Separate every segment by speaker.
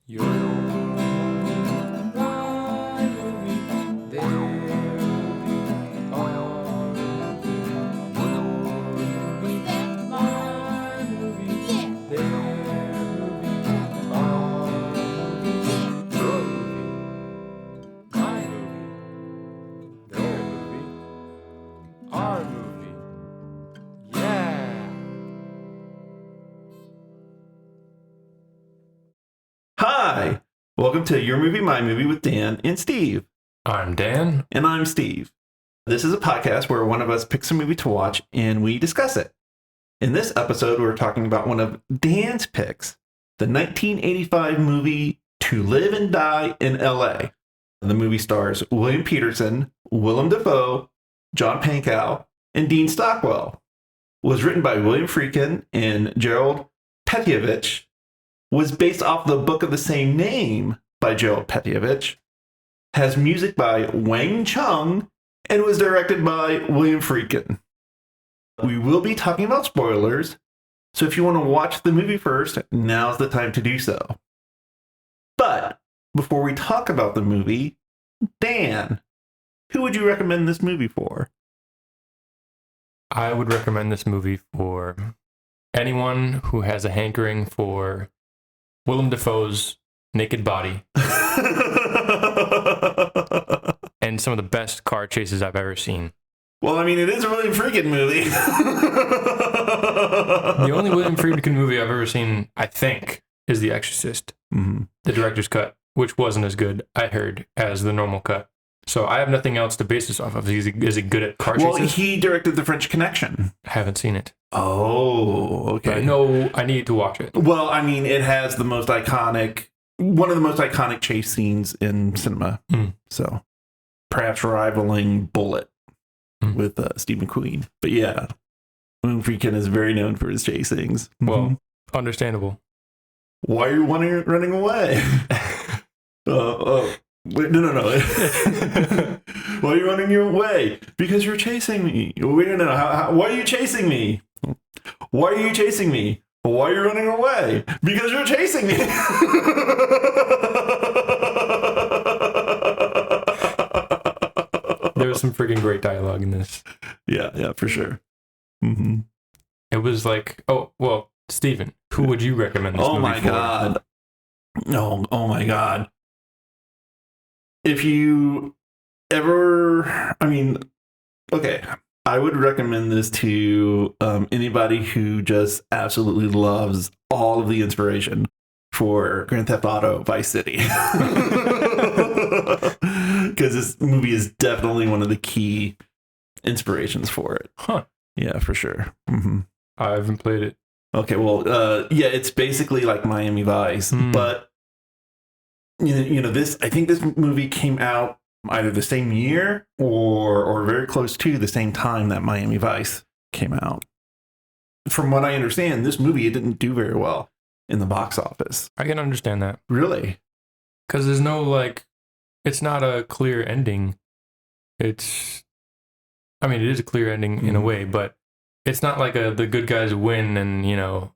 Speaker 1: Your movie, my movie, their movie, our movie. Your movie, my movie, their movie, our movie. Your movie, my movie, their movie, our movie. Yeah!
Speaker 2: Hi, welcome to Your Movie, My Movie with Dan and Steve.
Speaker 1: I'm Dan.
Speaker 2: And I'm Steve. This is a podcast where one of us picks a movie to watch and we discuss it. In this episode, we're talking about one of Dan's picks, the 1985 movie To Live and Die in L.A. The movie stars William Peterson, Willem Dafoe, John Pankow, and Dean Stockwell. Was written by William Friedkin and Gerald Petievich. Was based off the book of the same name by Gerald Petievich, has music by Wang Chung, and was directed by William Friedkin. We will be talking about spoilers, so if you want to watch the movie first, now's the time to do so. But before we talk about the movie, Dan, who would you recommend this movie for?
Speaker 1: I would recommend this movie for anyone who has a hankering for Willem Dafoe's naked body and some of the best car chases I've ever seen.
Speaker 2: Well, I mean, it is a William Friedkin movie.
Speaker 1: The only William Friedkin movie I've ever seen, I think, is The Exorcist, the director's cut, which wasn't as good, I heard, as the normal cut. So I have nothing else to base this off of. Is he good at car chases?
Speaker 2: Well, he directed The French Connection.
Speaker 1: I haven't seen it.
Speaker 2: Oh, okay.
Speaker 1: But I know I need to watch it.
Speaker 2: Well, I mean, it has one of the most iconic chase scenes in cinema. So perhaps rivaling Bullet with Steve McQueen. But yeah, William Friedkin is very known for his chase scenes.
Speaker 1: Well, understandable.
Speaker 2: Why are you running away? Wait, no. Why are you running away? Because you're chasing me. Wait, no. Why are you chasing me? Why are you chasing me? Why are you running away? Because you're chasing me.
Speaker 1: There was some freaking great dialogue in this.
Speaker 2: Yeah, for sure. Mm-hmm.
Speaker 1: It was like, Steven, who would you recommend this movie for?
Speaker 2: Oh my God. If you ever, I would recommend this to anybody who just absolutely loves all of the inspiration for Grand Theft Auto Vice City. Because this movie is definitely one of the key inspirations for it.
Speaker 1: Huh.
Speaker 2: Yeah, for sure. Mm-hmm.
Speaker 1: I haven't played it.
Speaker 2: Okay, well, it's basically like Miami Vice, but I think this movie came out either the same year or very close to the same time that Miami Vice came out. From what I understand, this movie, it didn't do very well in the box office.
Speaker 1: I can understand that.
Speaker 2: Really?
Speaker 1: Because there's no, it's not a clear ending. It is a clear ending in a way, but it's not like the good guys win and,
Speaker 2: not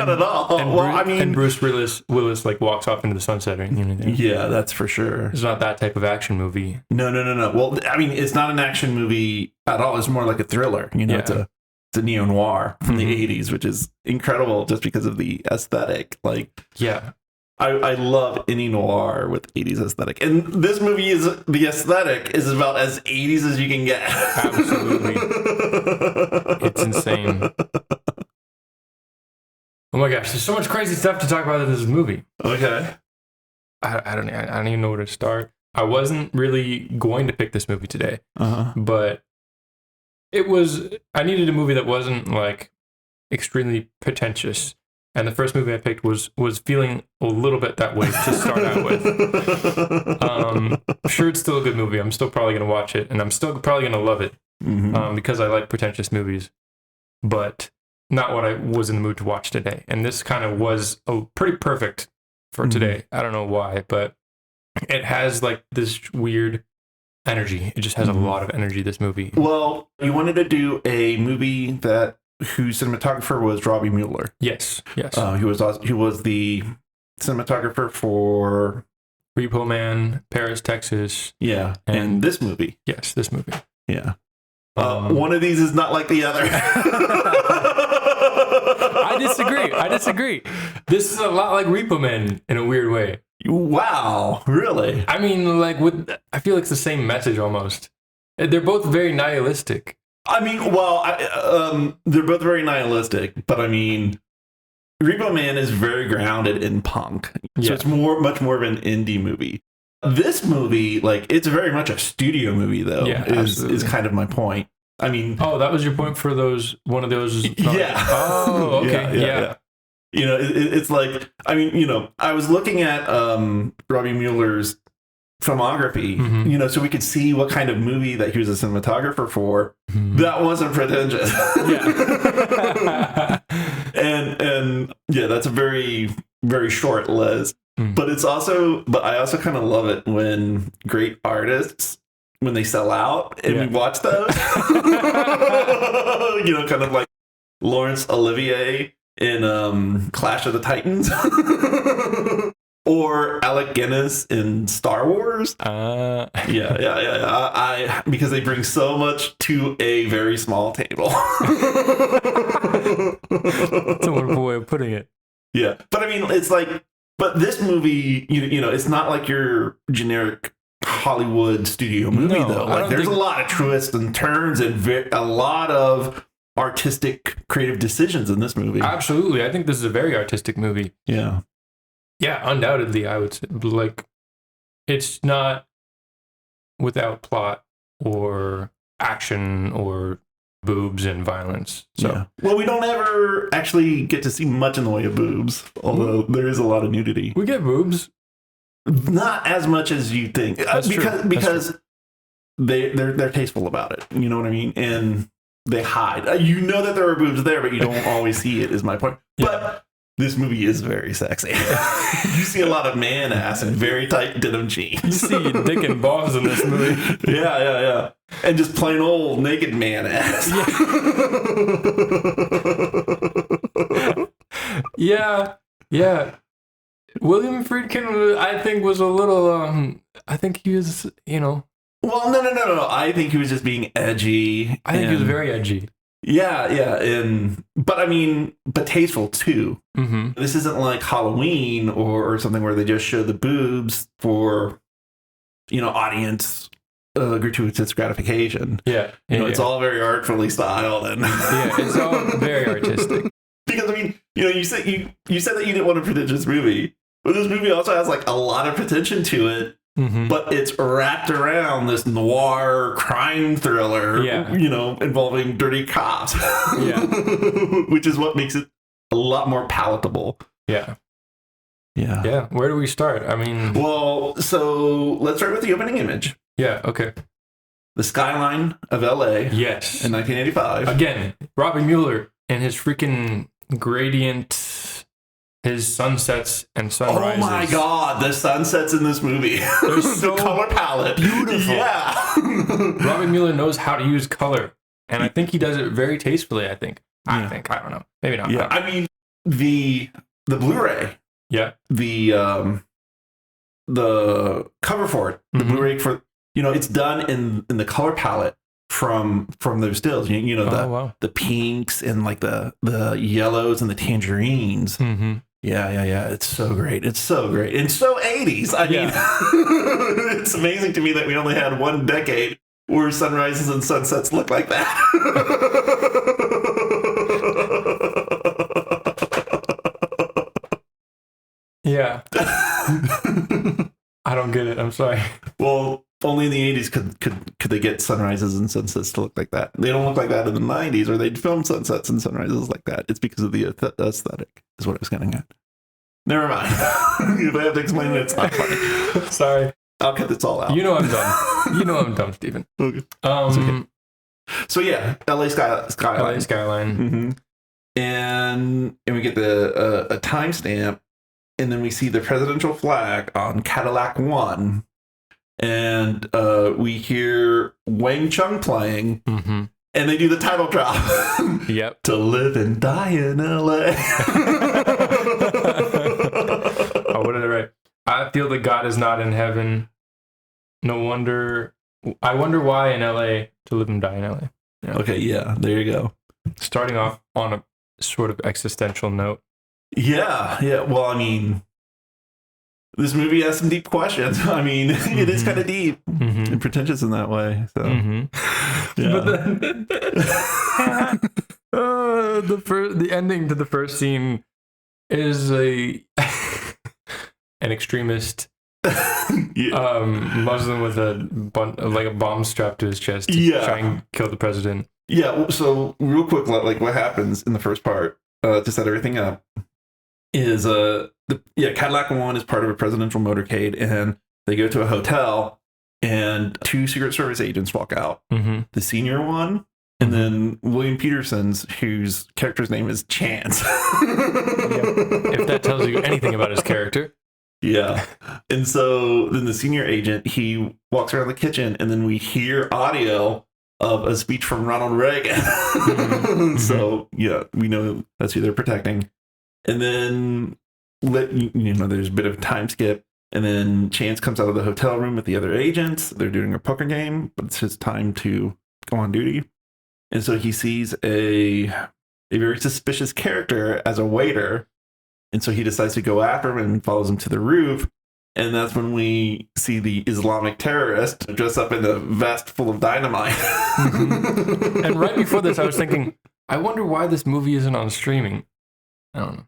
Speaker 2: at all.
Speaker 1: And Bruce Willis walks off into the sunset or anything.
Speaker 2: Yeah, that's for sure.
Speaker 1: It's not that type of action movie.
Speaker 2: No. Well, it's not an action movie at all. It's more like a thriller. It's a neo-noir from the 80s, which is incredible just because of the aesthetic. I love any noir with 80s aesthetic. And this movie the aesthetic is about as 80s as you can get.
Speaker 1: Absolutely. It's insane. Oh my gosh, there's so much crazy stuff to talk about in this movie.
Speaker 2: Okay.
Speaker 1: I don't even know where to start. I wasn't really going to pick this movie today, but I needed a movie that wasn't extremely pretentious. And the first movie I picked was feeling a little bit that way to start out with. I'm sure it's still a good movie. I'm still probably going to watch it, and I'm still probably going to love it because I like pretentious movies. But not what I was in the mood to watch today. And this kind of was pretty perfect for today. I don't know why, but it has this weird energy. It just has a lot of energy, this movie.
Speaker 2: Well, you wanted to do a movie that whose cinematographer was Robby Müller.
Speaker 1: Yes.
Speaker 2: He was the cinematographer for
Speaker 1: Repo Man, Paris, Texas.
Speaker 2: Yeah, and this movie.
Speaker 1: Yes, this movie.
Speaker 2: Yeah. One of these is not like the other.
Speaker 1: I disagree. This is a lot like Repo Man in a weird way.
Speaker 2: Wow, really?
Speaker 1: I mean, like, I feel like it's the same message almost. They're both very nihilistic.
Speaker 2: I mean, well, they're both very nihilistic, but I mean, Repo Man is very grounded in punk. So it's much more of an indie movie. This movie, like, it's very much a studio movie, though, is kind of my point. I mean...
Speaker 1: Oh, that was your point for one of those...
Speaker 2: Yeah.
Speaker 1: Oh, okay. Yeah.
Speaker 2: You know, it's like, I mean, you know, I was looking at Robby Müller's filmography, you know, so we could see what kind of movie that he was a cinematographer for. That wasn't pretentious.
Speaker 1: Yeah.
Speaker 2: and yeah, that's a very, very short list. But I also kind of love it when great artists, when they sell out and we watch those, you know, kind of like Laurence Olivier in Clash of the Titans or Alec Guinness in Star Wars. Yeah. Because they bring so much to a very small table.
Speaker 1: That's a wonderful way of putting it.
Speaker 2: Yeah. But I mean, it's like, but this movie, you know, it's not like your generic Hollywood studio movie, though. Like, there's a lot of twists and turns and a lot of artistic, creative decisions in this movie.
Speaker 1: Absolutely. I think this is a very artistic movie.
Speaker 2: Yeah.
Speaker 1: Yeah, undoubtedly, I would say. Like, it's not without plot or action or boobs and violence. So,
Speaker 2: yeah. Well, we don't ever actually get to see much in the way of boobs, although there is a lot of nudity.
Speaker 1: We get boobs.
Speaker 2: Not as much as you think.
Speaker 1: That's
Speaker 2: because they're tasteful about it. You know what I mean? And they hide. You know that there are boobs there, but you don't always see it, is my point. Yeah. But this movie is very sexy. You see a lot of man ass and very tight denim jeans.
Speaker 1: You see dick and balls in this movie.
Speaker 2: Yeah. And just plain old naked man ass.
Speaker 1: Yeah. William Friedkin, I think, was a little, I think he was, you know.
Speaker 2: Well, no. I think he was just being edgy.
Speaker 1: I think he was very edgy.
Speaker 2: Yeah. But tasteful too. This isn't like Halloween or something where they just show the boobs for, you know, audience gratuitous gratification. It's all very artfully styled and
Speaker 1: it's all very artistic.
Speaker 2: Because I mean, you know, you said that you didn't want a pretentious movie, but this movie also has like a lot of pretension to it. But it's wrapped around this noir crime thriller, you know, involving dirty cops, which is what makes it a lot more palatable.
Speaker 1: Yeah. Where do we start? I mean,
Speaker 2: well, so let's start with the opening image.
Speaker 1: Yeah. Okay.
Speaker 2: The skyline of LA.
Speaker 1: Yes.
Speaker 2: In 1985.
Speaker 1: Again, Robby Müller and his freaking gradient. His sunsets and sunrises.
Speaker 2: Oh my god, the sunsets in this movie.
Speaker 1: They're so
Speaker 2: the color palette.
Speaker 1: Beautiful.
Speaker 2: Yeah.
Speaker 1: Robby Müller knows how to use color. And I think he does it very tastefully, I think. I don't know. Maybe not.
Speaker 2: Yeah. I mean, the Blu-ray.
Speaker 1: Yeah.
Speaker 2: The cover for it. The Blu-ray for, you know, it's done in the color palette from those stills. You know, the pinks and like the yellows and the tangerines. Yeah. It's so great. And so 80s. I mean, it's amazing to me that we only had one decade where sunrises and sunsets look like that.
Speaker 1: Yeah. I don't get it. I'm sorry.
Speaker 2: Well, only in the 80s could they get sunrises and sunsets to look like that. They don't look like that in the 90s, or they'd film sunsets and sunrises like that. It's because of the aesthetic, is what I was getting at. Never mind. If I have to explain it, it's not funny.
Speaker 1: Sorry.
Speaker 2: I'll cut this all out.
Speaker 1: You know I'm dumb. Stephen.
Speaker 2: Okay. Okay. So yeah, LA skyline.
Speaker 1: LA skyline.
Speaker 2: And we get a timestamp, and then we see the presidential flag on Cadillac 1. And we hear Wang Chung playing, and And they do the title drop.
Speaker 1: Yep.
Speaker 2: To live and die in LA.
Speaker 1: Oh, what did I write? I feel that God is not in heaven. No wonder. I wonder why in LA to live and die in LA.
Speaker 2: Yeah. Okay, yeah, there you go.
Speaker 1: Starting off on a sort of existential note.
Speaker 2: Yeah. Well, I mean, this movie has some deep questions. I mean, it is kind of deep and pretentious in that way. So, yeah.
Speaker 1: But then the ending to the first scene is an extremist Muslim with a bomb strapped to his chest to try and kill the president.
Speaker 2: Yeah. So real quick, like what happens in the first part to set everything up is Cadillac One is part of a presidential motorcade, and they go to a hotel, and 2 Secret Service agents walk out. The senior one, and then William Peterson's, whose character's name is Chance.
Speaker 1: If that tells you anything about his character.
Speaker 2: Yeah. And so then the senior agent, he walks around the kitchen, and then we hear audio of a speech from Ronald Reagan. So, yeah, we know that's who they're protecting. And then, there's a bit of a time skip. And then Chance comes out of the hotel room with the other agents. They're doing a poker game, but it's his time to go on duty. And so he sees a very suspicious character as a waiter. And so he decides to go after him and follows him to the roof. And that's when we see the Islamic terrorist dress up in a vest full of dynamite.
Speaker 1: And right before this, I was thinking, I wonder why this movie isn't on streaming. I don't know.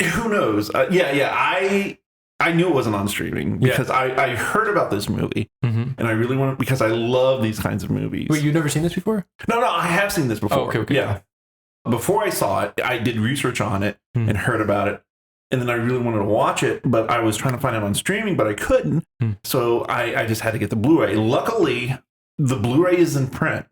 Speaker 2: Who knows? I knew it wasn't on streaming because I heard about this movie and I really wanted, because I love these kinds of movies.
Speaker 1: Wait, you've never seen this before?
Speaker 2: No, I have seen this before.
Speaker 1: Oh, okay.
Speaker 2: Yeah. Before I saw it, I did research on it and heard about it. And then I really wanted to watch it, but I was trying to find it on streaming, but I couldn't. So I just had to get the Blu-ray. Luckily, the Blu-ray is in print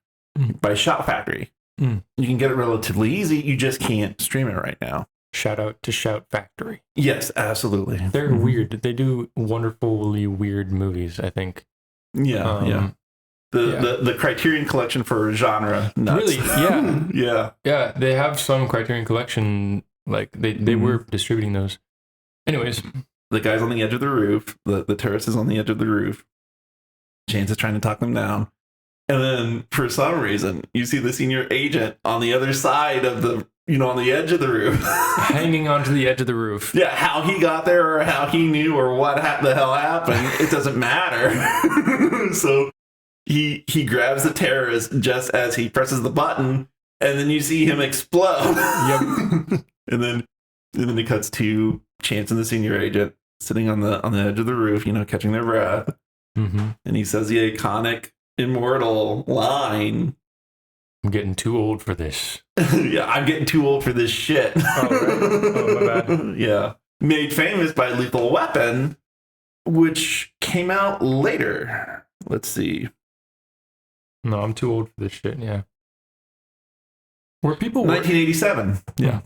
Speaker 2: by Shout Factory. You can get it relatively easy. You just can't stream it right now.
Speaker 1: Shout out to Shout Factory.
Speaker 2: Yes, absolutely.
Speaker 1: They're weird. They do wonderfully weird movies, I think.
Speaker 2: Yeah. The Criterion Collection for genre nuts.
Speaker 1: Really? Yeah.
Speaker 2: Yeah.
Speaker 1: Yeah, they have some Criterion Collection. Like they were distributing those. Anyways,
Speaker 2: the guy's on the edge of the roof. The terrorist is on the edge of the roof. Chance is trying to talk them down. And then for some reason, you see the senior agent on the other side of the, on the edge of the roof.
Speaker 1: Hanging onto the edge of the roof.
Speaker 2: Yeah, how he got there or how he knew or what the hell happened, it doesn't matter. So he grabs the terrorist just as he presses the button, and then you see him explode.
Speaker 1: Yep.
Speaker 2: And then it cuts to Chance and the senior agent sitting on the edge of the roof, catching their breath. And he says the iconic immortal line,
Speaker 1: I'm getting too old for this.
Speaker 2: Yeah, I'm getting too old for this shit.
Speaker 1: Oh, right. Oh, my bad.
Speaker 2: Yeah. Made famous by Lethal Weapon, which came out later. Let's see.
Speaker 1: No, I'm too old for this shit, yeah. Were people
Speaker 2: 1987.
Speaker 1: Yeah.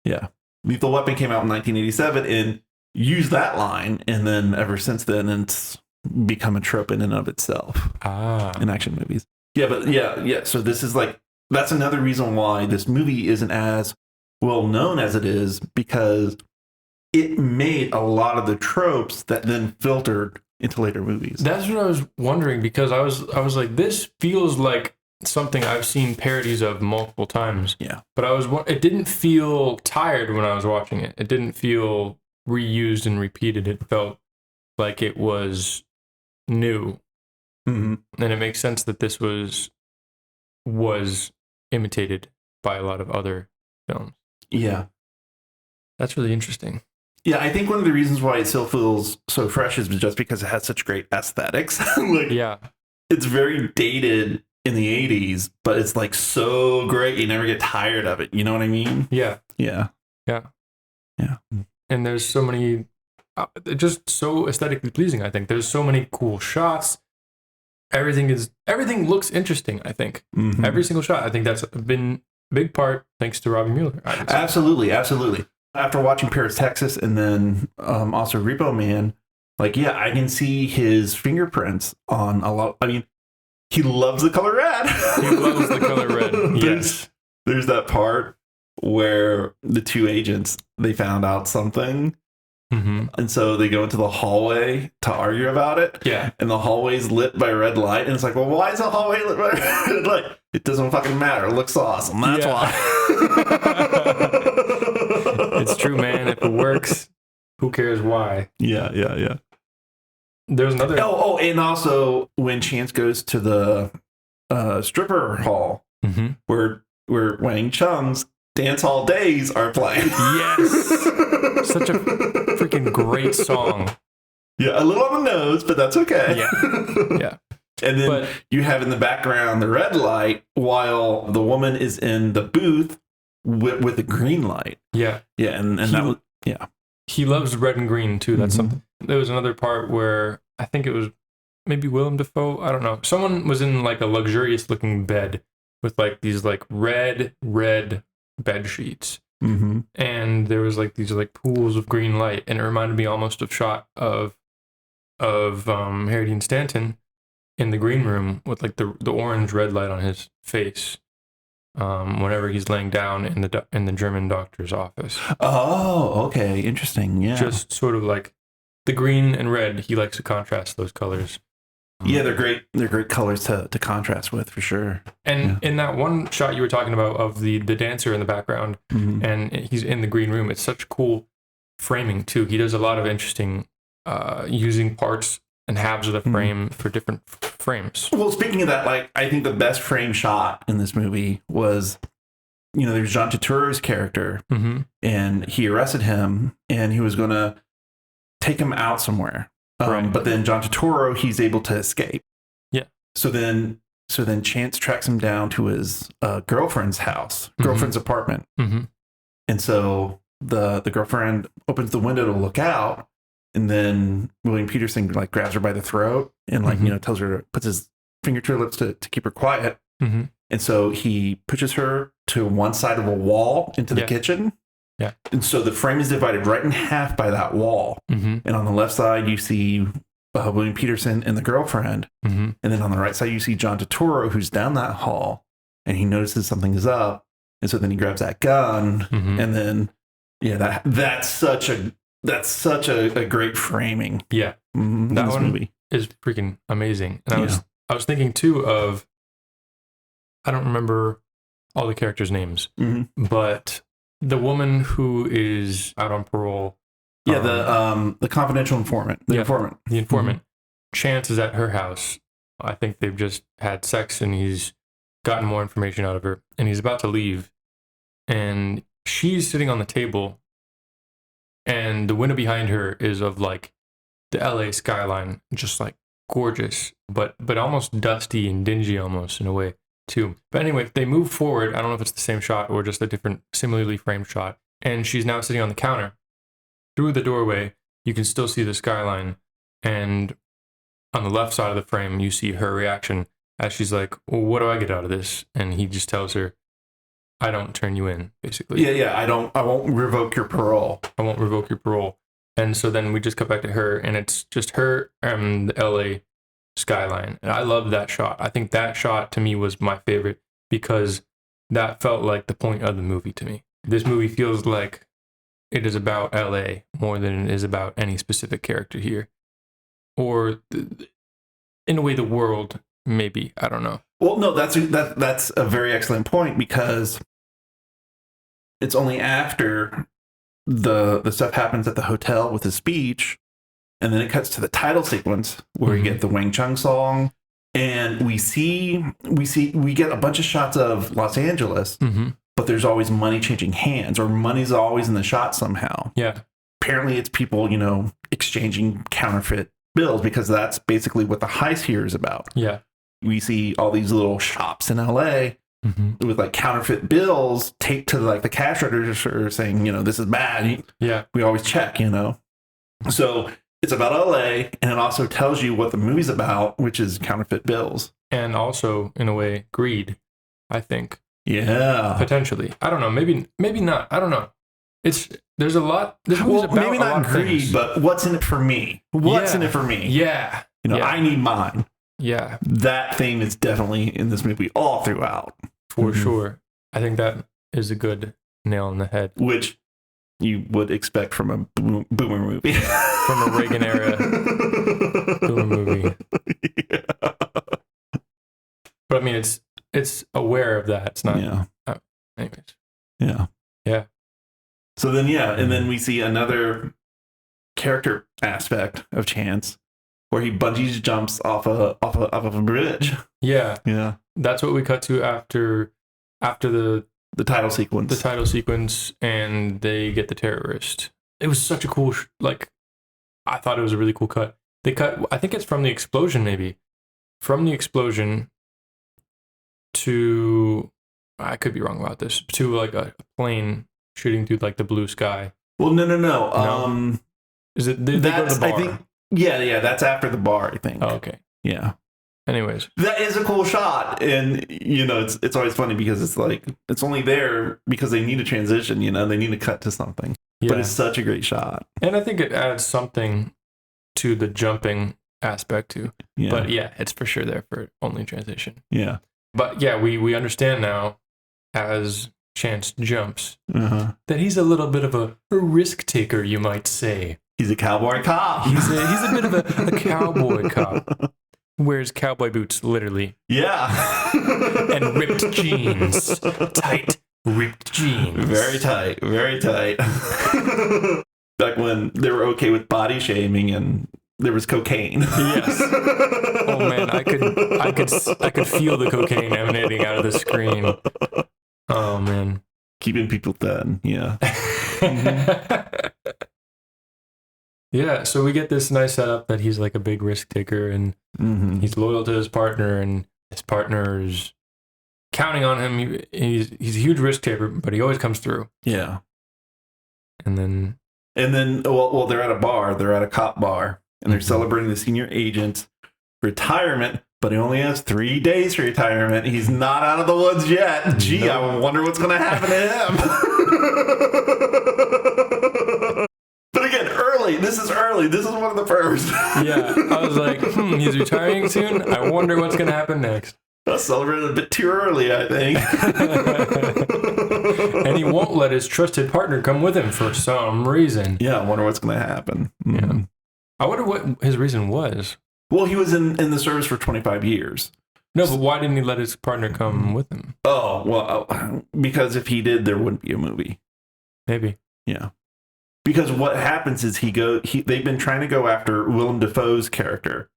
Speaker 2: Yeah. Lethal Weapon came out in 1987 and used that line, and then ever since then it's become a trope in and of itself in action movies. Yeah, but yeah. So this is that's another reason why this movie isn't as well known as it is, because it made a lot of the tropes that then filtered into later movies.
Speaker 1: That's what I was wondering, because I was like, this feels like something I've seen parodies of multiple times.
Speaker 2: Yeah.
Speaker 1: But it didn't feel tired when I was watching it. It didn't feel reused and repeated. It felt like it was new. And it makes sense that this was imitated by a lot of other films. Yeah. That's really interesting.
Speaker 2: Yeah, I think one of the reasons why it still feels so fresh is just because it has such great aesthetics. It's very dated in the 80s, but it's so great you never get tired of it. You know what I mean?
Speaker 1: Yeah.
Speaker 2: Yeah.
Speaker 1: Yeah. Yeah. And there's so many, just so aesthetically pleasing, I think. There's so many cool shots. Everything looks interesting, I think. Every single shot. I think that's been a big part thanks to Robby Müller.
Speaker 2: Absolutely. After watching Paris, Texas, and then also Repo Man, I can see his fingerprints on a lot. I mean, he loves the color red.
Speaker 1: He loves the color red. Yes.
Speaker 2: There's that part where the two agents, they found out something.
Speaker 1: Mm-hmm.
Speaker 2: And so they go into the hallway to argue about it.
Speaker 1: Yeah.
Speaker 2: And the hallway's lit by red light. And it's like, well, why is the hallway lit by red light? It doesn't fucking matter. It looks awesome. That's why.
Speaker 1: It's true, man. If it works, who cares why?
Speaker 2: Yeah.
Speaker 1: There's another.
Speaker 2: Oh, and also when Chance goes to the stripper hall
Speaker 1: mm-hmm.
Speaker 2: where Wang Chung's Dance Hall Days are playing.
Speaker 1: Yes. Such a freaking great song.
Speaker 2: Yeah, a little on the nose, but that's okay.
Speaker 1: Yeah.
Speaker 2: And then you have in the background the red light while the woman is in the booth with the green light.
Speaker 1: Yeah.
Speaker 2: Yeah, and that was, yeah.
Speaker 1: He loves red and green too. That's something. There was another part where I think it was maybe Willem Dafoe. I don't know. Someone was in like a luxurious looking bed with like these like red bed sheets.
Speaker 2: Mm-hmm.
Speaker 1: And there was like these like pools of green light, and it reminded me almost of shot of Harry Dean Stanton in the green room with like the orange red light on his face whenever he's laying down in the German doctor's office.
Speaker 2: Oh, okay, interesting. Yeah,
Speaker 1: just sort of like the green and red. He likes to contrast those colors.
Speaker 2: Yeah, they're great. They're great colors to contrast with, for sure.
Speaker 1: And in that one shot you were talking about of the dancer in the background, and he's in the green room, it's such cool framing too. He does a lot of interesting using parts and halves of the frame for different frames.
Speaker 2: Well, speaking of that, like I think the best frame shot in this movie was, there's John Turturro's character, and he arrested him, and he was going to take him out somewhere.
Speaker 1: Right.
Speaker 2: But then John Turturro, he's able to escape.
Speaker 1: Yeah.
Speaker 2: So then Chance tracks him down to his girlfriend's house, girlfriend's apartment.
Speaker 1: Mm-hmm.
Speaker 2: And so the girlfriend opens the window to look out, and then William Peterson like grabs her by the throat and like tells her to put his finger to her lips to keep her quiet.
Speaker 1: Mm-hmm.
Speaker 2: And so he pushes her to one side of a wall into the kitchen.
Speaker 1: Yeah.
Speaker 2: And so the frame is divided right in half by that wall.
Speaker 1: Mm-hmm.
Speaker 2: And on the left side, you see William Peterson and the girlfriend.
Speaker 1: Mm-hmm.
Speaker 2: And then on the right side, you see John Turturro, who's down that hall, and he notices something is up. And so then he grabs that gun. And then, that's such a great framing.
Speaker 1: Yeah. That one movie is freaking amazing. And I was thinking too of, I don't remember all the characters' names, but the woman who is out on parole.
Speaker 2: Yeah, the confidential informant. The informant.
Speaker 1: The informant. Chance is at her house. I think they've just had sex and he's gotten more information out of her. And he's about to leave. And she's sitting on the table. And the window behind her is of like the LA skyline. Just like gorgeous. But almost dusty and dingy almost in a way too. But anyway, if they move forward, I don't know if it's the same shot or just a different similarly framed shot. And she's now sitting on the counter. Through the doorway, you can still see the skyline. And on the left side of the frame, you see her reaction as she's like, well, what do I get out of this? And he just tells her, I don't turn you in, basically.
Speaker 2: Yeah. I won't revoke your parole.
Speaker 1: I won't revoke your parole. And so then we just cut back to her, and it's just her and the LA skyline. And I love that shot. I think that shot to me was my favorite because that felt like the point of the movie to me. This movie feels like it is about LA more than it is about any specific character here. Or in a way, the world, maybe. I don't know.
Speaker 2: Well, no, that's a very excellent point because it's only after the stuff happens at the hotel with his speech, and then it cuts to the title sequence where you get the Wang Chung song, and we get a bunch of shots of Los Angeles, but there's always money changing hands, or money's always in the shot somehow.
Speaker 1: Yeah.
Speaker 2: Apparently, it's people exchanging counterfeit bills because that's basically what the heist here is about.
Speaker 1: Yeah.
Speaker 2: We see all these little shops in LA with like counterfeit bills taped to like the cash register saying, this is bad.
Speaker 1: Yeah.
Speaker 2: We always check, So it's about LA, and it also tells you what the movie's about, which is counterfeit bills.
Speaker 1: And also, in a way, greed, I think.
Speaker 2: Yeah.
Speaker 1: Potentially. I don't know. Maybe not. I don't know. There's a lot. This movie's about
Speaker 2: maybe
Speaker 1: a lot
Speaker 2: not
Speaker 1: of
Speaker 2: greed,
Speaker 1: things.
Speaker 2: but what's in it for me? What's in it for me?
Speaker 1: Yeah.
Speaker 2: I need mine.
Speaker 1: Yeah.
Speaker 2: That theme is definitely in this movie all throughout.
Speaker 1: For sure. I think that is a good nail on the head.
Speaker 2: Which you would expect from a boomer movie.
Speaker 1: From a Reagan era boomer movie.
Speaker 2: Yeah.
Speaker 1: But I mean, it's aware of that. It's not.
Speaker 2: Yeah.
Speaker 1: Anyways.
Speaker 2: Yeah.
Speaker 1: Yeah.
Speaker 2: So then, and then we see another character aspect of Chance where he bungee jumps off of a bridge.
Speaker 1: Yeah.
Speaker 2: Yeah.
Speaker 1: That's what we cut to after the
Speaker 2: title sequence.
Speaker 1: The title sequence, and they get the terrorist. It was such a cool, I thought it was a really cool cut. They cut, I think it's from the explosion, maybe. From the explosion to, I could be wrong about this, to like a plane shooting through like the blue sky.
Speaker 2: Well, no.
Speaker 1: Is it, they go to the bar?
Speaker 2: I think, yeah, that's after the bar, I think.
Speaker 1: Oh, okay.
Speaker 2: Yeah.
Speaker 1: Anyways,
Speaker 2: that is a cool shot, and it's always funny because it's like it's only there because they need a transition, they need to cut to something. Yeah. But it's such a great shot,
Speaker 1: and I think it adds something to the jumping aspect too. Yeah. But yeah, it's for sure there for only transition.
Speaker 2: Yeah,
Speaker 1: but yeah, we understand now as Chance jumps that he's a little bit of a risk taker, you might say.
Speaker 2: He's a cowboy cop.
Speaker 1: He's a bit of a cowboy cop. Wears cowboy boots, literally.
Speaker 2: Yeah.
Speaker 1: And ripped jeans. Tight, ripped jeans.
Speaker 2: Very tight. Very tight. Back when they were okay with body shaming and there was cocaine.
Speaker 1: Yes. Oh man, I could feel the cocaine emanating out of the screen. Oh man.
Speaker 2: Keeping people thin. Yeah.
Speaker 1: Yeah, so we get this nice setup that he's like a big risk taker and he's loyal to his partner, and his partner is counting on him. He's a huge risk taker, but he always comes through.
Speaker 2: Yeah.
Speaker 1: And then
Speaker 2: well, they're at a bar. They're at a cop bar, and they're celebrating the senior agent's retirement, but he only has 3 days for retirement. He's not out of the woods yet. Gee, I wonder what's going to happen to him. But again, early. This is early. This is one of the first.
Speaker 1: Yeah, I was like, he's retiring soon? I wonder what's going to happen next.
Speaker 2: I celebrated a bit too early, I think.
Speaker 1: And he won't let his trusted partner come with him for some reason.
Speaker 2: Yeah, I wonder what's going to happen.
Speaker 1: Yeah. I wonder what his reason was.
Speaker 2: Well, he was in the service for 25 years.
Speaker 1: No, but why didn't he let his partner come with him?
Speaker 2: Oh, well, because if he did, there wouldn't be a movie.
Speaker 1: Maybe.
Speaker 2: Yeah. Because what happens is they've been trying to go after Willem Dafoe's character,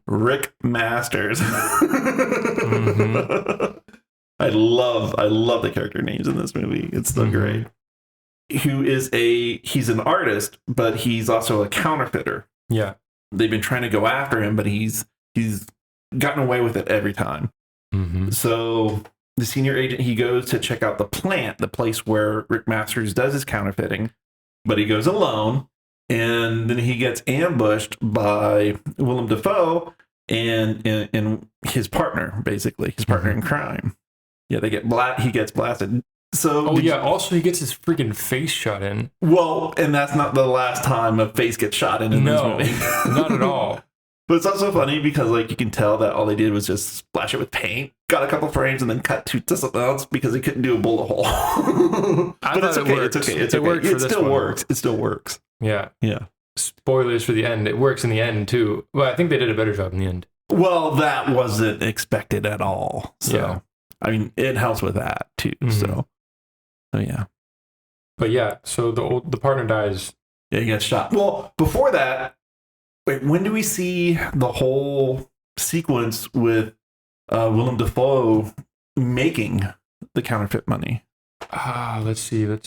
Speaker 2: Rick Masters. I love the character names in this movie. It's so great. He's an artist, but he's also a counterfeiter.
Speaker 1: Yeah.
Speaker 2: They've been trying to go after him, but he's gotten away with it every time. So the senior agent, he goes to check out the plant, the place where Rick Masters does his counterfeiting. But he goes alone, and then he gets ambushed by Willem Dafoe and his partner, basically, his partner in crime. Yeah, he gets blasted. So
Speaker 1: also he gets his freaking face shot in.
Speaker 2: Well, and that's not the last time a face gets shot in this movie.
Speaker 1: Not at all.
Speaker 2: But it's also funny because you can tell that all they did was just splash it with paint, got a couple frames, and then cut to something else because they couldn't do a bullet hole. But it's okay. It's okay. It's okay. It still works. It still works.
Speaker 1: Yeah.
Speaker 2: Yeah.
Speaker 1: Spoilers for the end. It works in the end too. Well, I think they did a better job in the end.
Speaker 2: Well, that wasn't expected at all. So, yeah. I mean, it helps with that too. So yeah.
Speaker 1: But yeah, so the partner dies.
Speaker 2: Yeah, he gets shot. Well, before that. Wait, when do we see the whole sequence with Willem Dafoe making the counterfeit money?
Speaker 1: Let's see.
Speaker 2: That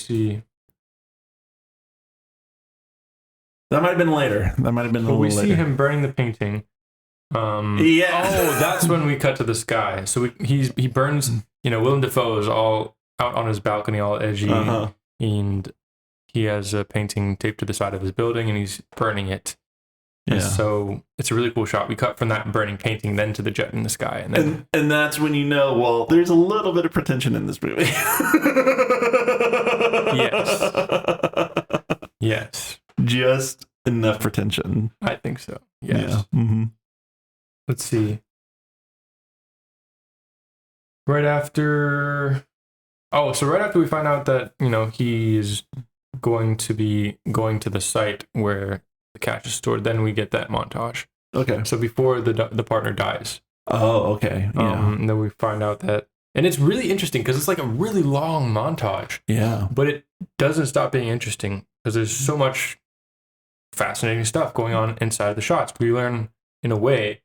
Speaker 2: might have been later. That might have been a little later.
Speaker 1: We see him burning the painting.
Speaker 2: Yeah.
Speaker 1: Oh, that's when we cut to the sky. So he burns. Willem Dafoe is all out on his balcony, all edgy, and he has a painting taped to the side of his building, and he's burning it. And so it's a really cool shot. We cut from that burning painting, then to the jet in the sky. And then
Speaker 2: and that's when well, there's a little bit of pretension in this movie.
Speaker 1: Yes. Yes.
Speaker 2: Just enough pretension.
Speaker 1: I think so. Yes.
Speaker 2: Yeah.
Speaker 1: Let's see. right after we find out that, he's going to be going to the site where the cash is stored, then we get that montage.
Speaker 2: Okay.
Speaker 1: So before the partner dies.
Speaker 2: Oh, okay. Yeah.
Speaker 1: And then we find out that, and it's really interesting because it's like a really long montage.
Speaker 2: Yeah.
Speaker 1: But it doesn't stop being interesting because there's so much fascinating stuff going on inside the shots. We learn, in a way,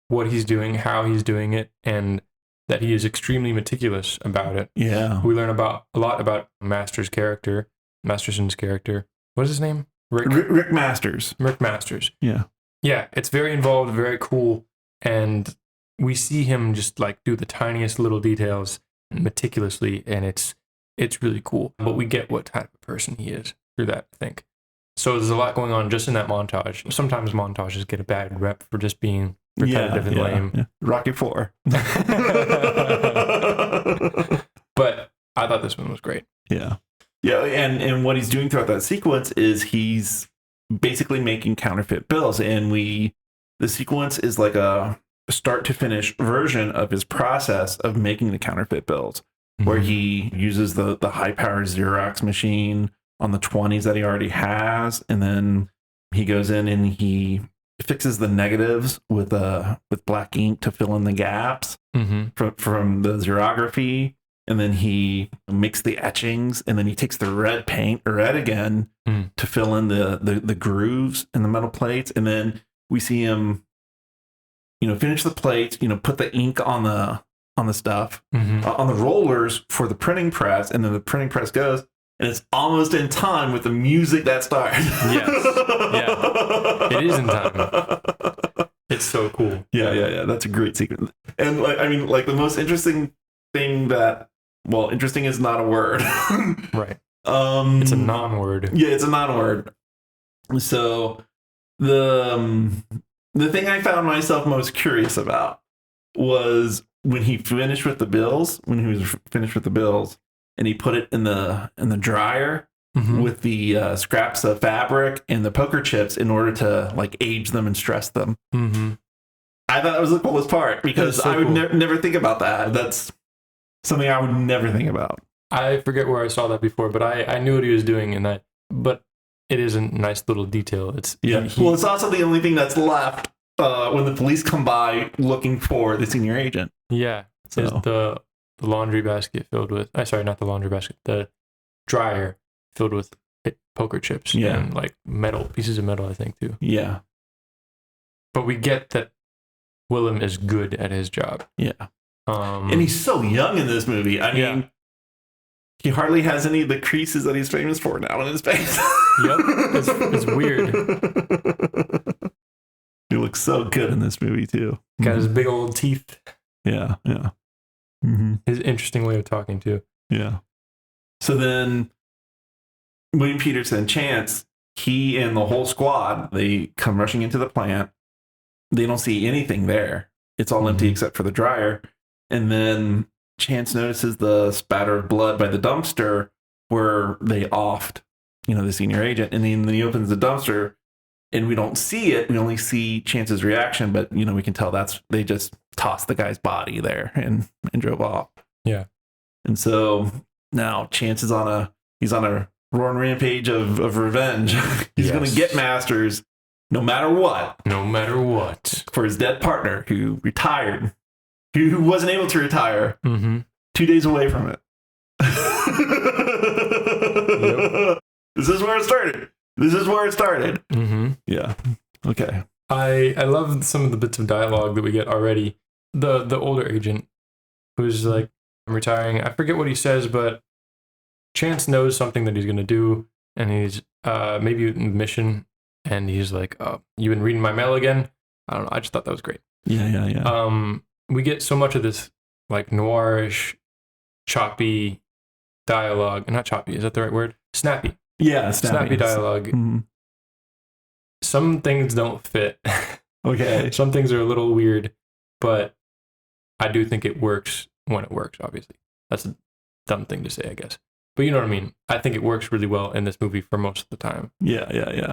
Speaker 1: what he's doing, how he's doing it, and that he is extremely meticulous about it.
Speaker 2: Yeah.
Speaker 1: We learn a lot about Masterson's character. What is his name?
Speaker 2: Rick Masters.
Speaker 1: Rick Masters.
Speaker 2: Yeah.
Speaker 1: Yeah, it's very involved, very cool, and we see him just like do the tiniest little details meticulously, and it's really cool. But we get what type of person he is through that, I think. So there's a lot going on just in that montage. Sometimes montages get a bad rep for just being repetitive and lame.
Speaker 2: Yeah. Rocky IV.
Speaker 1: But I thought this one was great.
Speaker 2: Yeah. Yeah, and what he's doing throughout that sequence is he's basically making counterfeit bills, and the sequence is like a start to finish version of his process of making the counterfeit bills, where he uses the high powered Xerox machine on the 20s that he already has, and then he goes in and he fixes the negatives with black ink to fill in the gaps from the xerography. And then he makes the etchings, and then he takes the red again to fill in the grooves in the metal plates. And then we see him, finish the plates, put the ink on the stuff, on the rollers for the printing press. And then the printing press goes, and it's almost in time with the music that starts.
Speaker 1: Yes. Yeah. It is in time. It's so cool.
Speaker 2: Yeah. That's a great sequence. And the most interesting thing interesting is not a word.
Speaker 1: Right. It's a non-word.
Speaker 2: Yeah, it's a non-word. So the thing I found myself most curious about was when he was finished with the bills, and he put it in the dryer with the scraps of fabric and the poker chips in order to like age them and stress them. I thought that was the coolest part because I would never think about that. That's something I would never think about.
Speaker 1: I forget where I saw that before, but I knew what he was doing in that. But it is a nice little detail. It's
Speaker 2: it's also the only thing that's left when the police come by looking for the senior agent.
Speaker 1: Yeah, so is the laundry basket filled with. Not the laundry basket. The dryer filled with poker chips.
Speaker 2: Yeah,
Speaker 1: and like pieces of metal, I think too.
Speaker 2: Yeah,
Speaker 1: but we get that Willem is good at his job.
Speaker 2: Yeah. And he's so young in this movie. I mean, he hardly has any of the creases that he's famous for now in his face.
Speaker 1: Yep, it's weird.
Speaker 2: He looks so good in this movie too.
Speaker 1: Got his big old teeth.
Speaker 2: Yeah.
Speaker 1: His interesting way of talking too.
Speaker 2: Yeah. So then William Peterson, Chance, he and the whole squad, they come rushing into the plant. They don't see anything there. It's all empty except for the dryer. And then Chance notices the spatter of blood by the dumpster where they offed, the senior agent. And then he opens the dumpster and we don't see it. We only see Chance's reaction, but, we can tell they just tossed the guy's body there and drove off.
Speaker 1: Yeah.
Speaker 2: And so now Chance is on a roaring rampage of revenge. He's going to get Masters no matter what. For his dead partner who retired. Who wasn't able to retire 2 days away from it. Yep. This is where it started. Yeah. Okay.
Speaker 1: I love some of the bits of dialogue that we get already. The older agent who's like, I'm retiring. I forget what he says, but Chance knows something that he's going to do. And he's maybe in mission. And he's like, oh, you been reading my mail again? I don't know. I just thought that was great.
Speaker 2: Yeah.
Speaker 1: We get so much of this like noirish, choppy dialogue. Not choppy, is that the right word? Snappy.
Speaker 2: Yeah,
Speaker 1: snappy dialogue. Some things don't fit.
Speaker 2: Okay.
Speaker 1: Some things are a little weird, but I do think it works when it works, obviously. That's a dumb thing to say, I guess. But you know what I mean? I think it works really well in this movie for most of the time.
Speaker 2: Yeah.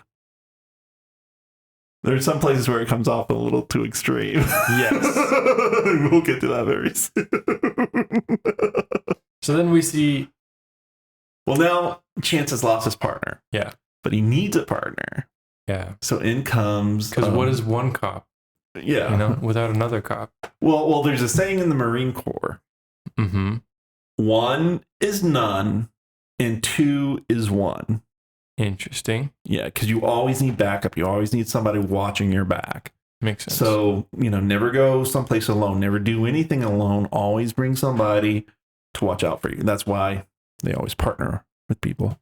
Speaker 2: There's some places where it comes off a little too extreme.
Speaker 1: Yes.
Speaker 2: We'll get to that very soon.
Speaker 1: So then we see...
Speaker 2: Well, now Chance has lost his partner.
Speaker 1: Yeah.
Speaker 2: But he needs a partner.
Speaker 1: Yeah.
Speaker 2: So in comes...
Speaker 1: Because what is one cop?
Speaker 2: Yeah.
Speaker 1: You know, without another cop.
Speaker 2: Well, there's a saying in the Marine Corps.
Speaker 1: Mm-hmm.
Speaker 2: 1 is none, and 2 is 1.
Speaker 1: Interesting.
Speaker 2: Yeah, because you always need backup. You always need somebody watching your back.
Speaker 1: Makes sense.
Speaker 2: So, never go someplace alone. Never do anything alone. Always bring somebody to watch out for you. That's why they always partner with people.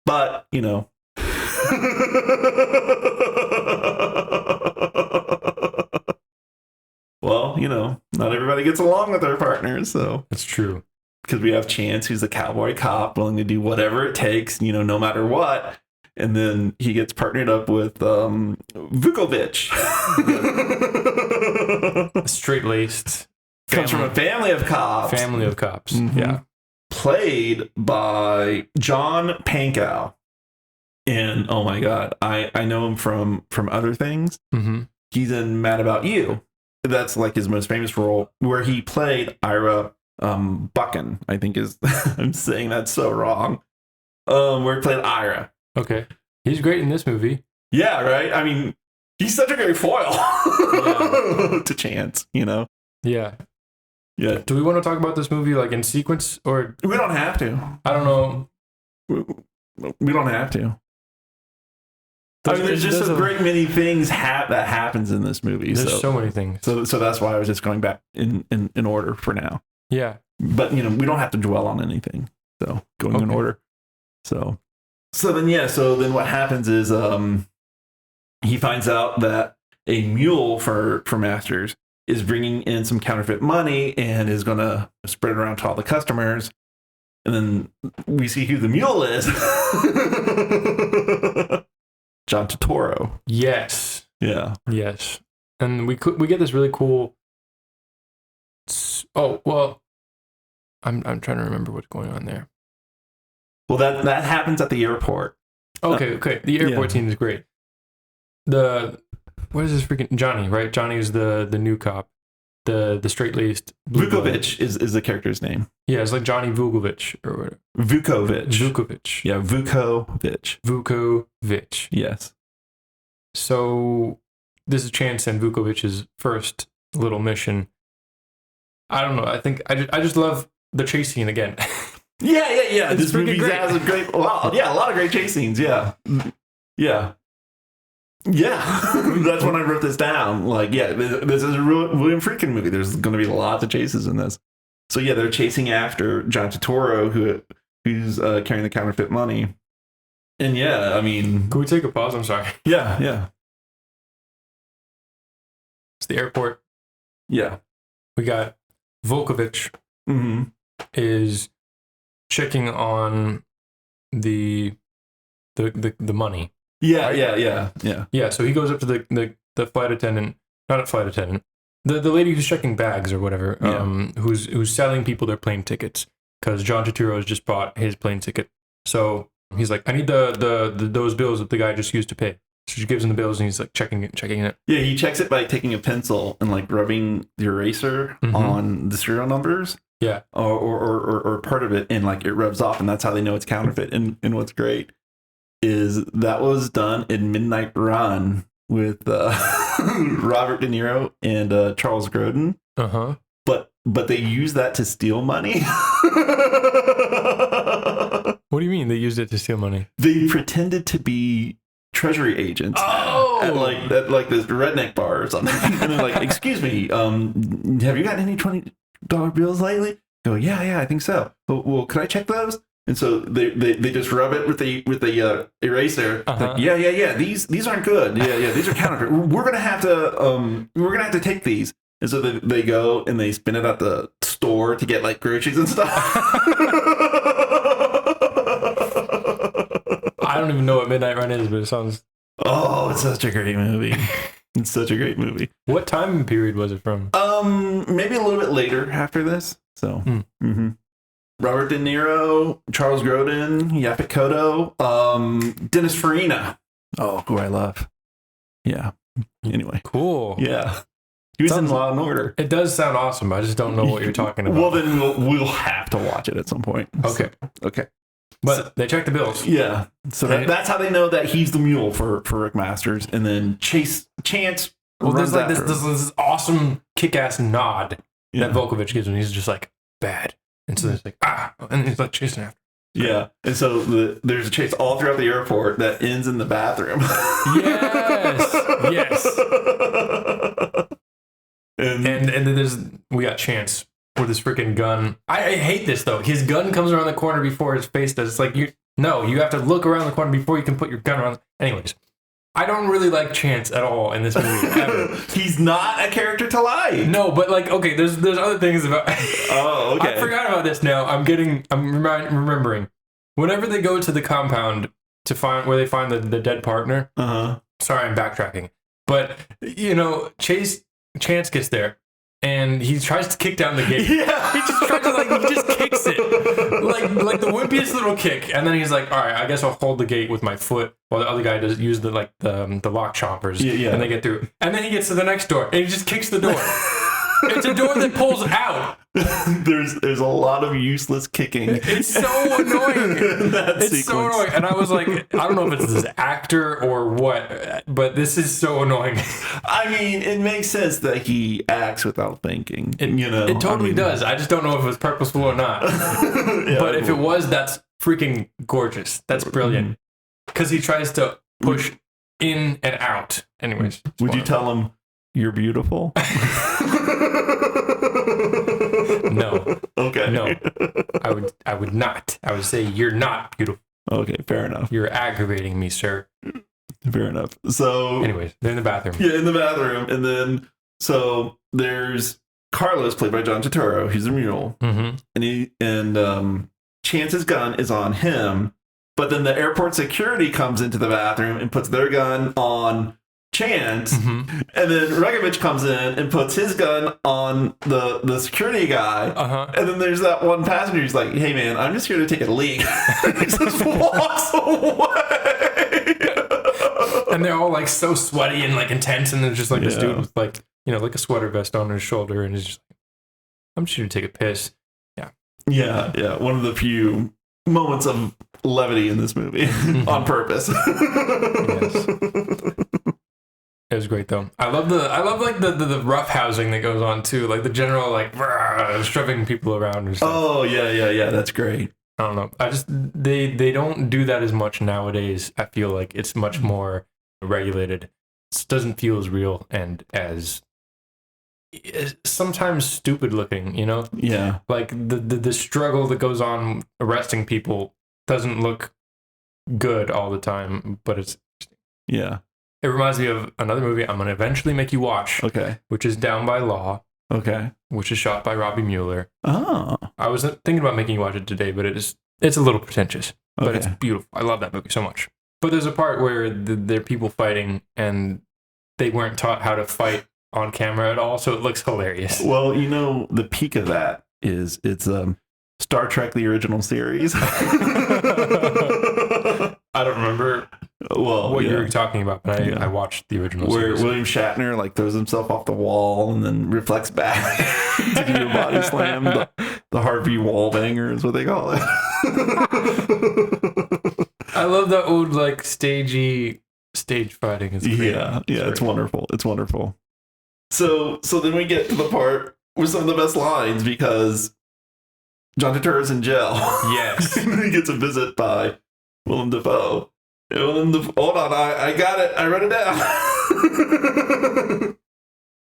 Speaker 2: But, well, not everybody gets along with their partners. So
Speaker 1: that's true.
Speaker 2: Because we have Chance, who's a cowboy cop, willing to do whatever it takes, no matter what. And then he gets partnered up with Vukovic.
Speaker 1: Straight-laced.
Speaker 2: Comes from a family of cops.
Speaker 1: Family of cops,
Speaker 2: yeah. Played by John Pankow. And, oh my God, I know him from other things.
Speaker 1: Mm-hmm.
Speaker 2: He's in Mad About You. That's like his most famous role, where he played Ira Buchan, I think is... I'm saying that so wrong. Where he played Ira.
Speaker 1: Okay. He's great in this movie.
Speaker 2: Yeah, right? I mean, he's such a great foil to Chance, Yeah.
Speaker 1: Yeah.
Speaker 2: Do
Speaker 1: we want to talk about this movie like in sequence or...
Speaker 2: We don't have to.
Speaker 1: I don't know.
Speaker 2: We don't have to. There's just a great many things that happens in this movie.
Speaker 1: There's so many things.
Speaker 2: So that's why I was just going back in order for now.
Speaker 1: Yeah.
Speaker 2: But, we don't have to dwell on anything. So going in order. So then what happens is he finds out that a mule for Masters is bringing in some counterfeit money and is going to spread it around to all the customers. And then we see who the mule is. John Turturro.
Speaker 1: Yes.
Speaker 2: Yeah.
Speaker 1: Yes. And we get this really cool... Oh, well, I'm trying to remember what's going on there.
Speaker 2: Well, that happens at the airport.
Speaker 1: Okay. The airport scene is great. What is this freaking... Johnny, right? Johnny is the new cop. The straight-laced...
Speaker 2: Vukovic is the character's name.
Speaker 1: Yeah, it's like Johnny Vukovic or whatever.
Speaker 2: Vukovic. Yeah, Vukovic. Yes.
Speaker 1: So this is Chance and Vukovic's first little mission. I don't know. I think I just love the chase scene again.
Speaker 2: Yeah.
Speaker 1: This movie
Speaker 2: has a a lot of great chase scenes. Yeah. That's when I wrote this down. Like, this is a William Friedkin movie. There's going to be lots of chases in this. So yeah, they're chasing after John Turturro, who's carrying the counterfeit money. And yeah, I mean,
Speaker 1: can we take a pause? I'm sorry.
Speaker 2: Yeah.
Speaker 1: It's the airport.
Speaker 2: Yeah.
Speaker 1: We got Vukovic is checking on the money.
Speaker 2: Yeah,
Speaker 1: right?
Speaker 2: Yeah.
Speaker 1: So he goes up to the flight attendant, not a flight attendant, the lady who's checking bags or whatever, who's selling people their plane tickets because John Turturro has just bought his plane ticket. So he's like, I need those bills that the guy just used to pay. So she gives him the bills and he's like checking it.
Speaker 2: Yeah, he checks it by taking a pencil and like rubbing the eraser on the serial numbers.
Speaker 1: Yeah.
Speaker 2: Or part of it, and like it rubs off, and that's how they know it's counterfeit. And what's great is that was done in Midnight Run with Robert De Niro and Charles Grodin. But they use that to steal money.
Speaker 1: What do you mean they used it to steal money?
Speaker 2: They pretended to be treasury agents at this redneck bar or something. And they're like, excuse me, have you gotten any $20 bills lately? Go, yeah, I think so. Well, could I check those? And so they just rub it with the eraser. Like, yeah. These aren't good. Yeah. These are counterfeit. We're gonna have to take these. And so they go and they spin it at the store to get like groceries and stuff.
Speaker 1: I don't even know what Midnight Run is, but it sounds...
Speaker 2: Oh, it's such a great movie. It's such a great movie.
Speaker 1: What time period was it from?
Speaker 2: Maybe a little bit later after this. So, Robert De Niro, Charles Grodin, Yaphet Kotto, Dennis Farina. Oh, who I love. Yeah. Anyway.
Speaker 1: Cool.
Speaker 2: Yeah. He was in Law and Order.
Speaker 1: It does sound awesome. I just don't know what you're talking about.
Speaker 2: Well, then we'll have to watch it at some point.
Speaker 1: Okay.
Speaker 2: Okay.
Speaker 1: But they check the bills.
Speaker 2: Yeah. So that's how they know that he's the mule for Rick Masters. And then Chance.
Speaker 1: Well, there's like
Speaker 2: after
Speaker 1: this awesome kick-ass nod that Volkovich gives him. He's just like, bad. And so there's like, and he's like chasing after.
Speaker 2: Yeah. And so there's a chase all throughout the airport that ends in the bathroom.
Speaker 1: Yes. And then we got Chance with his freaking gun. I hate this though. His gun comes around the corner before his face does. It's like you have to look around the corner before you can put your gun around. Anyways, I don't really like Chance at all in this movie ever.
Speaker 2: He's not a character to like.
Speaker 1: No, but like, okay, there's other things about.
Speaker 2: Oh, okay.
Speaker 1: I forgot about this now. I'm remembering. Whenever they go to the compound to find where they find the dead partner. Sorry, I'm backtracking. But Chance gets there and he tries to kick down the gate. Yeah. He just kicks it. Like the wimpiest little kick. And then he's like, all right, I guess I'll hold the gate with my foot while the other guy does use the lock chompers. Yeah. And they get through. And then he gets to the next door and he just kicks the door. It's a door that pulls out.
Speaker 2: There's a lot of useless kicking.
Speaker 1: It's so annoying. So annoying. And I was like, I don't know if it's this actor or what, but this is so annoying.
Speaker 2: I mean, it makes sense that he acts without thinking.
Speaker 1: It totally does. I just don't know if it was purposeful or not. But if it was, that's freaking gorgeous. That's brilliant. Because he tries to push in and out. Anyways.
Speaker 2: Would you tell him you're beautiful?
Speaker 1: No.
Speaker 2: Okay.
Speaker 1: No. I would not. I would say you're not beautiful.
Speaker 2: Okay, fair enough.
Speaker 1: You're aggravating me, sir.
Speaker 2: Fair enough. So
Speaker 1: anyways, they're in the bathroom.
Speaker 2: Yeah, in the bathroom. And then so there's Carlos, played by John Turturro. He's a mule. Mm-hmm. And Chance's gun is on him, but then the airport security comes into the bathroom and puts their gun on Chance, and then Regovich comes in and puts his gun on the security guy, and then there's that one passenger who's like, hey man, I'm just here to take a leak. He just walks away.
Speaker 1: And they're all like so sweaty and like intense, and there's just like this dude with like a sweater vest on his shoulder, and he's just like, I'm just here to take a piss.
Speaker 2: Yeah, one of the few moments of levity in this movie on purpose.
Speaker 1: Yes. It was great though. I love like the rough housing that goes on too, like the general like shoving people around and stuff.
Speaker 2: Oh yeah, that's great.
Speaker 1: I don't know. I just they don't do that as much nowadays. I feel like it's much more regulated. It doesn't feel as real and as sometimes stupid looking,
Speaker 2: Yeah.
Speaker 1: Like the struggle that goes on arresting people doesn't look good all the time, but it's It reminds me of another movie I'm going to eventually make you watch.
Speaker 2: Okay.
Speaker 1: Which is Down by Law.
Speaker 2: Okay.
Speaker 1: Which is shot by Robby Müller.
Speaker 2: Oh.
Speaker 1: I was thinking about making you watch it today, but it's a little pretentious. But it's beautiful. I love that movie so much. But there's a part where there are people fighting and they weren't taught how to fight on camera at all, so it looks hilarious.
Speaker 2: Well, the peak of that is it's Star Trek, the original series.
Speaker 1: I don't remember what you were talking about, but I watched the original series.
Speaker 2: Where William Shatner like throws himself off the wall and then reflects back to do a body slam. The Harvey Wallbanger is what they call it.
Speaker 1: I love that old like stage fighting. It's great.
Speaker 2: Yeah, it's wonderful. It's wonderful. So then we get to the part with some of the best lines because John Turturro's in jail. Yes. He gets a visit by Willem Dafoe. Hold on, I got it. I wrote it down.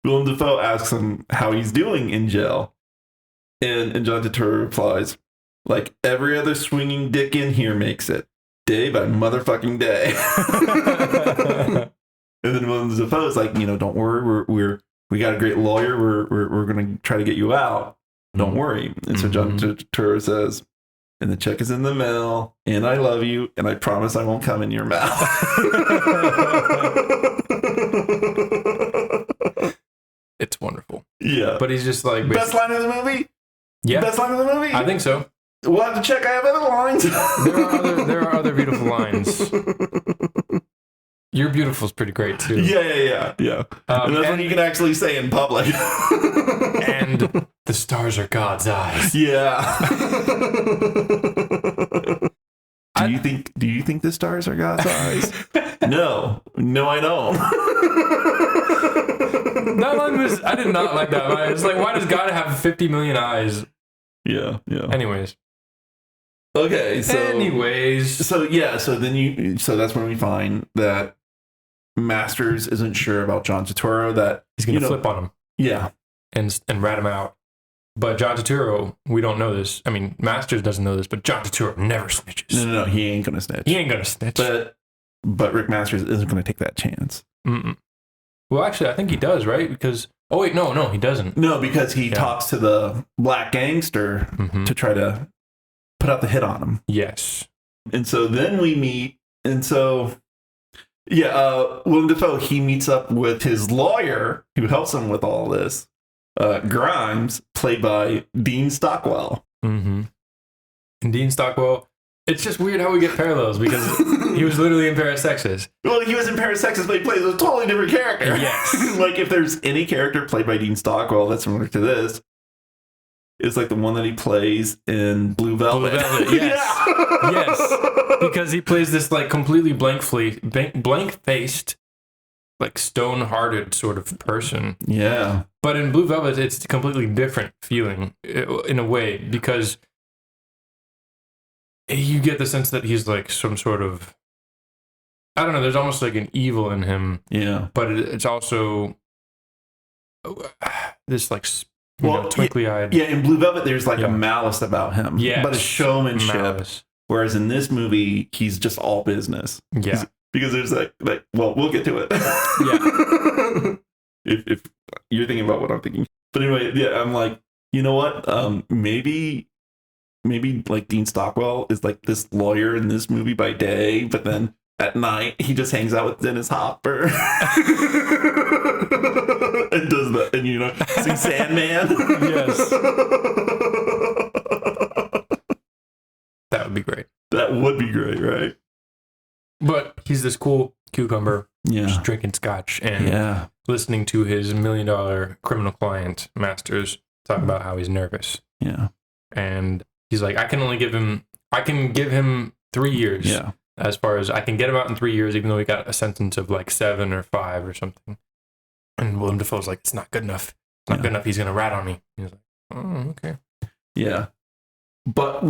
Speaker 2: Willem Dafoe asks him how he's doing in jail. And John Turturro replies, like every other swinging dick in here makes it. Day by motherfucking day. And then Willem Dafoe is like, don't worry, we got a great lawyer. We're gonna try to get you out. Don't worry. And so John Turturro says, and the check is in the mail, and I love you, and I promise I won't come in your mouth.
Speaker 1: It's wonderful.
Speaker 2: Yeah.
Speaker 1: But he's just like...
Speaker 2: Best line of the movie?
Speaker 1: Yeah.
Speaker 2: Best line of the movie?
Speaker 1: I think so.
Speaker 2: We'll have to check. I have other lines.
Speaker 1: There are other beautiful lines. You're Beautiful is pretty great too.
Speaker 2: Yeah. And that's when you can actually say in public.
Speaker 1: And the stars are God's eyes.
Speaker 2: Yeah. Do you think the stars are God's eyes? No, I don't.
Speaker 1: That line was, I did not like that line. It's like, why does God have 50 million eyes?
Speaker 2: Yeah.
Speaker 1: Anyways.
Speaker 2: Okay, so that's when we find that Masters isn't sure about John Turturro, that
Speaker 1: he's gonna flip on him.
Speaker 2: Yeah.
Speaker 1: And rat him out. But John Turturro, we don't know this. I mean, Masters doesn't know this, but John Turturro never snitches.
Speaker 2: No, he ain't gonna snitch. But Rick Masters isn't gonna take that chance.
Speaker 1: Mm-mm. Well, actually, I think he does, right? Because no, he doesn't.
Speaker 2: No, because he talks to the black gangster to try to put out the hit on him.
Speaker 1: Yes.
Speaker 2: And so then we meet, and so Willem Dafoe, he meets up with his lawyer who helps him with all this. Grimes, played by Dean Stockwell.
Speaker 1: Mm-hmm. And Dean Stockwell, it's just weird how we get parallels because he was literally in Paris, Texas.
Speaker 2: Well, he was in Paris, Texas, but he plays a totally different character.
Speaker 1: Yes.
Speaker 2: Like, if there's any character played by Dean Stockwell that's similar to this, it's like the one that he plays in Blue Velvet.
Speaker 1: Blue Velvet, yes. Yes. Because he plays this, like, completely blank-faced, like, stone-hearted sort of person.
Speaker 2: Yeah.
Speaker 1: But in Blue Velvet, it's a completely different feeling in a way because you get the sense that he's like some sort of, I don't know, there's almost like an evil in him.
Speaker 2: Yeah.
Speaker 1: But it's also this like twinkly-eyed.
Speaker 2: Yeah, in Blue Velvet, there's like a malice about him.
Speaker 1: Yeah.
Speaker 2: But a showmanship. Malice. Whereas in this movie, he's just all business.
Speaker 1: Yeah.
Speaker 2: Because there's well, we'll get to it.
Speaker 1: Yeah.
Speaker 2: if you're thinking about what I'm thinking. But anyway, yeah, I'm like, you know what? Maybe like Dean Stockwell is like this lawyer in this movie by day, but then at night he just hangs out with Dennis Hopper and does that, and sings Sandman.
Speaker 1: Yes. That would be great.
Speaker 2: That would be great, right?
Speaker 1: But he's this cool cucumber, just drinking scotch and listening to his $1 million criminal client, Masters, talk about how he's nervous.
Speaker 2: Yeah.
Speaker 1: And he's like, I can give him 3 years.
Speaker 2: Yeah.
Speaker 1: As far as I can get him out in 3 years, even though he got a sentence of like 7 or 5 or something. And Willem Dafoe's like, it's not good enough. It's not good enough. He's going to rat on me. He's like, oh, okay.
Speaker 2: Yeah. But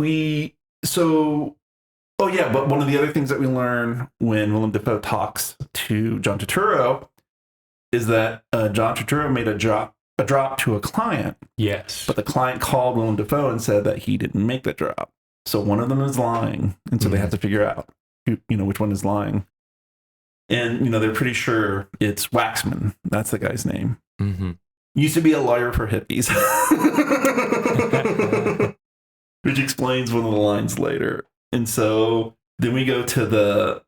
Speaker 2: but one of the other things that we learn when Willem Dafoe talks to John Turturro is that John Turturro made a drop to a client.
Speaker 1: Yes.
Speaker 2: But the client called Willem Dafoe and said that he didn't make the drop. So one of them is lying. And so they have to figure out, which one is lying. And, they're pretty sure it's Waxman. That's the guy's name.
Speaker 1: Mm-hmm.
Speaker 2: Used to be a lawyer for hippies. Which explains one of the lines later. And so then we go to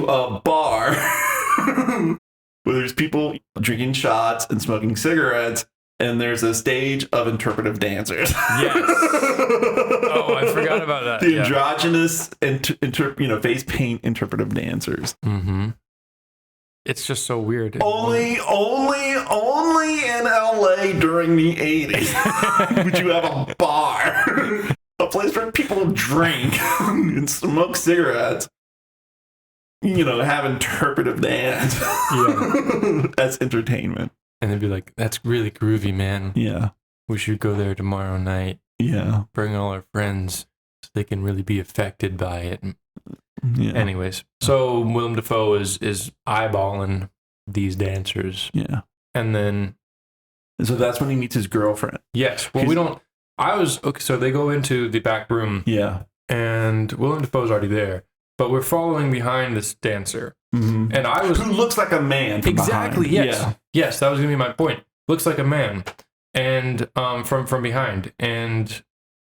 Speaker 2: a bar where there's people drinking shots and smoking cigarettes, and there's a stage of interpretive dancers.
Speaker 1: Yes. Oh, I forgot about that.
Speaker 2: The androgynous face paint interpretive dancers.
Speaker 1: Mm-hmm. It's just so weird.
Speaker 2: Only in LA during the 80s would you have a bar. A place where people drink and smoke cigarettes, have interpretive dance.
Speaker 1: Yeah.
Speaker 2: That's entertainment.
Speaker 1: And they'd be like, that's really groovy, man.
Speaker 2: Yeah.
Speaker 1: We should go there tomorrow night.
Speaker 2: Yeah.
Speaker 1: Bring all our friends so they can really be affected by it.
Speaker 2: Yeah.
Speaker 1: Anyways, so Willem Dafoe is eyeballing these dancers.
Speaker 2: Yeah.
Speaker 1: And then...
Speaker 2: So that's when he meets his girlfriend.
Speaker 1: Yes. Well, so they go into the back room.
Speaker 2: Yeah.
Speaker 1: And Willem Dafoe's already there. But we're following behind this dancer.
Speaker 2: Mm-hmm.
Speaker 1: And
Speaker 2: who looks like a man from
Speaker 1: exactly,
Speaker 2: behind.
Speaker 1: yes.
Speaker 2: Yeah.
Speaker 1: Yes, that was going to be my point. Looks like a man. And from behind. And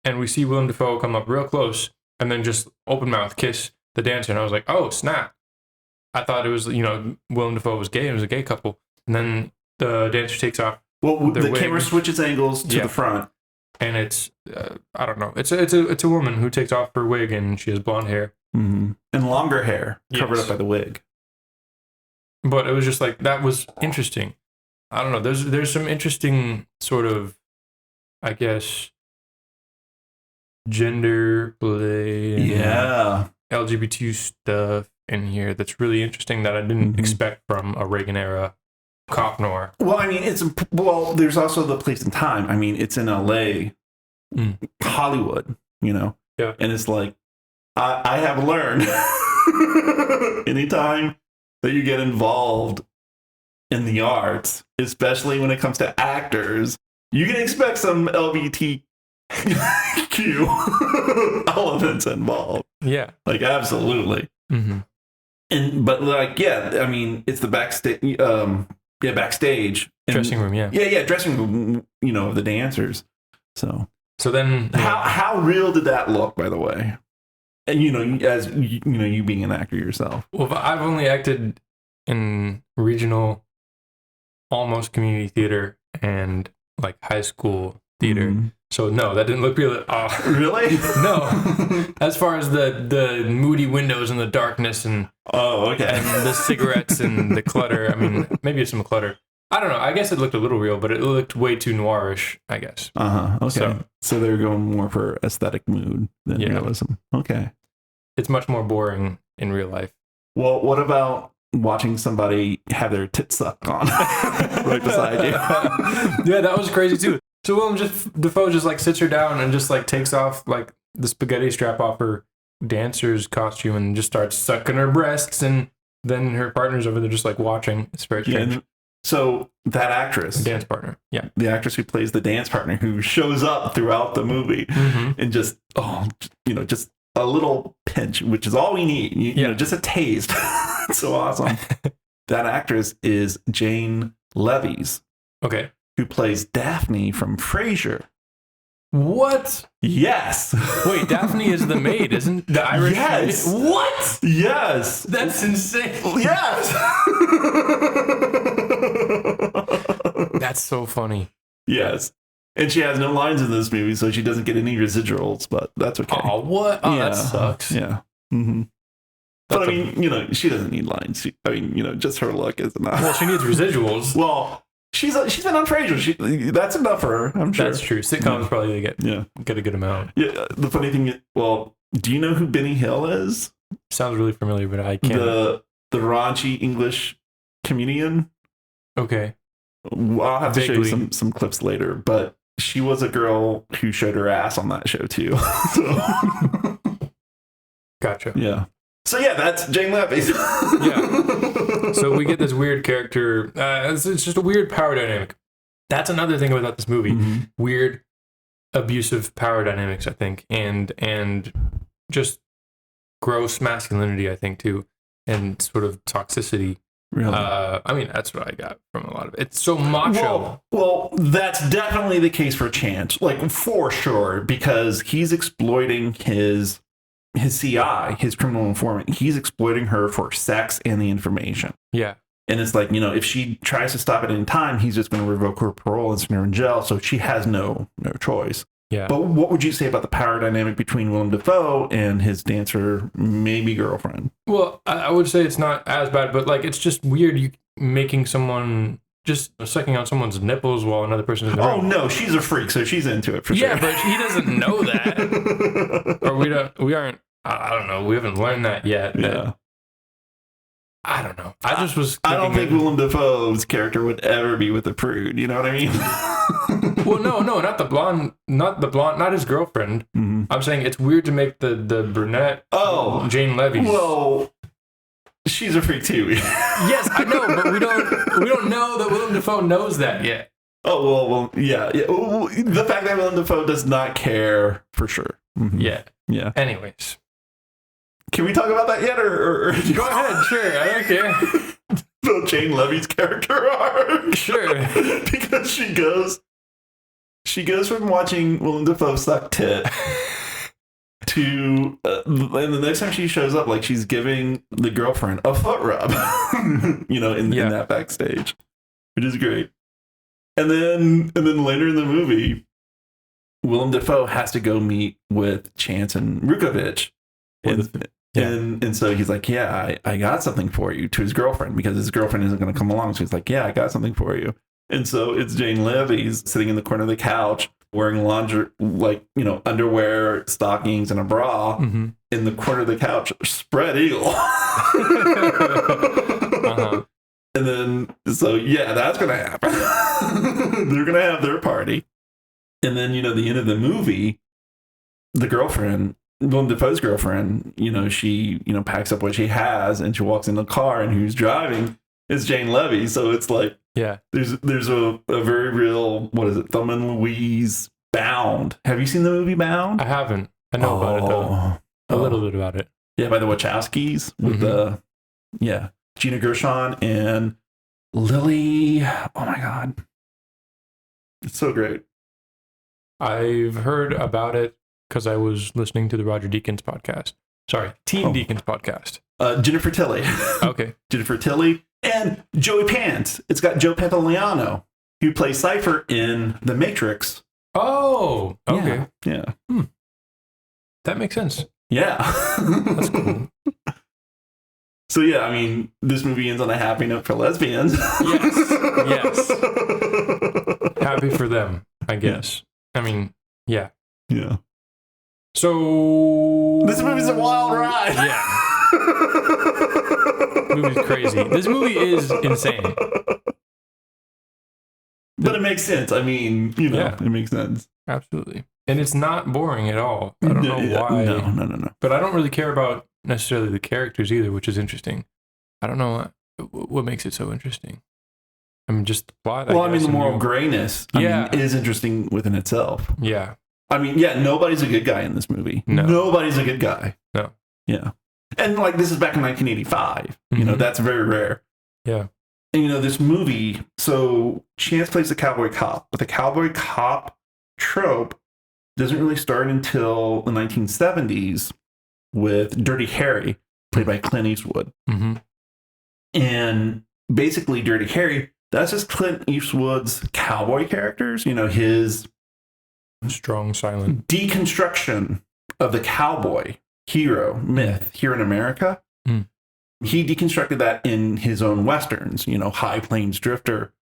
Speaker 1: we see Willem Dafoe come up real close and then just open mouth kiss the dancer. And I was like, oh, snap. I thought it was, Willem Dafoe was gay. It was a gay couple. And then the dancer takes off.
Speaker 2: Well, the camera switches angles to the front.
Speaker 1: And it's, I don't know. It's a woman who takes off her wig and she has blonde hair.
Speaker 2: Mm-hmm. And longer hair covered up by the wig.
Speaker 1: But it was just like, that was interesting. I don't know. There's some interesting sort of, I guess, gender play and LGBT stuff in here that's really interesting that I didn't expect from a Reagan era cop noir.
Speaker 2: Well, I mean, there's also the place and time. I mean, it's in LA, Hollywood, Yeah. And it's like, I have learned anytime that you get involved in the arts, especially when it comes to actors, you can expect some LGBTQ elements involved.
Speaker 1: Yeah.
Speaker 2: Like, absolutely. But like, I mean, it's the backstage, backstage.
Speaker 1: Dressing room,
Speaker 2: dressing room, of the dancers. So then how real did that look, by the way? And as you being an actor yourself.
Speaker 1: Well, I've only acted in regional, almost community theater and like high school theater. So no, that didn't look real.
Speaker 2: Really?
Speaker 1: No. As far as the moody windows and the darkness and and the cigarettes and the clutter. I mean, maybe some clutter. I don't know. I guess it looked a little real, but it looked way too noirish, I guess.
Speaker 2: Okay. So they're going more for aesthetic mood than realism. Okay.
Speaker 1: It's much more boring in real life.
Speaker 2: Well, what about watching somebody have their tits sucked on right beside you?
Speaker 1: Yeah, that was crazy too. So Willem Dafoe just like sits her down and just like takes off like the spaghetti strap off her dancer's costume and just starts sucking her breasts, and then her partner's over there just like watching. It's very strange.
Speaker 2: Yeah, so that actress,
Speaker 1: dance partner,
Speaker 2: the actress who plays the dance partner, who shows up throughout the movie and just just a little pinch, which is all we need. Just a taste. It's so awesome. That actress is Jane Levies.
Speaker 1: Okay.
Speaker 2: Who plays Daphne from Frasier.
Speaker 1: What?
Speaker 2: Yes.
Speaker 1: Wait, Daphne is the maid, isn't the Irish maid? What?
Speaker 2: Yes.
Speaker 1: That's insane.
Speaker 2: Yes.
Speaker 1: That's so funny.
Speaker 2: Yes. And she has no lines in this movie, so she doesn't get any residuals, but that's okay.
Speaker 1: Oh, what? Oh, that sucks.
Speaker 2: Yeah. But I mean, she doesn't need lines. Just her look is enough.
Speaker 1: Well, she needs residuals.
Speaker 2: Well, she's been on Frasier. That's enough for her, I'm sure.
Speaker 1: That's true. Sitcoms probably get a good amount.
Speaker 2: Yeah. The funny thing is, do you know who Benny Hill is?
Speaker 1: Sounds really familiar, but I can't.
Speaker 2: The raunchy English comedian.
Speaker 1: Okay.
Speaker 2: I'll have to show you some clips later, but she was a girl who showed her ass on that show too.
Speaker 1: Gotcha.
Speaker 2: Yeah. So that's Jane Levies.
Speaker 1: Yeah. So we get this weird character. It's just a weird power dynamic. That's another thing about this movie. Weird, abusive power dynamics, I think, and just gross masculinity, I think, too, and sort of toxicity.
Speaker 2: Really?
Speaker 1: I mean, that's what I got from a lot of it. It's so macho.
Speaker 2: Well, that's definitely the case for Chance, like for sure, because he's exploiting his CI, his criminal informant. He's exploiting her for sex and the information.
Speaker 1: Yeah.
Speaker 2: And it's like, if she tries to stop at any time, he's just going to revoke her parole and send her in jail. So she has no choice.
Speaker 1: Yeah.
Speaker 2: But what would you say about the power dynamic between Willem Dafoe and his dancer, maybe girlfriend?
Speaker 1: Well, I would say it's not as bad, but like, it's just weird you making someone just sucking on someone's nipples while another person is
Speaker 2: Oh no, she's a freak, so she's into it for sure.
Speaker 1: Yeah, but he doesn't know that. Or we aren't, I don't know, we haven't learned that yet.
Speaker 2: Yeah.
Speaker 1: I don't know. I just was
Speaker 2: I don't think Willem Dafoe's character would ever be with a prude, you know what I mean?
Speaker 1: Well, no, not the blonde, not his girlfriend. I'm saying it's weird to make the brunette Jane Levies.
Speaker 2: Well, she's a freak too.
Speaker 1: Yes, I know, but we don't know that Willem Dafoe knows that yet.
Speaker 2: Oh, well, yeah. The fact that Willem Dafoe does not care, for sure.
Speaker 1: Yeah. Anyways.
Speaker 2: Can we talk about that yet, or
Speaker 1: go ahead? Sure, I don't care.
Speaker 2: The Jane Levies character arc.
Speaker 1: Sure,
Speaker 2: because she goes from watching Willem Dafoe suck tit to, and the next time she shows up, like she's giving the girlfriend a foot rub, in that backstage, which is great. And then later in the movie, Willem Dafoe has to go meet with Chance and Rukovich.
Speaker 1: Yeah.
Speaker 2: And so he's like, yeah, I got something for you, to his girlfriend, because his girlfriend isn't going to come along. So he's like, yeah, I got something for you. And so it's Jane Levy's sitting in the corner of the couch wearing underwear, stockings, and a bra in the corner of the couch, spread eagle. And then, so yeah, that's going to happen. They're going to have their party. And then, the end of the movie, the girlfriend, Willem Dafoe's girlfriend, she, packs up what she has and she walks in the car, and who's driving is Jane Levy. So it's like,
Speaker 1: yeah,
Speaker 2: there's a very real, what is it, Thelma and Louise Bound. Have you seen the movie Bound?
Speaker 1: I haven't. I know about it though. A little bit about it.
Speaker 2: Yeah, by the Wachowskis with Gina Gershon and Lily. Oh my God. It's so great.
Speaker 1: I've heard about it because I was listening to the Roger Deakins podcast. Sorry, Team Deakins podcast.
Speaker 2: Jennifer Tilly.
Speaker 1: Okay.
Speaker 2: Jennifer Tilly and Joey Pants. It's got Joe Pantoliano, who plays Cypher in The Matrix.
Speaker 1: Oh, okay.
Speaker 2: Yeah.
Speaker 1: That makes sense.
Speaker 2: Yeah.
Speaker 1: That's cool.
Speaker 2: So yeah, I mean, this movie ends on a happy note for lesbians.
Speaker 1: Yes. Happy for them, I guess. I mean, yeah.
Speaker 2: Yeah.
Speaker 1: So
Speaker 2: this movie's a wild ride.
Speaker 1: Yeah. This movie's crazy. This movie is insane.
Speaker 2: But it makes sense. I mean, it makes sense.
Speaker 1: Absolutely. And it's not boring at all. I don't know why.
Speaker 2: No.
Speaker 1: But I don't really care about necessarily the characters either, which is interesting. I don't know what makes it so interesting. I mean, just the plot.
Speaker 2: Well, I mean, the moral grayness is interesting within itself.
Speaker 1: Yeah.
Speaker 2: I mean, nobody's a good guy in this movie.
Speaker 1: No.
Speaker 2: Nobody's a good guy.
Speaker 1: No.
Speaker 2: Yeah. And like, this is back in 1985. That's very rare.
Speaker 1: Yeah.
Speaker 2: And this movie, so Chance plays the cowboy cop, but the cowboy cop trope doesn't really start until the 1970s with Dirty Harry, played by Clint Eastwood. And basically, Dirty Harry, that's just Clint Eastwood's cowboy characters, his
Speaker 1: strong, silent
Speaker 2: deconstruction of the cowboy hero myth here in America. He deconstructed that in his own westerns, High Plains Drifter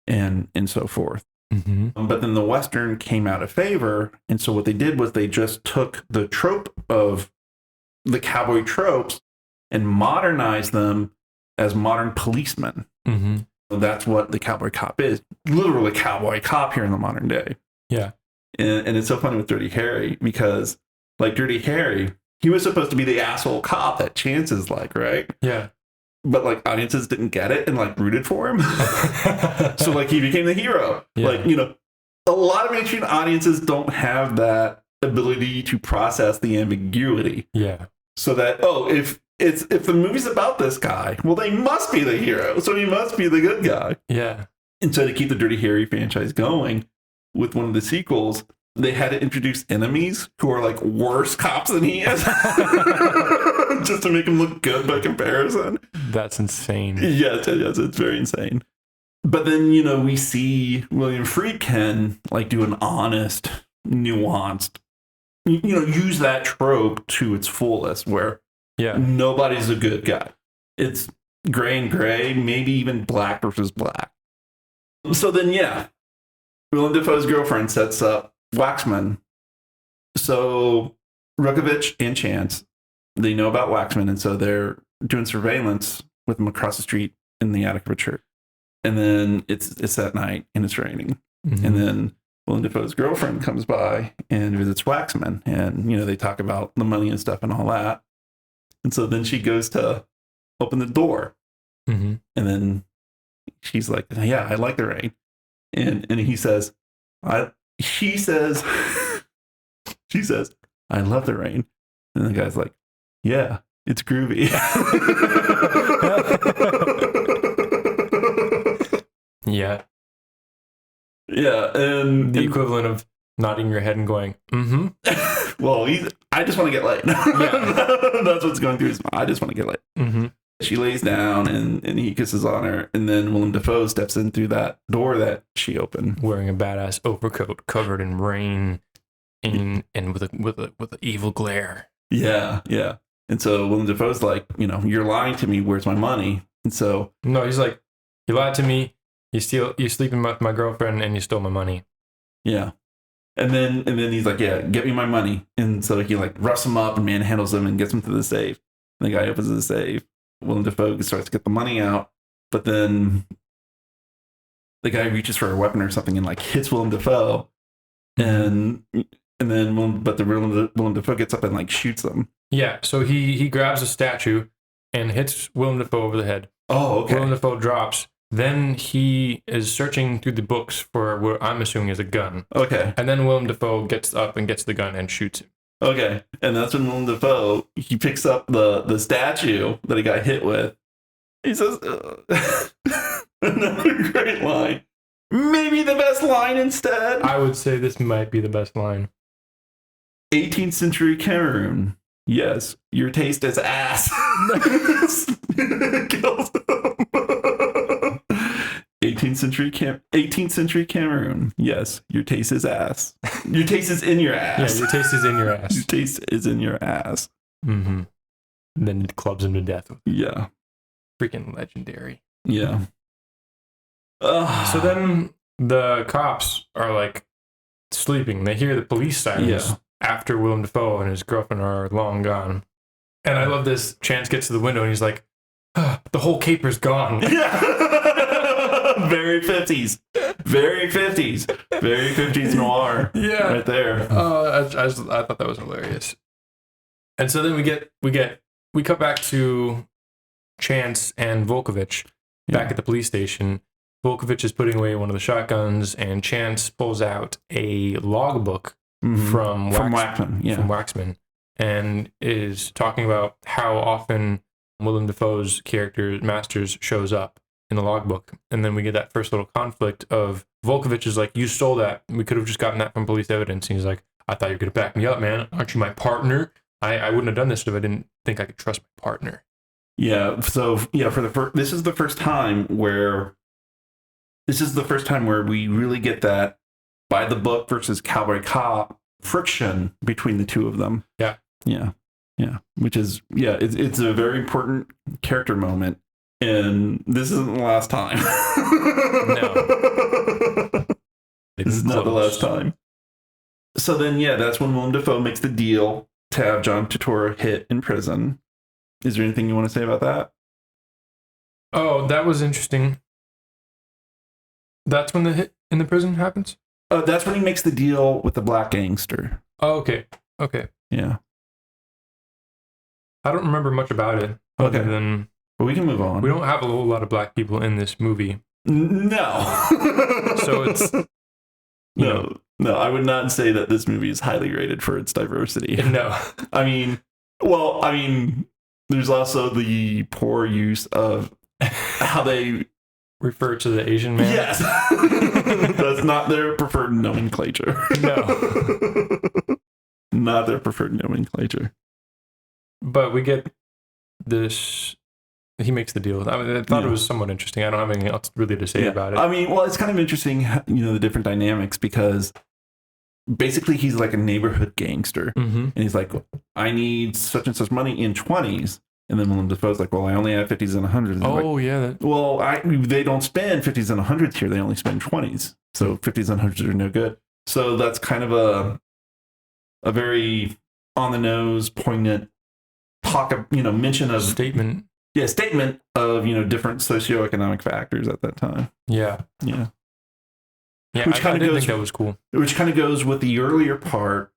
Speaker 2: and so forth. But then the western came out of favor, and so what they did was they just took the trope of the cowboy tropes and modernized them as modern policemen. That's what the cowboy cop is, literally cowboy cop here in the modern day.
Speaker 1: Yeah.
Speaker 2: And it's so funny with Dirty Harry, because like Dirty Harry, he was supposed to be the asshole cop that Chance is like, right?
Speaker 1: Yeah.
Speaker 2: But like audiences didn't get it and like rooted for him. So like he became the hero.
Speaker 1: Yeah.
Speaker 2: Like, a lot of mainstream audiences don't have that ability to process the ambiguity.
Speaker 1: Yeah.
Speaker 2: So that, if the movie's about this guy, well, they must be the hero. So he must be the good guy.
Speaker 1: Yeah. And
Speaker 2: so to keep the Dirty Harry franchise going with one of the sequels, they had to introduce enemies who are like worse cops than he is. Just to make him look good by comparison.
Speaker 1: That's insane.
Speaker 2: Yes, it's very insane. But then, we see William Friedkin like do an honest, nuanced, use that trope to its fullest, where nobody's a good guy. It's gray and gray, maybe even black versus black. So then, Willem Dafoe's girlfriend sets up Waxman. So Rukovich and Chance, they know about Waxman, and so they're doing surveillance with him across the street in the attic of a church. And then it's that night and it's raining. And then Willem Dafoe's girlfriend comes by and visits Waxman, and they talk about the money and stuff and all that. And so then she goes to open the door, and then she's like, "Yeah, I like the rain," and he says, she says, "I love the rain," and the guy's like, "Yeah, it's groovy."
Speaker 1: Yeah.
Speaker 2: Yeah, and
Speaker 1: the equivalent of nodding your head and going,
Speaker 2: Well, I just want to get laid. Yeah. That's what's going through his mind. I just want to get laid. She lays down and he kisses on her, and then Willem Dafoe steps in through that door that she opened,
Speaker 1: wearing a badass overcoat covered in rain and with an evil glare.
Speaker 2: Yeah. And so Willem Dafoe's like, you're lying to me. Where's my money? And so
Speaker 1: no, he's like, you lied to me. You sleeping with my girlfriend, and you stole my money.
Speaker 2: Yeah. And then he's like, yeah, get me my money. And so he like roughs him up and manhandles him and gets him to the safe. And the guy opens the safe. Willem Dafoe starts to get the money out, but then the guy reaches for a weapon or something and like hits Willem Dafoe. And then Willem Dafoe gets up and like shoots them.
Speaker 1: Yeah, so he grabs a statue and hits Willem Dafoe over the head.
Speaker 2: Oh, okay.
Speaker 1: Willem Dafoe drops. Then he is searching through the books for what I'm assuming is a gun.
Speaker 2: Okay.
Speaker 1: And then Willem Dafoe gets up and gets the gun and shoots him.
Speaker 2: Okay. And that's when Willem Dafoe, he picks up the statue that he got hit with. He says, another great line. Maybe the best line instead.
Speaker 1: I would say this might be the best line.
Speaker 2: 18th century Cameroon. Yes, your taste is ass. Kills him. 18th century Cameroon. Yes, your taste is ass. Your taste is in your ass.
Speaker 1: Yeah, your taste is in your ass.
Speaker 2: Your taste is in your ass.
Speaker 1: Mm-hmm. And then it clubs him to death.
Speaker 2: Yeah.
Speaker 1: Freaking legendary.
Speaker 2: Yeah.
Speaker 1: So then the cops are like sleeping. They hear the police sirens after Willem Dafoe and his girlfriend are long gone. And I love this. Chance gets to the window and he's like, the whole caper's gone.
Speaker 2: Yeah. Very 50s. Very 50s. Very 50s noir.
Speaker 1: Yeah.
Speaker 2: Right there.
Speaker 1: I thought that was hilarious. And so then we cut back to Chance and Volkovich back at the police station. Volkovich is putting away one of the shotguns, and Chance pulls out a logbook from Waxman, and is talking about how often Willem Dafoe's character Masters shows up in the logbook. And then we get that first little conflict of Volkovich is like, you stole that. We could have just gotten that from police evidence. And he's like, I thought you were going to back me up, man. Aren't you my partner? I wouldn't have done this if I didn't think I could trust my partner. Yeah.
Speaker 2: So this is the first time where we really get that by the book versus cowboy cop friction between the two of them.
Speaker 1: Yeah.
Speaker 2: Yeah. Yeah. Which is, it's a very important character moment. And this isn't the last time.
Speaker 1: No.
Speaker 2: This is not the last time. So then, that's when Willem Dafoe makes the deal to have John Turturro hit in prison. Is there anything you want to say about that?
Speaker 1: Oh, that was interesting. That's when the hit in the prison happens?
Speaker 2: That's when he makes the deal with the black gangster.
Speaker 1: Oh, okay. Okay.
Speaker 2: Yeah.
Speaker 1: I don't remember much about it. Other than...
Speaker 2: But we can move on.
Speaker 1: We don't have a whole lot of black people in this movie.
Speaker 2: No.
Speaker 1: So it's...
Speaker 2: No, I would not say that this movie is highly rated for its diversity.
Speaker 1: No.
Speaker 2: I mean, there's also the poor use of how they...
Speaker 1: refer to the Asian man?
Speaker 2: Yes. That's not their preferred nomenclature.
Speaker 1: No.
Speaker 2: Not their preferred nomenclature.
Speaker 1: But we get this... He makes the deal. I thought it was somewhat interesting. I don't have anything else really to say about it.
Speaker 2: I mean, it's kind of interesting, the different dynamics, because basically he's like a neighborhood gangster. Mm-hmm. And he's like, I need such and such money in 20s. And then Willem Dafoe's like, well, I only have 50s and 100s. And they don't spend 50s and 100s here. They only spend 20s. So 50s and 100s are no good. So that's kind of a very on the nose, poignant talk of, mention of
Speaker 1: statement.
Speaker 2: Yeah, statement of, different socioeconomic factors at that time.
Speaker 1: Yeah.
Speaker 2: Yeah.
Speaker 1: Yeah, I did think that was cool.
Speaker 2: Which kind of goes with the earlier part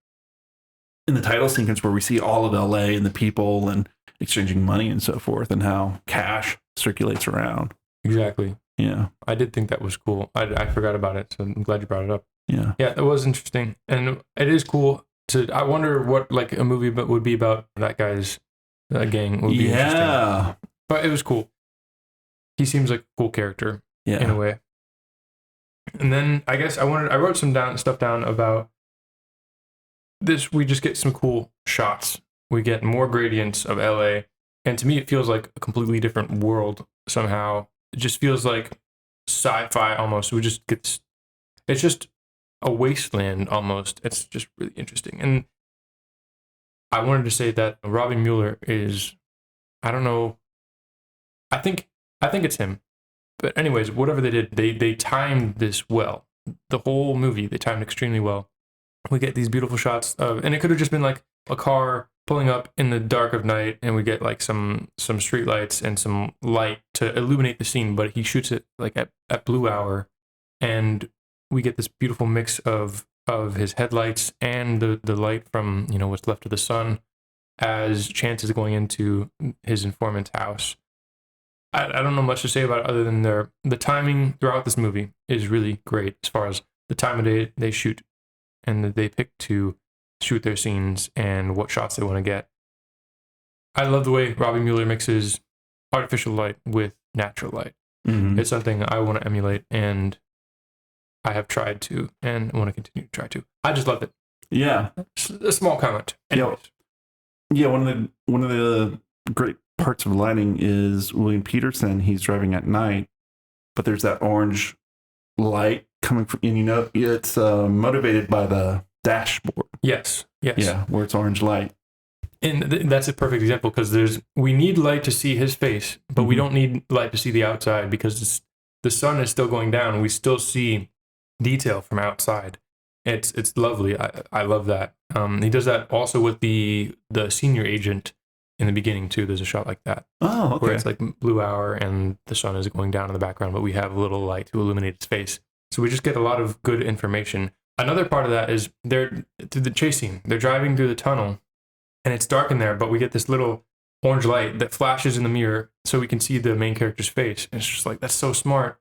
Speaker 2: in the title sequence where we see all of LA and the people and exchanging money and so forth, and how cash circulates around.
Speaker 1: Exactly.
Speaker 2: Yeah.
Speaker 1: I did think that was cool. I forgot about it, so I'm glad you brought it up.
Speaker 2: Yeah.
Speaker 1: Yeah, it was interesting. And it is cool I wonder what like a movie would be about that guy's gang would be interesting. But it was cool. He seems like a cool character in a way. And then I guess I wrote some stuff down about this. We just get some cool shots. We get more gradients of LA. And to me, it feels like a completely different world somehow. It just feels like sci-fi almost. It's just a wasteland almost. It's just really interesting. And I wanted to say that Robby Müller is, I don't know, I think it's him. But anyways, whatever they did, they timed this well. The whole movie, they timed extremely well. We get these beautiful shots of, and it could have just been like a car pulling up in the dark of night, and we get like some street lights and some light to illuminate the scene, but he shoots it like at blue hour, and we get this beautiful mix of his headlights and the light from, you know, what's left of the sun as Chance is going into his informant's house. I don't know much to say about it other than the timing throughout this movie is really great as far as the time of day they shoot and that they pick to shoot their scenes and what shots they want to get. I love the way Robby Müller mixes artificial light with natural light. Mm-hmm. It's something I want to emulate, and I have tried to and want to continue to try to. I just loved it.
Speaker 2: Yeah.
Speaker 1: A small comment. Anyways.
Speaker 2: Yeah, one of the great parts of lighting is William Peterson. He's driving at night, but there's that orange light coming from, and you know it's motivated by the dashboard.
Speaker 1: Yes.
Speaker 2: Yeah, where it's orange light.
Speaker 1: And that's a perfect example, because we need light to see his face, but we don't need light to see the outside, because the sun is still going down and we still see detail from outside. It's lovely. I love that. He does that also with the senior agent in the beginning too. There's a shot like that.
Speaker 2: Oh, okay.
Speaker 1: Where it's like blue hour and the sun is going down in the background, but we have a little light to illuminate his face. So we just get a lot of good information. Another part of that is they're through the chase scene. They're driving through the tunnel, and it's dark in there, but we get this little orange light that flashes in the mirror so we can see the main character's face. And it's just like, that's so smart,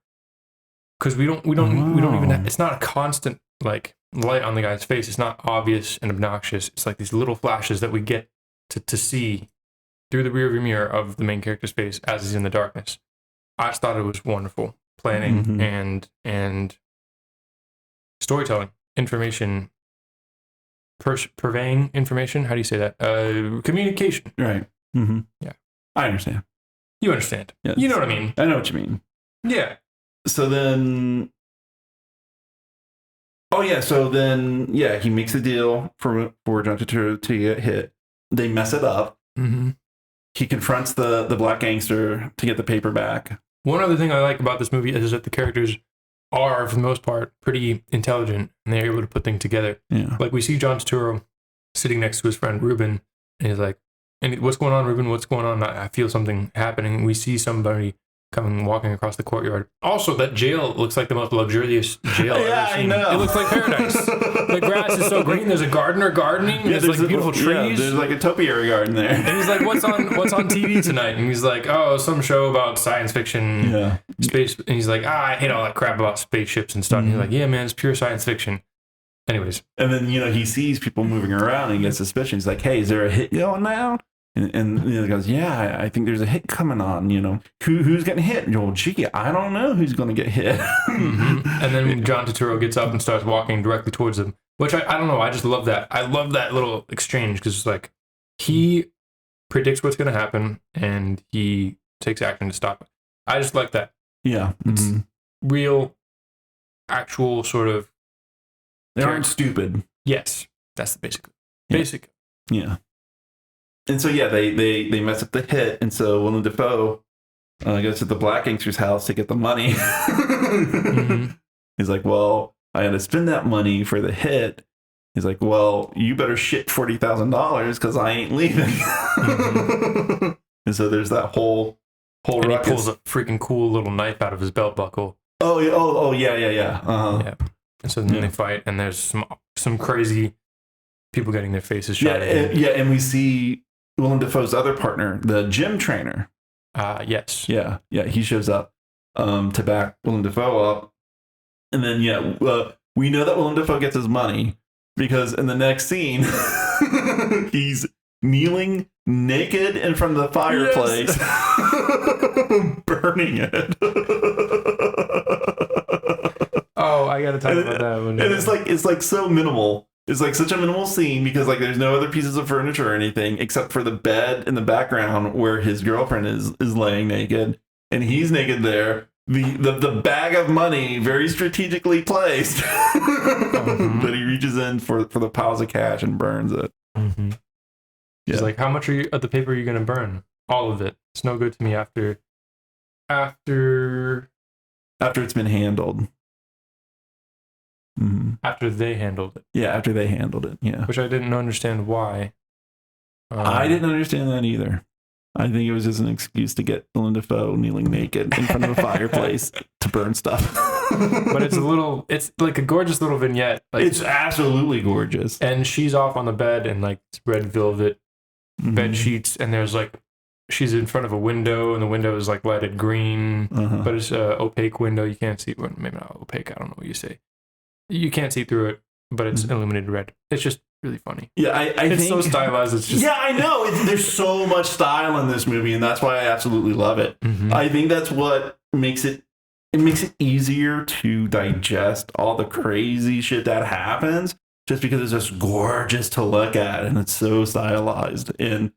Speaker 1: because we don't even have, it's not a constant like light on the guy's face. It's not obvious and obnoxious. It's like these little flashes that we get to see through the rearview mirror of the main character's face as he's in the darkness. I just thought it was wonderful planning and storytelling, information, purveying information. How do you say that? Communication.
Speaker 2: Right. Mm-hmm.
Speaker 1: Yeah.
Speaker 2: I understand.
Speaker 1: You understand.
Speaker 2: Yes.
Speaker 1: You know what I mean.
Speaker 2: I know what you mean.
Speaker 1: Yeah.
Speaker 2: So then he makes a deal for John Turturro to get hit. They mess it up.
Speaker 1: Mm-hmm.
Speaker 2: He confronts the black gangster to get the paper back.
Speaker 1: One other thing I like about this movie is that the characters are, for the most part, pretty intelligent, and they're able to put things together.
Speaker 2: Yeah.
Speaker 1: Like we see John Turturro sitting next to his friend Ruben, and he's like, "And what's going on, Ruben? What's going on? I feel something happening." We see somebody walking across the courtyard. Also, that jail looks like the most luxurious jail I've ever seen. I know. It looks like paradise. The grass is so green. There's a gardener gardening. There's like beautiful trees.
Speaker 2: Yeah, there's like a topiary garden there.
Speaker 1: And he's like, "What's on TV tonight?" And he's like, "Oh, some show about science fiction, space." And he's like, "I hate all that crap about spaceships and stuff." And he's like, "Yeah, man, it's pure science fiction." Anyways.
Speaker 2: And then, he sees people moving around and he gets suspicious. He's like, "Hey, is there a hit going down?" And he goes, "Yeah, I think there's a hit coming on, Who's getting hit?" And, gee, I don't know who's going to get hit.
Speaker 1: Mm-hmm. And then John Turturro gets up and starts walking directly towards them, which I don't know. I just love that. I love that little exchange, because it's like he predicts what's going to happen and he takes action to stop it. I just like that.
Speaker 2: Yeah.
Speaker 1: It's real, actual sort of.
Speaker 2: They aren't stupid.
Speaker 1: Yes. That's the basic.
Speaker 2: Yeah. And so, they mess up the hit. And so Willem Dafoe goes to the black gangster's house to get the money. He's like, "Well, I had to spend that money for the hit." He's like, "Well, you better shit $40,000 because I ain't leaving." And so there's that whole
Speaker 1: and ruckus. He pulls a freaking cool little knife out of his belt buckle.
Speaker 2: Oh, yeah.
Speaker 1: Yeah. And so then they fight, and there's some crazy people getting their faces shot.
Speaker 2: And we see Willem Dafoe's other partner, the gym trainer.
Speaker 1: Yes.
Speaker 2: Yeah. He shows up to back Willem Dafoe up. And then, we know that Willem Dafoe gets his money because in the next scene, he's kneeling naked in front of the fireplace, burning it.
Speaker 1: Oh, I gotta talk about that one.
Speaker 2: And it's like so minimal. It's like such a minimal scene because like there's no other pieces of furniture or anything except for the bed in the background where his girlfriend is laying naked, and he's naked there. The bag of money very strategically placed that he reaches in for the piles of cash and burns it.
Speaker 1: She's like, how much of the paper are you going to burn? All of it. It's no good to me after
Speaker 2: it's been handled. Mm-hmm.
Speaker 1: After they handled it.
Speaker 2: Yeah, after they handled it. Yeah.
Speaker 1: Which I didn't understand why.
Speaker 2: I didn't understand that either. I think it was just an excuse to get Willem Dafoe kneeling naked in front of a fireplace to burn stuff.
Speaker 1: But it's like a gorgeous little vignette. Like,
Speaker 2: it's absolutely gorgeous.
Speaker 1: And she's off on the bed in like red velvet bed sheets, and there's like, she's in front of a window, and the window is like lighted green, but it's an opaque window. You can't see, well, maybe not opaque, I don't know what you say. You can't see through it, but it's illuminated red. It's just really funny.
Speaker 2: Yeah, I
Speaker 1: it's
Speaker 2: think,
Speaker 1: so stylized. It's just,
Speaker 2: yeah, I know. There's so much style in this movie, and that's why I absolutely love it. I think that's what makes it easier to digest all the crazy shit that happens, just because it's just gorgeous to look at, and it's so stylized. And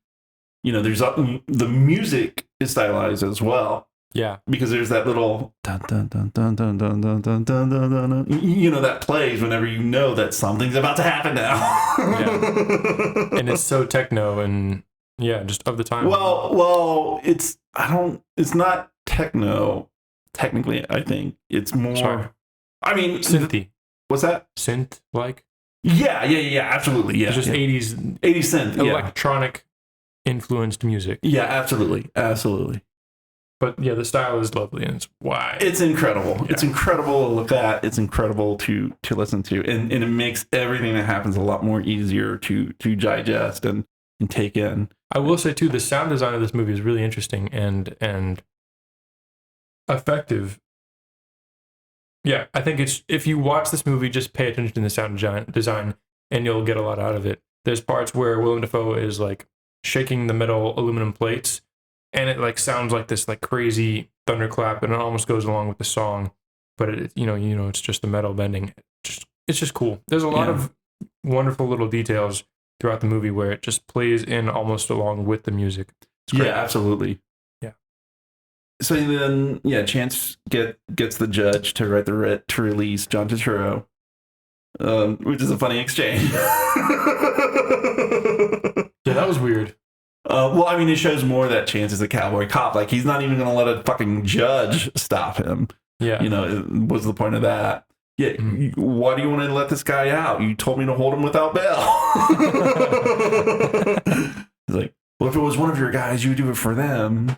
Speaker 2: there's the music is stylized as well.
Speaker 1: Yeah,
Speaker 2: because there's that little dun dun dun dun dun dun dun dun dun dun dun, that plays whenever you know that something's about to happen now.
Speaker 1: Yeah. And it's so techno and just of the time.
Speaker 2: Well, it's not techno. Technically, I think it's more.
Speaker 1: Sorry.
Speaker 2: I mean,
Speaker 1: synthy.
Speaker 2: What's that?
Speaker 1: Synth like?
Speaker 2: Yeah, absolutely. Yeah,
Speaker 1: it's just 80s
Speaker 2: synth,
Speaker 1: electronic influenced music.
Speaker 2: Yeah, absolutely.
Speaker 1: But yeah, the style is lovely, and it's why
Speaker 2: it's incredible. Yeah. It's incredible to look at. It's incredible to listen to, and it makes everything that happens a lot more easier to digest and take in.
Speaker 1: I will say too, the sound design of this movie is really interesting and effective. Yeah, I think it's, if you watch this movie, just pay attention to the sound design, and you'll get a lot out of it. There's parts where Willem Dafoe is like shaking the metal aluminum plates, and it like sounds like this like crazy thunderclap, and it almost goes along with the song, but it it's just the metal bending. It's just cool. There's a lot of wonderful little details throughout the movie where it just plays in almost along with the music.
Speaker 2: Yeah, absolutely.
Speaker 1: Yeah.
Speaker 2: So then, Chance gets the judge to write the writ to release John Turturro, which is a funny exchange.
Speaker 1: Yeah, that was weird.
Speaker 2: Well, I mean, it shows more that Chance is a cowboy cop. Like, he's not even going to let a fucking judge stop him. Yeah. What's the point of that? Yeah, why do you want to let this guy out? You told me to hold him without bail. He's like, well, if it was one of your guys, you would do it for them.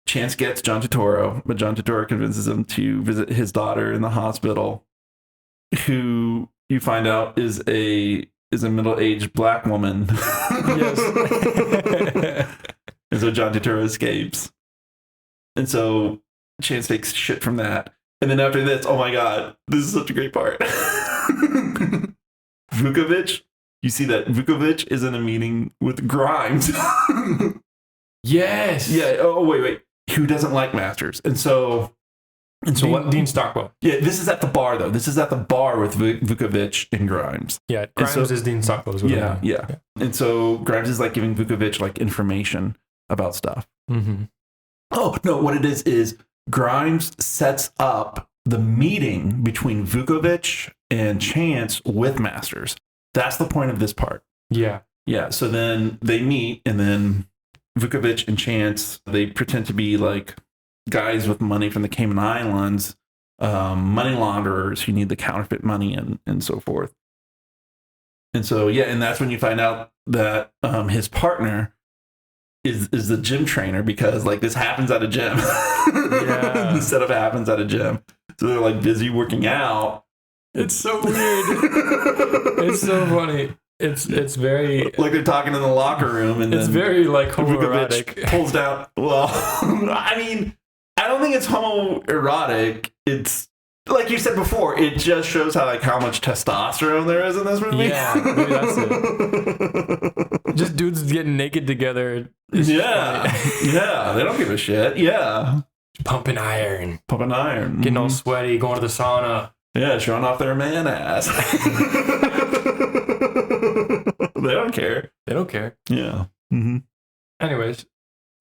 Speaker 2: Chance gets John Turturro, but John Turturro convinces him to visit his daughter in the hospital, who you find out is a middle-aged black woman. Yes. And so John Turturro escapes. And so Chance takes shit from that. And then after this, oh my God, this is such a great part. Vukovich, you see that Vukovich is in a meeting with Grimes.
Speaker 1: Yes.
Speaker 2: Yeah. Oh, wait. Who doesn't like Masters? And so
Speaker 1: Dean Stockwell.
Speaker 2: Yeah, this is at the bar, though. This is at the bar with Vukovich and Grimes.
Speaker 1: Yeah, Grimes is Dean Stockwell.
Speaker 2: Yeah. And so Grimes is like giving Vukovich like information about stuff. Mm-hmm. Oh, no, what it is Grimes sets up the meeting between Vukovich and Chance with Masters. That's the point of this part.
Speaker 1: Yeah.
Speaker 2: Yeah, so then they meet, and then Vukovich and Chance, they pretend to be like guys with money from the Cayman Islands, money launderers who need the counterfeit money and so forth. And so, and that's when you find out that his partner is the gym trainer, because like this happens at a gym. Yeah. The setup happens at a gym. So they're like busy working out.
Speaker 1: It's so weird. It's so funny. It's very
Speaker 2: like they're talking in the locker room, and
Speaker 1: it's very like homoerotic.
Speaker 2: Pulls down. Well, I mean, I don't think it's homoerotic. It's like you said before. It just shows how much testosterone there is in this movie.
Speaker 1: Yeah, maybe that's it. Just dudes getting naked together.
Speaker 2: Yeah, yeah. They don't give a shit. Yeah,
Speaker 1: pumping iron,
Speaker 2: getting
Speaker 1: all sweaty, going to the sauna.
Speaker 2: Yeah, showing off their man ass. They don't care. Yeah. Mm-hmm.
Speaker 1: Anyways.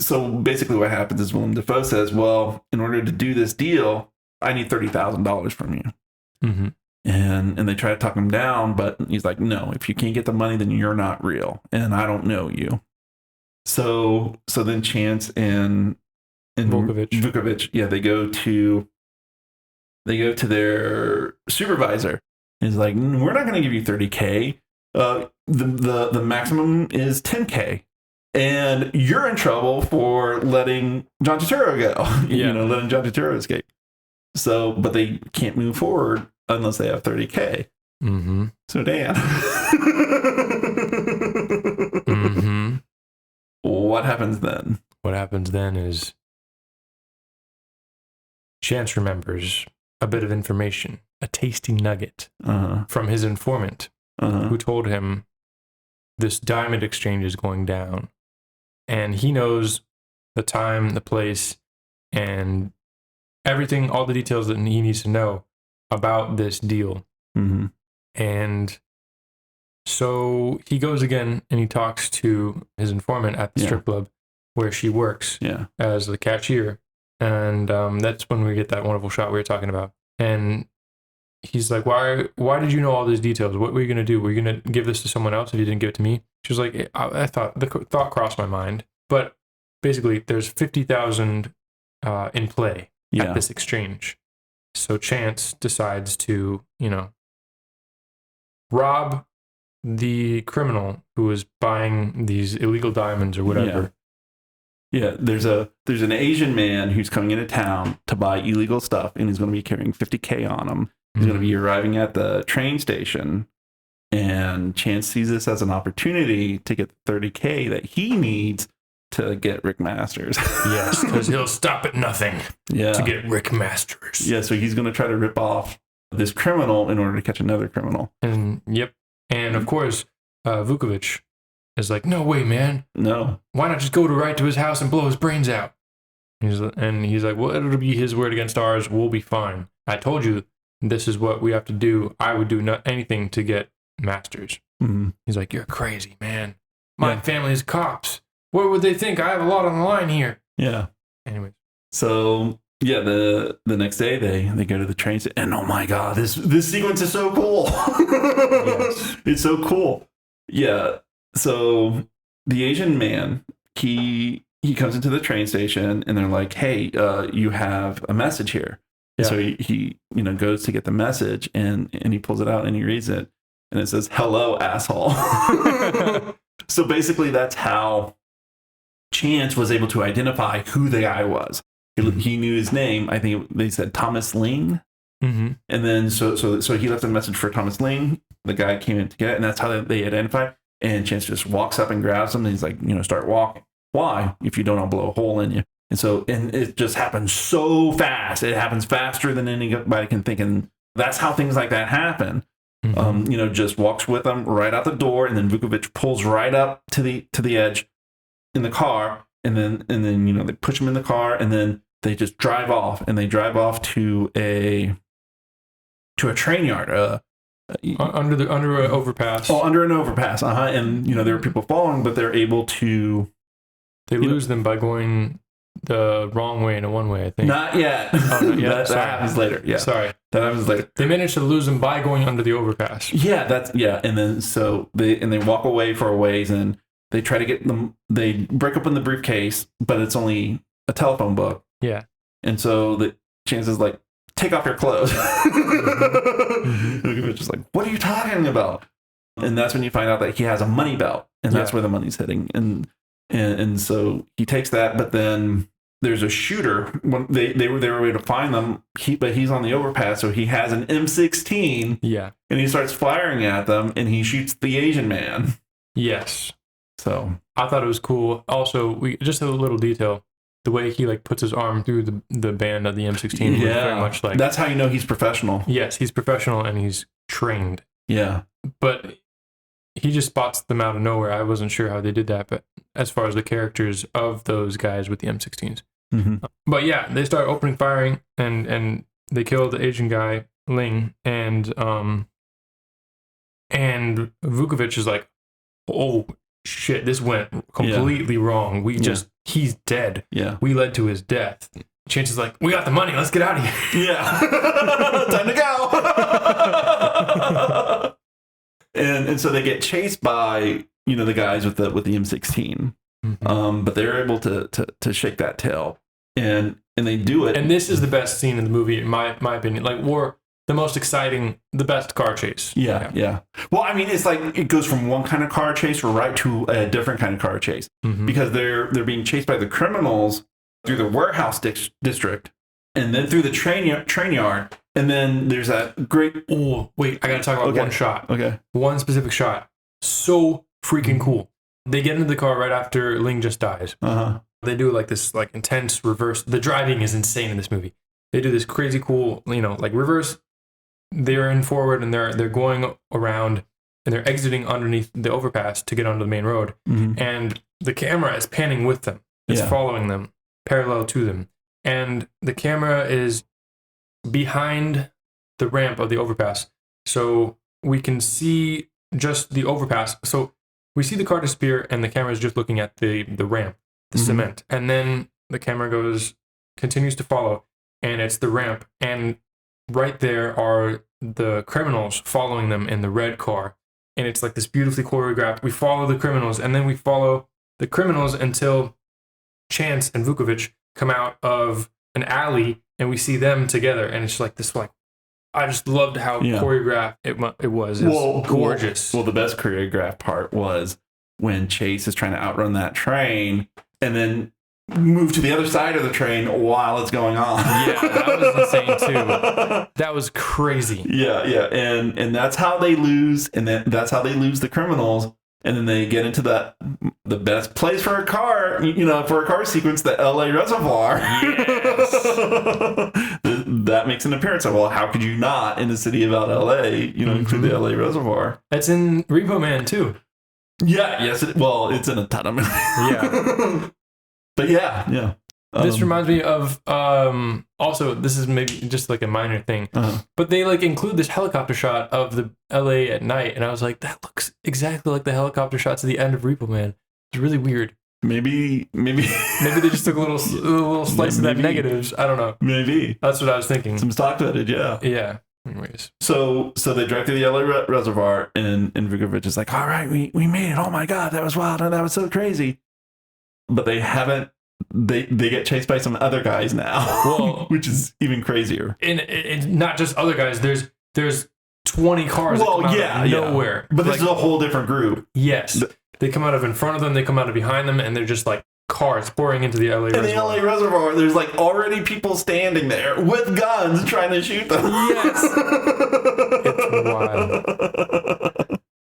Speaker 2: So basically what happens is Willem Dafoe says, well, in order to do this deal, I need $30,000 from you. Mm-hmm. And they try to talk him down, but he's like, no, if you can't get the money, then you're not real, and I don't know you. So then Chance and Vukovich, yeah, they go to their supervisor. He's like, we're not going to give you $30K. The maximum is $10K, and you're in trouble for letting John Turturro go. Letting John Turturro escape. So, but they can't move forward unless they have $30K.
Speaker 1: Mm-hmm.
Speaker 2: So Dan,
Speaker 1: mm-hmm.
Speaker 2: What happens then?
Speaker 1: What happens then is Chance remembers a bit of information, a tasty nugget from his informant, who told him this diamond exchange is going down. And he knows the time, the place, and everything, all the details that he needs to know about this deal.
Speaker 2: Mm-hmm.
Speaker 1: And so he goes again and he talks to his informant at the strip club where she works as the cashier. And that's when we get that wonderful shot we were talking about. And he's like, why did you know all these details? What were you going to do? Were you going to give this to someone else if you didn't give it to me? She was like, I thought, the thought crossed my mind. But basically, there's 50,000 in play at this exchange. So Chance decides to, rob the criminal who is buying these illegal diamonds or whatever.
Speaker 2: Yeah, there's an Asian man who's coming into town to buy illegal stuff, and he's going to be carrying $50K on him. He's going to be arriving at the train station, and Chance sees this as an opportunity to get the $30K that he needs to get Rick Masters.
Speaker 1: Yes, because he'll stop at nothing to get Rick Masters.
Speaker 2: Yeah, so he's going to try to rip off this criminal in order to catch another criminal.
Speaker 1: And of course, Vukovich is like, no way, man.
Speaker 2: No.
Speaker 1: Why not just go right to his house and blow his brains out? He's like, well, it'll be his word against ours. We'll be fine. I told you this is what we have to do. I would do anything to get Masters.
Speaker 2: Mm-hmm.
Speaker 1: He's like, you're crazy, man. My family is cops. What would they think? I have a lot on the line here.
Speaker 2: Yeah.
Speaker 1: Anyway.
Speaker 2: So, yeah, the next day they go to the train station, and oh my God, this sequence is so cool. Yes. It's so cool. Yeah. So the Asian man, he comes into the train station, and they're like, hey, you have a message here. Yeah. So he goes to get the message, and he pulls it out and he reads it, and it says, hello, asshole. So basically that's how Chance was able to identify who the guy was. He knew his name. I think they said Thomas Ling.
Speaker 1: Mm-hmm. And
Speaker 2: then so he left a message for Thomas Ling. The guy came in to get it, and that's how they identified. And Chance just walks up and grabs him, and he's like, start walking. Why? If you don't, I'll blow a hole in you. And it just happens so fast. It happens faster than anybody can think. And that's how things like that happen. Mm-hmm. Just walks with them right out the door, and then Vukovich pulls right up to the edge in the car, and then they push him in the car, and then they just drive off, and they drive off to a train yard,
Speaker 1: under an overpass.
Speaker 2: Oh, under an overpass, and there are people following, but they're able to.
Speaker 1: They lose them by going the wrong way and a one way, I think.
Speaker 2: Not yet. Oh, not yet. that happens later. Yeah.
Speaker 1: Sorry.
Speaker 2: That happens later.
Speaker 1: They managed to lose them by going under the overpass.
Speaker 2: Yeah, and then so they walk away for a ways, and they try to get them. They break open the briefcase, but it's only a telephone book.
Speaker 1: Yeah.
Speaker 2: And so the Chance is like, take off your clothes. Mm-hmm. Just like, what are you talking about? And that's when you find out that he has a money belt, and that's where the money's hitting. And so he takes that, but then there's a shooter. When they were able to find them, but he's on the overpass, so he has an M16.
Speaker 1: Yeah. And
Speaker 2: he starts firing at them, and he shoots the Asian man.
Speaker 1: Yes.
Speaker 2: So
Speaker 1: I thought it was cool. Also, just a little detail. The way he puts his arm through the band of the M16 was very much like...
Speaker 2: That's how you know he's professional.
Speaker 1: Yes, he's professional and he's trained.
Speaker 2: Yeah.
Speaker 1: But he just spots them out of nowhere. I wasn't sure how they did that, but as far as the characters of those guys with the M16s.
Speaker 2: Mm-hmm.
Speaker 1: But yeah, they start opening firing, and they kill the Asian guy, Ling, and Vukovich is like, oh, shit, this went completely wrong. He's dead.
Speaker 2: Yeah.
Speaker 1: We led to his death. Chance is like, we got the money. Let's get out of here.
Speaker 2: Yeah. Time to go. and so they get chased by, the guys with the M16. Mm-hmm. But they're able to shake that tail. And they do it.
Speaker 1: And this is the best scene in the movie, in my opinion. Like, or the most exciting, the best car chase.
Speaker 2: Yeah. Well, I mean, it's like it goes from one kind of car chase right to a different kind of car chase. Mm-hmm. Because they're being chased by the criminals through the warehouse district, and then through the train yard, and then there's that great...
Speaker 1: Oh, wait, I gotta talk about one shot.
Speaker 2: Okay.
Speaker 1: One specific shot. So freaking cool. They get into the car right after Ling just dies. Uh-huh. They do like this like intense reverse. The driving is insane in this movie. They do this crazy cool, like reverse. They're in forward and they're going around and they're exiting underneath the overpass to get onto the main road. Mm-hmm. And the camera is panning with them. It's following them, parallel to them. And the camera is behind the ramp of the overpass. So we can see just the overpass. So we see the car disappear and the camera is just looking at the ramp, the cement. And then the camera continues to follow, and it's the ramp. And right there are the criminals following them in the red car. And it's like this beautifully choreographed. We follow the criminals, and then we follow the criminals until Chance and Vukovic come out of an alley, and we see them together. And it's like this, I just loved how choreographed it was. It was gorgeous.
Speaker 2: Well, the best choreographed part was when Chase is trying to outrun that train and then move to the other side of the train while it's going on.
Speaker 1: Yeah, that was insane too. That was crazy.
Speaker 2: Yeah. And that's how they lose, and that's how they lose the criminals. And then they get into the best place for a car, for a car sequence, the LA Reservoir. Yes. That makes an appearance. Well, how could you not in the city about LA, include the LA Reservoir?
Speaker 1: That's in Repo Man too.
Speaker 2: Yeah, yes. It's in a ton of movies. Yeah. But yeah.
Speaker 1: This reminds me of, also, this is maybe just like a minor thing, but they include this helicopter shot of the LA at night, and I was like, that looks exactly like the helicopter shots at the end of Repo Man. It's really weird.
Speaker 2: Maybe
Speaker 1: they just took a little slice of that negatives. I don't know.
Speaker 2: Maybe.
Speaker 1: That's what I was thinking.
Speaker 2: Some stock footage, yeah.
Speaker 1: Yeah. Anyways.
Speaker 2: So they drive through the LA Reservoir, and Vukovic is like, all right, we made it. Oh my God, that was wild. That was so crazy. But they haven't. They get chased by some other guys now, which is even crazier.
Speaker 1: And not just other guys. There's 20 cars that come out of nowhere.
Speaker 2: But this is a whole different group.
Speaker 1: Yes. They come out of in front of them. They come out of behind them, and they're just like cars pouring into the LA Reservoir.
Speaker 2: In the LA Reservoir, there's already people standing there with guns trying to shoot them.
Speaker 1: Yes. It's wild.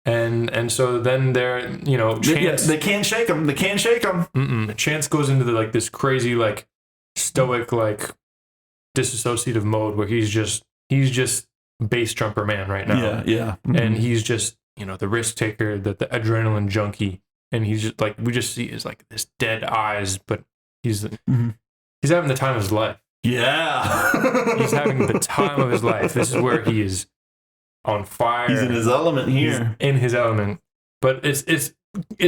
Speaker 1: And so then they're, Chance...
Speaker 2: They can't shake him. They can't shake him.
Speaker 1: Chance goes into this crazy, stoic, disassociative mode where he's just bass jumper man right now.
Speaker 2: Yeah.
Speaker 1: Mm-hmm. And he's just, the risk taker, the adrenaline junkie. And he's just, we just see his, this dead eyes, but he's having the time of his life.
Speaker 2: Yeah.
Speaker 1: He's having the time of his life. This is where he is on fire.
Speaker 2: He's in his element here.
Speaker 1: He's in his element. But it's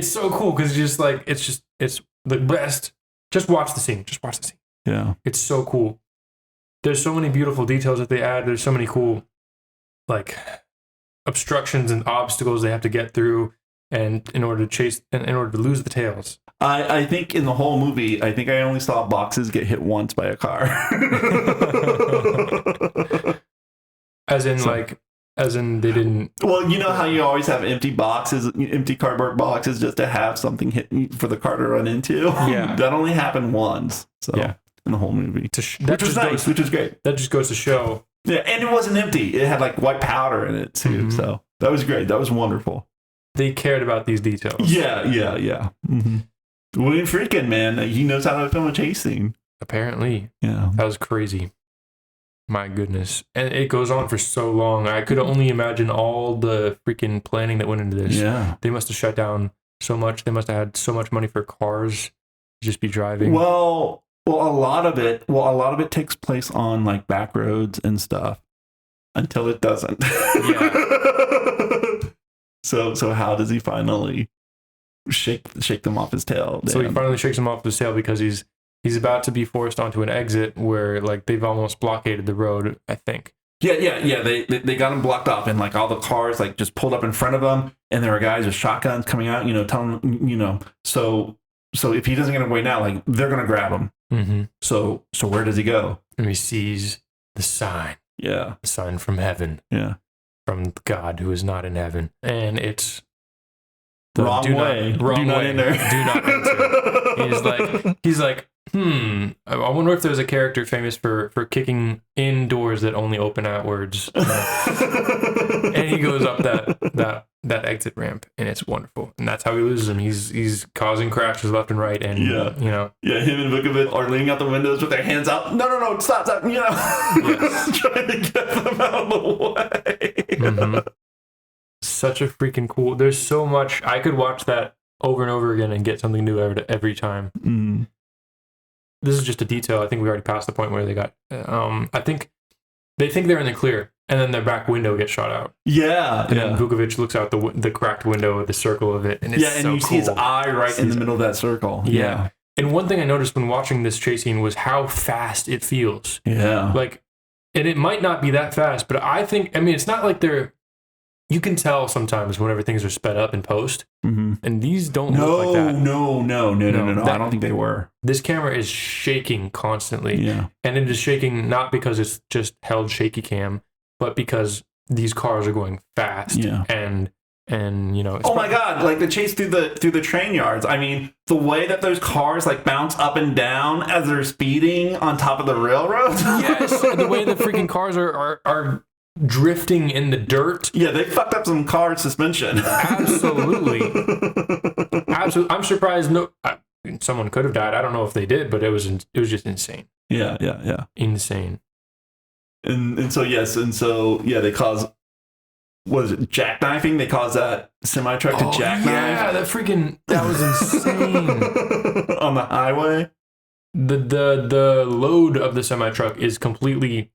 Speaker 1: so cool because it's the best. Just watch the scene.
Speaker 2: Yeah.
Speaker 1: It's so cool. There's so many beautiful details that they add. There's so many cool obstructions and obstacles they have to get through and in order to lose the tails.
Speaker 2: I think in the whole movie, I think I only saw boxes get hit once by a car.
Speaker 1: As in they didn't...
Speaker 2: Well, you know how you always have empty cardboard boxes just to have something hit for the car to run into?
Speaker 1: Yeah.
Speaker 2: That only happened once. So in the whole movie. Which was nice, which was great.
Speaker 1: That just goes to show.
Speaker 2: Yeah, and it wasn't empty. It had white powder in it too. Mm-hmm. So that was great. That was wonderful.
Speaker 1: They cared about these details.
Speaker 2: Yeah. Mm-hmm. William Friedkin, man, he knows how to film a chase scene.
Speaker 1: Apparently.
Speaker 2: Yeah.
Speaker 1: That was crazy. My goodness. And it goes on for so long. I could only imagine all the freaking planning that went into this.
Speaker 2: Yeah.
Speaker 1: They must have shut down so much. They must have had so much money for cars to just be driving.
Speaker 2: Well, a lot of it takes place on back roads and stuff until it doesn't. Yeah. So how does he finally shake them off his tail?
Speaker 1: So he finally shakes them off his tail because he's He's about to be forced onto an exit where like they've almost blockaded the road, I think.
Speaker 2: Yeah. They got him blocked off, and like all the cars like just pulled up in front of them, and there were guys with shotguns coming out, telling him, so if he doesn't get away now, like they're gonna grab him.
Speaker 1: Mm-hmm.
Speaker 2: So where does he go?
Speaker 1: And he sees the sign.
Speaker 2: Yeah.
Speaker 1: The sign from heaven.
Speaker 2: Yeah.
Speaker 1: From God who is not in heaven. And it's
Speaker 2: wrong way.
Speaker 1: Do not enter. Do not enter. He's like, I wonder if there's a character famous for kicking in doors that only open outwards. And he goes up that exit ramp, and it's wonderful. And that's how he loses him. He's causing crashes left and right, and
Speaker 2: him and Vukovic are leaning out the windows with their hands out. No, stop, yes. Trying to get them out of the way.
Speaker 1: Mm-hmm. Such a freaking cool. There's so much. I could watch that over and over again and get something new every time.
Speaker 2: Mm.
Speaker 1: This is just a detail. I think we already passed the point where they got. I think they think they're in the clear, and then their back window gets shot out.
Speaker 2: Yeah,
Speaker 1: and then Vukovic looks out the cracked window with the circle of it, and it's
Speaker 2: and you see his eye right in the middle of that circle.
Speaker 1: Yeah. And one thing I noticed when watching this chase scene was how fast it feels.
Speaker 2: Yeah,
Speaker 1: like, and it might not be that fast, but I mean, it's not like they're. You can tell sometimes whenever things are sped up in post, and these don't look like that.
Speaker 2: No. I don't think they were.
Speaker 1: This camera is shaking constantly, and it is shaking not because it's just held shaky cam, but because these cars are going fast, and
Speaker 2: oh my god! Like the chase through the train yards. I mean, the way that those cars like bounce up and down as they're speeding on top of the railroad.
Speaker 1: Yes, and the way the freaking cars are drifting in the dirt.
Speaker 2: Yeah, they fucked up some car suspension.
Speaker 1: Absolutely. I'm surprised someone could have died. I don't know if they did, but it was just insane.
Speaker 2: Yeah.
Speaker 1: Insane.
Speaker 2: And so they cause, what is it, jackknifing? They caused that semi truck to jackknife.
Speaker 1: Yeah, that was insane.
Speaker 2: On the highway.
Speaker 1: The load of the semi truck is completely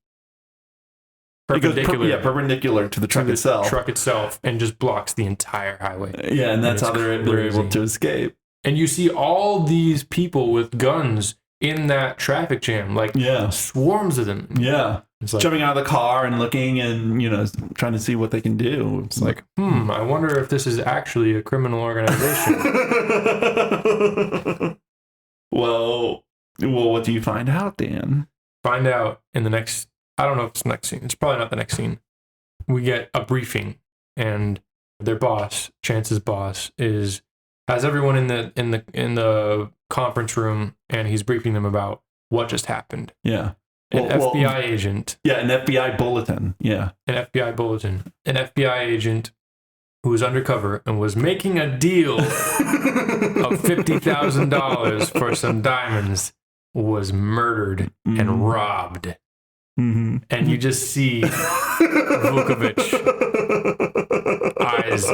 Speaker 1: perpendicular.
Speaker 2: Perpendicular to the truck
Speaker 1: itself, and just blocks the entire highway.
Speaker 2: Yeah, and that's how they're able to escape.
Speaker 1: And you see all these people with guns in that traffic jam, like swarms of them.
Speaker 2: Yeah, it's like, jumping out of the car and looking and trying to see what they can do. It's like,
Speaker 1: I wonder if this is actually a criminal organization.
Speaker 2: Well, what do you find out, Dan?
Speaker 1: Find out in the next. I don't know if it's the next scene. It's probably not the next scene. We get a briefing, and their boss, Chance's boss, has everyone in the conference room, and he's briefing them about what just happened.
Speaker 2: Yeah.
Speaker 1: An FBI agent.
Speaker 2: Yeah, an FBI bulletin. Yeah.
Speaker 1: An FBI bulletin. An FBI agent who was undercover and was making a deal of $50,000 for some diamonds was murdered and robbed.
Speaker 2: Mm-hmm.
Speaker 1: And you just see Vukovic eyes,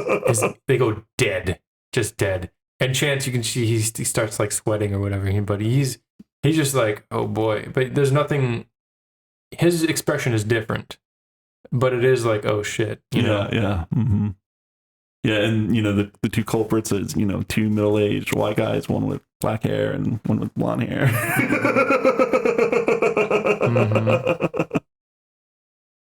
Speaker 1: they go dead, just dead. And Chance, you can see he starts like sweating or whatever, but he's just like, oh boy. But there's nothing, his expression is different, but it is like, oh shit. You know?
Speaker 2: Yeah. Mm-hmm. Yeah, and the two culprits is two middle-aged white guys, one with black hair and one with blonde hair.
Speaker 1: Mm-hmm.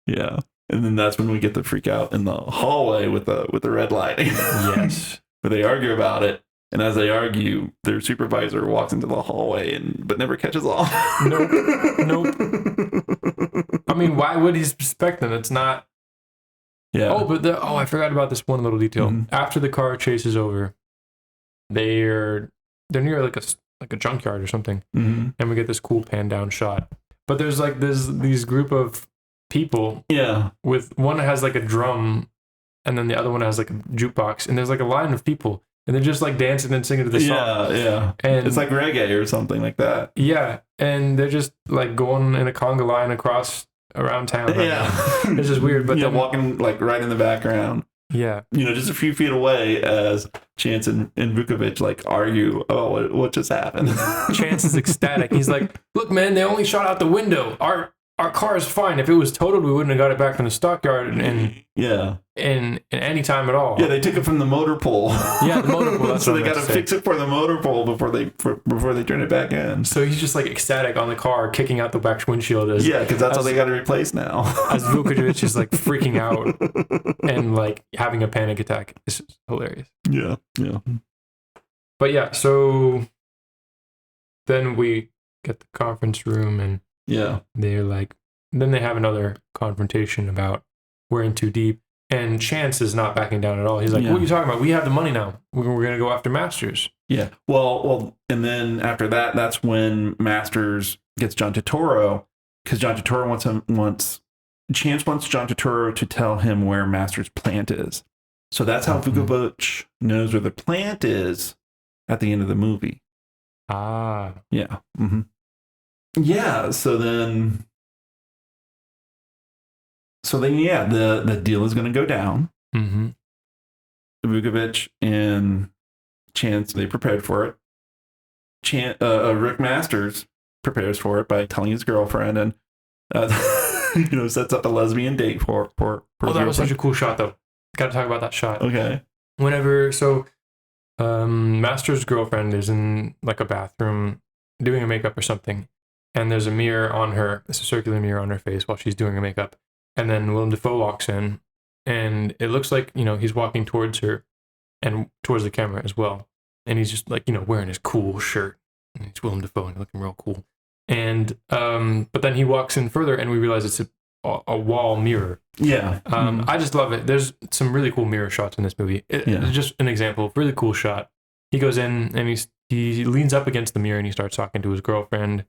Speaker 2: Yeah, and then that's when we get the freak out in the hallway with the red lighting.
Speaker 1: Yes,
Speaker 2: where they argue about it, and as they argue, their supervisor walks into the hallway but never catches on.
Speaker 1: Nope. I mean, why would he suspect them? It's not.
Speaker 2: Yeah.
Speaker 1: Oh, but I forgot about this one little detail. Mm-hmm. After the car chases over, they're near like a junkyard or something, and we get this cool pan down shot. But there's these group of people. Yeah. With one has like a drum, and then the other one has like a jukebox, and there's like a line of people, and they're just like dancing and singing to the song. Yeah. And
Speaker 2: it's like reggae or something like that.
Speaker 1: Yeah, and they're just like going in a conga line around town. It's just weird, but
Speaker 2: they're walking like right in the background.
Speaker 1: Yeah,
Speaker 2: just a few feet away as Chance and Vukovic like argue. Oh, what just happened?
Speaker 1: Chance is ecstatic. He's like, "Look, man, they only shot out the window. Our our car is fine. If it was totaled, we wouldn't have got it back from the stockyard in any time at all.
Speaker 2: Yeah, they took it from the motor pool.
Speaker 1: Yeah, the motor pool. That's
Speaker 2: so
Speaker 1: what
Speaker 2: they got to fix it for the motor pool before they turn it back in.
Speaker 1: So he's just like ecstatic on the car, kicking out the back windshield.
Speaker 2: Because that's all they got to replace now.
Speaker 1: As Vukovic is like freaking out and like having a panic attack. It's hilarious.
Speaker 2: Yeah.
Speaker 1: But yeah, so then we get the conference room and they're like, then they have another confrontation about we're in too deep. And Chance is not backing down at all. He's like, what are you talking about? We have the money now. We're going to go after Masters.
Speaker 2: Yeah. Well, and then after that, that's when Masters gets John Turturro, because John Turturro Chance wants John Turturro to tell him where Masters' plant is. So that's how Vukovic knows where the plant is at the end of the movie.
Speaker 1: Ah.
Speaker 2: Yeah. Mm-hmm. Yeah. So then, the deal is going to go down.
Speaker 1: Mm-hmm.
Speaker 2: Vukovic and Chance, they prepared for it. Rick Masters prepares for it by telling his girlfriend and, sets up a lesbian date for
Speaker 1: that was such a cool shot, though. Got to talk about that shot.
Speaker 2: Okay.
Speaker 1: Masters' girlfriend is in like a bathroom doing her makeup or something, and there's a mirror on her. It's a circular mirror on her face while she's doing her makeup. And then Willem Dafoe walks in, and it looks like, he's walking towards her and towards the camera as well. And he's just like, wearing his cool shirt. And it's Willem Dafoe and looking real cool. And but then he walks in further, and we realize it's a wall mirror.
Speaker 2: Yeah.
Speaker 1: I just love it. There's some really cool mirror shots in this movie. It's just an example of really cool shot. He goes in and he leans up against the mirror and he starts talking to his girlfriend.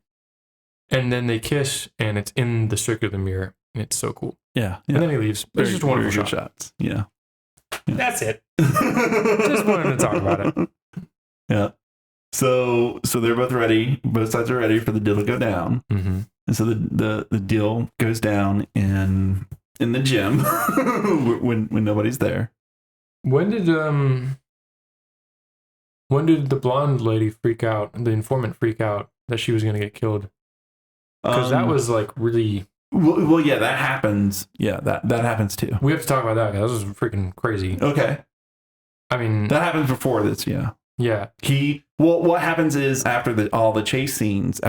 Speaker 1: And then they kiss, and it's in the circular mirror. And it's so cool.
Speaker 2: Yeah.
Speaker 1: And then he leaves. It's just wonderful shots.
Speaker 2: Yeah.
Speaker 1: That's it. Just wanted to talk about it.
Speaker 2: Yeah. So they're both ready. Both sides are ready for the deal to go down.
Speaker 1: Mm-hmm.
Speaker 2: And so the deal goes down in the gym when nobody's there.
Speaker 1: When did the blonde lady freak out? The informant freak out that she was going to get killed? Because that was like really.
Speaker 2: Well, yeah, that happens. Yeah, that happens too.
Speaker 1: We have to talk about that because this was freaking crazy.
Speaker 2: Okay.
Speaker 1: I mean,
Speaker 2: that happens before this. Yeah.
Speaker 1: Yeah.
Speaker 2: What happens is after the chase scenes,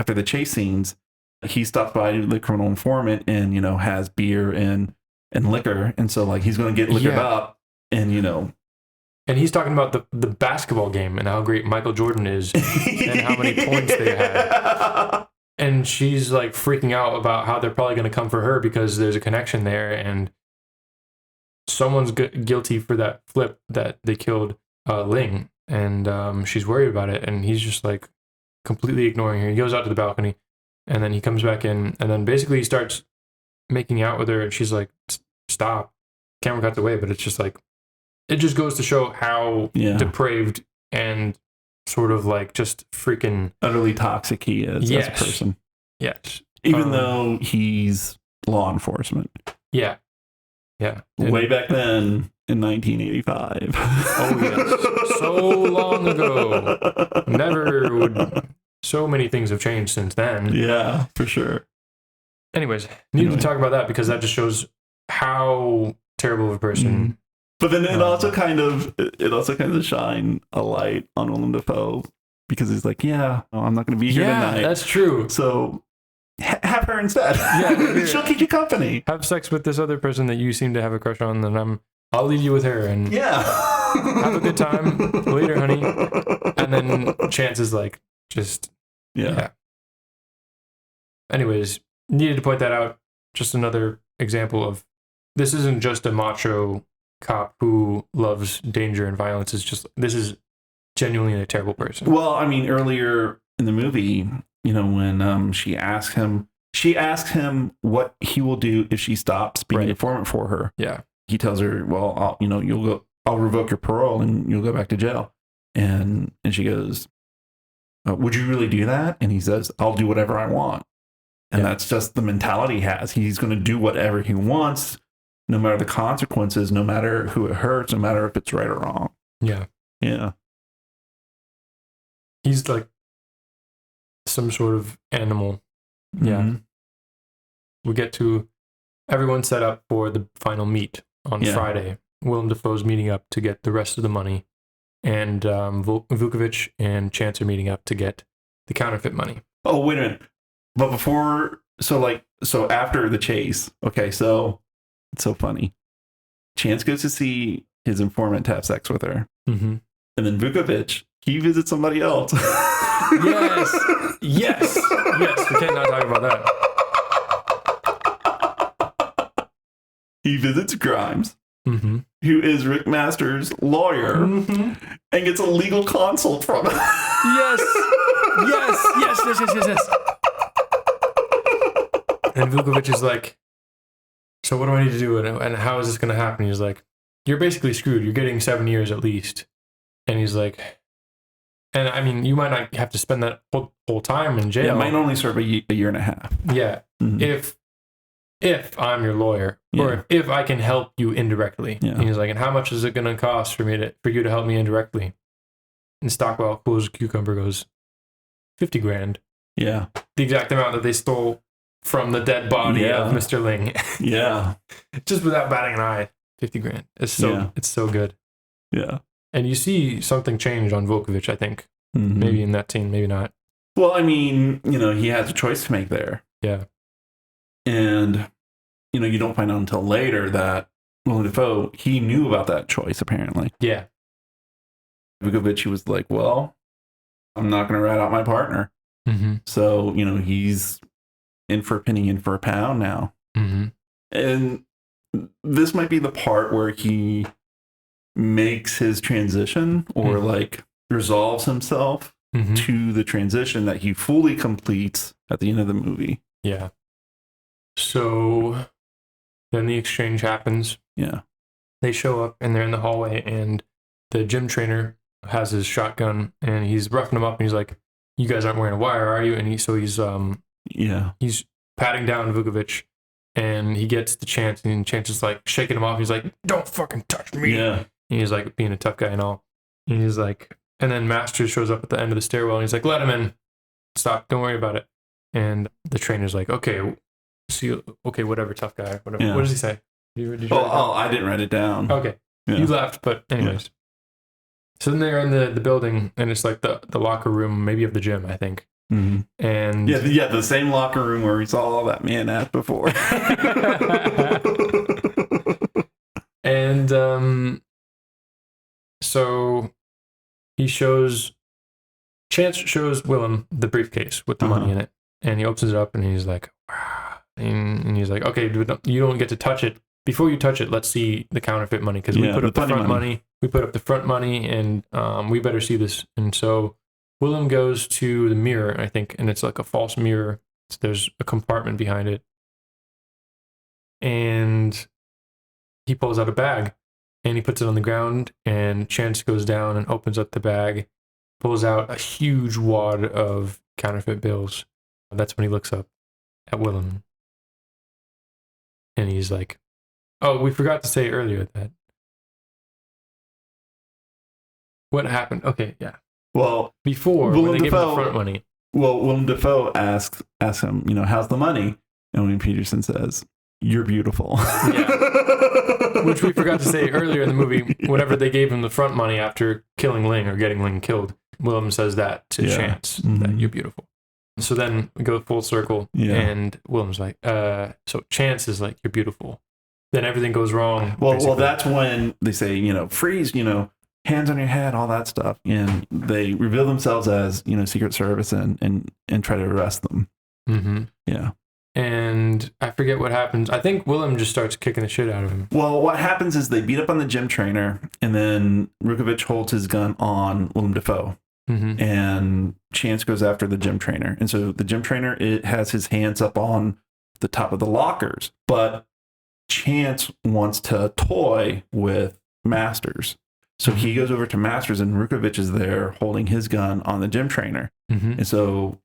Speaker 2: he stops by the criminal informant and has beer and liquor, and so like he's going to get liquored up, and
Speaker 1: And he's talking about the basketball game and how great Michael Jordan is and how many points they had. And she's like freaking out about how they're probably going to come for her because there's a connection there, and someone's guilty for that flip that they killed Ling, and she's worried about it, and he's just like completely ignoring her. He goes out to the balcony, and then he comes back in, and then basically he starts making out with her, and she's like, stop. Camera cuts away, but it's just like, it just goes to show how depraved and sort of like just freaking
Speaker 2: utterly toxic he is as a person.
Speaker 1: Yes.
Speaker 2: Even though he's law enforcement.
Speaker 1: Yeah. Yeah.
Speaker 2: Way back then in 1985.
Speaker 1: Oh, yes. So long ago. Never would. So many things have changed since then.
Speaker 2: Yeah, for sure.
Speaker 1: Anyways, need to talk about that because that just shows how terrible of a person. Mm-hmm.
Speaker 2: But then it also kind of shine a light on Willem Dafoe because he's like, I'm not going to be here tonight.
Speaker 1: Yeah, that's true.
Speaker 2: So have her instead. Yeah, she'll keep you company.
Speaker 1: Have sex with this other person that you seem to have a crush on, then I'll leave you with her and have a good time later, honey. And then Chance is like, just Anyways, needed to point that out. Just another example of this isn't just a macho cop who loves danger and violence. This is genuinely a terrible person.
Speaker 2: Well, I mean, earlier in the movie, when she asks him what he will do if she stops being an informant for her.
Speaker 1: Yeah,
Speaker 2: he tells her, "Well, I'll revoke your parole and you'll go back to jail." And she goes, "Would you really do that?" And he says, "I'll do whatever I want." And that's just the mentality he has. He's going to do whatever he wants, no matter the consequences, no matter who it hurts, no matter if it's right or wrong.
Speaker 1: Yeah.
Speaker 2: Yeah.
Speaker 1: He's like some sort of animal. Yeah. Mm-hmm. we get to everyone set up for the final meet on Friday. Willem Dafoe's meeting up to get the rest of the money, and Vukovic and Chance are meeting up to get the counterfeit money.
Speaker 2: Oh, wait a minute. But before, so after the chase, okay, so it's so funny. Chance goes to see his informant to have sex with her.
Speaker 1: Mm-hmm.
Speaker 2: And then Vukovic, he visits somebody else.
Speaker 1: Yes. We can't not talk about that.
Speaker 2: He visits Grimes,
Speaker 1: mm-hmm.
Speaker 2: who is Rick Masters' lawyer,
Speaker 1: mm-hmm.
Speaker 2: and gets a legal consult from him.
Speaker 1: Yes. And Vukovic is like, so what do I need to do? And how is this going to happen? He's like, you're basically screwed. You're getting 7 years at least. And he's like, and I mean, you might not have to spend that whole time in jail.
Speaker 2: Yeah, it might only serve a year and a half.
Speaker 1: Yeah. Mm-hmm. If I'm your lawyer, or if I can help you indirectly.
Speaker 2: Yeah.
Speaker 1: And he's like, and how much is it going to cost for you to help me indirectly? And Stockwell, cool as a cucumber, goes, 50 grand.
Speaker 2: Yeah.
Speaker 1: The exact amount that they stole from the dead body of Mr. Ling.
Speaker 2: Yeah.
Speaker 1: Just without batting an eye, 50 grand. It's so good.
Speaker 2: Yeah.
Speaker 1: And you see something change on Vukovic, I think.
Speaker 2: Mm-hmm.
Speaker 1: Maybe in that scene, maybe not.
Speaker 2: Well, I mean, he has a choice to make there.
Speaker 1: Yeah.
Speaker 2: And, you don't find out until later that Willem Dafoe, he knew about that choice, apparently.
Speaker 1: Yeah.
Speaker 2: Vukovic, he was like, well, I'm not going to rat out my partner.
Speaker 1: Mm-hmm.
Speaker 2: So, he's in for a penny, in for a pound now.
Speaker 1: Mm-hmm.
Speaker 2: And this might be the part where he makes his transition or resolves himself to the transition that he fully completes at the end of the movie.
Speaker 1: Yeah. So then the exchange happens.
Speaker 2: Yeah.
Speaker 1: They show up and they're in the hallway, and the gym trainer has his shotgun and he's roughing them up, and he's like, you guys aren't wearing a wire, are you? And he's patting down Vukovic, and he gets the Chance, and Chance is like shaking him off. He's like, don't fucking touch me.
Speaker 2: Yeah.
Speaker 1: And he's like being a tough guy and all. And he's like, and then Masters shows up at the end of the stairwell, and he's like, let him in. Stop. Don't worry about it. And the trainer's like, okay, whatever, tough guy. Whatever. Yeah. What does he say? Did you
Speaker 2: I didn't write it down.
Speaker 1: Okay. Yeah. You left, but anyways. Yeah. So then they're in the building, and it's like the locker room, maybe of the gym, I think.
Speaker 2: Mm-hmm.
Speaker 1: And
Speaker 2: the same locker room where we saw all that man at before.
Speaker 1: And so Chance shows Willem the briefcase with the money in it, and he opens it up, and he's like, and he's like, okay, you don't get to touch it. Before you touch it, let's see the counterfeit money, because we put up the front money. We put up the front money, and we better see this. And so Willem goes to the mirror, I think, and it's like a false mirror. So there's a compartment behind it, and he pulls out a bag, and he puts it on the ground, and Chance goes down and opens up the bag, pulls out a huge wad of counterfeit bills. That's when he looks up at Willem, and he's like, oh, we forgot to say earlier that. What happened? Okay, yeah.
Speaker 2: Well,
Speaker 1: before when they gave him the front money.
Speaker 2: Well, Willem Dafoe asks him, how's the money? And William Peterson says, you're beautiful.
Speaker 1: Yeah. Which we forgot to say earlier in the movie. Whenever they gave him the front money after killing Ling or getting Ling killed, Willem says that to Chance, that you're beautiful. So then we go full circle, and Willem's like, so Chance is like, you're beautiful. Then everything goes wrong.
Speaker 2: Well, that's when they say, freeze, hands on your head, all that stuff. And they reveal themselves as, Secret Service and try to arrest them.
Speaker 1: Mm-hmm.
Speaker 2: Yeah.
Speaker 1: And I forget what happens. I think Willem just starts kicking the shit out of him.
Speaker 2: Well, what happens is they beat up on the gym trainer, and then Vukovic holds his gun on Willem Dafoe.
Speaker 1: Mm-hmm.
Speaker 2: And Chance goes after the gym trainer. And so the gym trainer, it has his hands up on the top of the lockers. But Chance wants to toy with Masters. So he goes over to Masters, and Vukovic is there holding his gun on the gym trainer.
Speaker 1: Mm-hmm.
Speaker 2: And so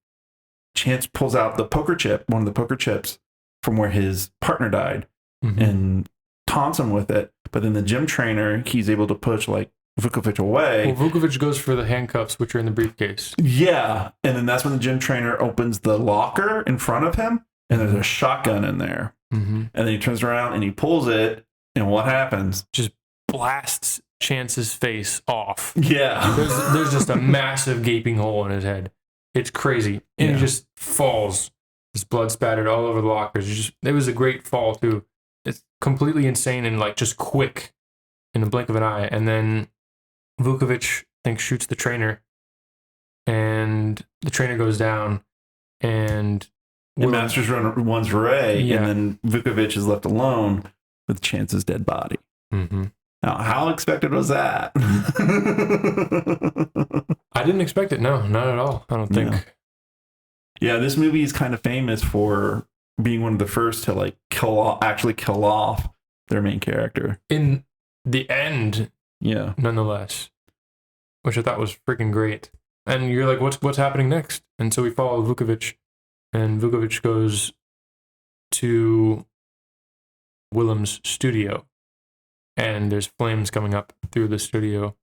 Speaker 2: Chance pulls out the poker chip, one of the poker chips from where his partner died, and taunts him with it. But then the gym trainer, he's able to push Vukovic away.
Speaker 1: Well, Vukovic goes for the handcuffs, which are in the briefcase.
Speaker 2: Yeah. And then that's when the gym trainer opens the locker in front of him. and there's a shotgun in there.
Speaker 1: Mm-hmm.
Speaker 2: And then he turns around and he pulls it, and what happens?
Speaker 1: Just blasts Chance's face off.
Speaker 2: Yeah.
Speaker 1: There's just a massive gaping hole in his head. It's crazy. And he just falls. His blood spattered all over the lockers. It was a great fall, too. It's completely insane and like just quick in the blink of an eye. And then Vukovic, I think, shoots the trainer. And the trainer goes down. And
Speaker 2: Masters runs Ray. And then Vukovic is left alone with Chance's dead body.
Speaker 1: Mm-hmm.
Speaker 2: Now, how expected was that?
Speaker 1: I didn't expect it. No, not at all. I don't think.
Speaker 2: No. Yeah, this movie is kind of famous for being one of the first to like kill off their main character.
Speaker 1: In the end,
Speaker 2: yeah,
Speaker 1: nonetheless, which I thought was freaking great. And you're like, what's happening next? And so we follow Vukovic, and Vukovic goes to Willem's studio, and there's flames coming up through the studio,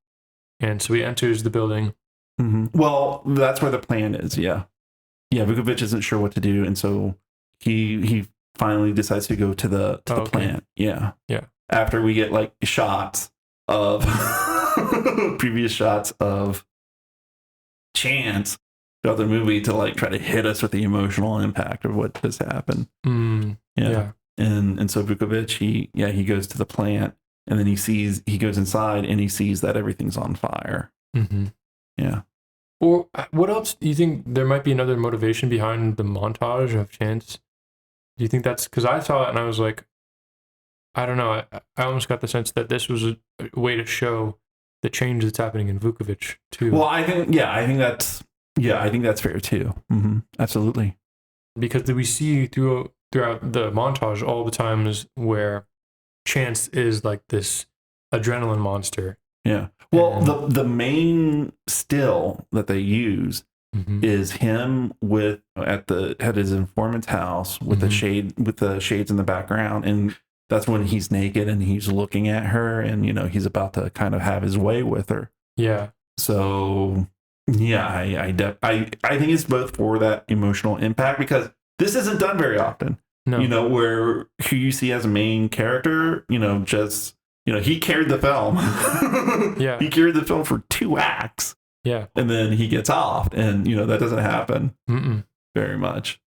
Speaker 1: and so he enters the building.
Speaker 2: Mm-hmm. Well, that's where the plan is. Yeah. Vukovic isn't sure what to do, and so he finally decides to go to the plant. Yeah. After we get like shots of previous shots of Chance throughout the movie to like try to hit us with the emotional impact of what has happened. Yeah. And so Vukovic he goes to the plant, and then he goes inside and he sees that everything's on fire.
Speaker 1: Mm-hmm.
Speaker 2: Yeah.
Speaker 1: Or what else do you think there might be another motivation behind the montage of Chance? Do you think that's because I saw it and I was like, I don't know. I almost got the sense that this was a way to show the change that's happening in Vukovic too.
Speaker 2: Well, I think that's fair too. Mm-hmm. Absolutely. Because
Speaker 1: we see throughout the montage all the times where Chance is like this adrenaline monster.
Speaker 2: Yeah. Well, the main still that they use is him at his informant's house with the shades in the background, and that's when he's naked and he's looking at her, and he's about to kind of have his way with her.
Speaker 1: Yeah.
Speaker 2: So yeah, I think it's both for that emotional impact, because this isn't done very often. No. Where who you see as a main character, just. He carried the film.
Speaker 1: Yeah.
Speaker 2: He carried the film for 2 acts.
Speaker 1: Yeah.
Speaker 2: And then he gets off. And, that doesn't happen very much.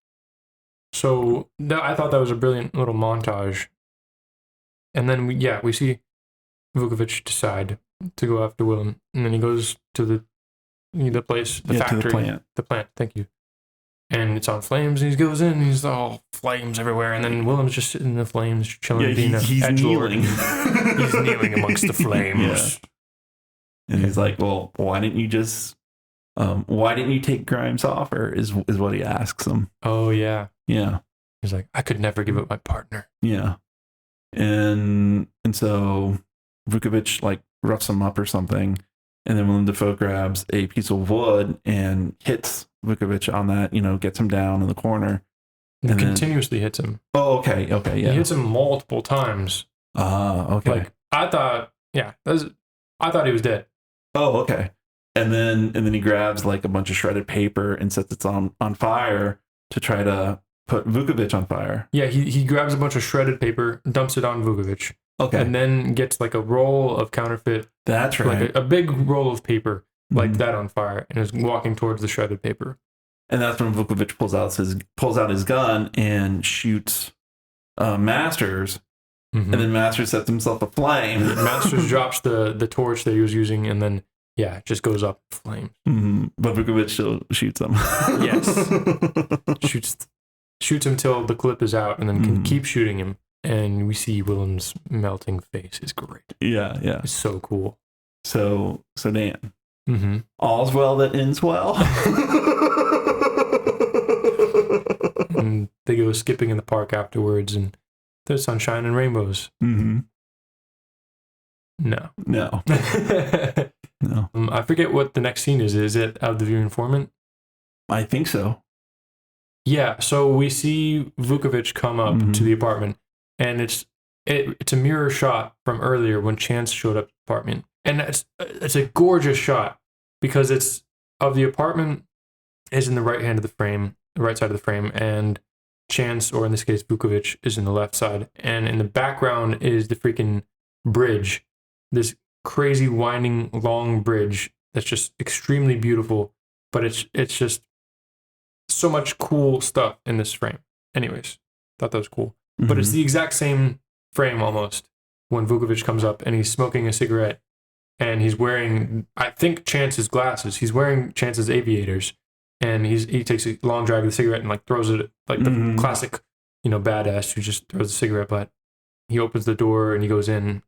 Speaker 1: So I thought that was a brilliant little montage. And then, we see Vukovic decide to go after Willem. And then he goes to the place, the factory.
Speaker 2: To the plant.
Speaker 1: The plant, thank you. And it's on flames, and he goes in, and he's all flames everywhere. And then Willem's just sitting in the flames, chilling, being a edgelord. He's kneeling amongst the flames.
Speaker 2: Yeah. And he's like, well, why didn't you take Grimes off her, is what he asks him.
Speaker 1: Oh, yeah.
Speaker 2: Yeah.
Speaker 1: He's like, I could never give up my partner.
Speaker 2: Yeah. And so Vukovic like roughs him up or something. And then Willem Dafoe grabs a piece of wood and hits Vukovic on that, gets him down in the corner.
Speaker 1: And continuously hits him.
Speaker 2: Oh, okay, yeah.
Speaker 1: He hits him multiple times.
Speaker 2: Okay.
Speaker 1: Like, I thought he was dead.
Speaker 2: Oh, okay. And then he grabs like a bunch of shredded paper and sets it on fire to try to put Vukovic on fire.
Speaker 1: Yeah, he grabs a bunch of shredded paper, dumps it on Vukovic.
Speaker 2: Okay.
Speaker 1: And then gets like a roll of counterfeit.
Speaker 2: That's right.
Speaker 1: Like a big roll of paper like that on fire, and is walking towards the shredded paper.
Speaker 2: And that's when Vukovic pulls out his gun and shoots Masters. And then Masters sets himself aflame.
Speaker 1: Masters drops the torch that he was using, and then it just goes up in flames.
Speaker 2: But Vukovic still shoots him.
Speaker 1: Yes. Shoots him till the clip is out, and then can keep shooting him. And we see Willem's melting face is great.
Speaker 2: Yeah.
Speaker 1: It's so cool.
Speaker 2: So Dan. All's well that ends well.
Speaker 1: And they go skipping in the park afterwards, and there's sunshine and rainbows. No.
Speaker 2: No.
Speaker 1: I forget what the next scene is. Is it of the view informant?
Speaker 2: I think so.
Speaker 1: Yeah. So we see Vukovic come up to the apartment, and it's a mirror shot from earlier when Chance showed up at the apartment, and it's a gorgeous shot because it's of the apartment is in the right side of the frame, and Chance, or in this case, Vukovic, is in the left side. And in the background is the freaking bridge. This crazy, winding, long bridge that's just extremely beautiful. But it's just so much cool stuff in this frame. Anyways, thought that was cool. Mm-hmm. But it's the exact same frame almost when Vukovic comes up and he's smoking a cigarette and he's wearing, I think, Chance's glasses. He's wearing Chance's aviators, and he takes a long drag of the cigarette and like throws it like the classic, badass who just throws the cigarette butt. He opens the door and he goes in,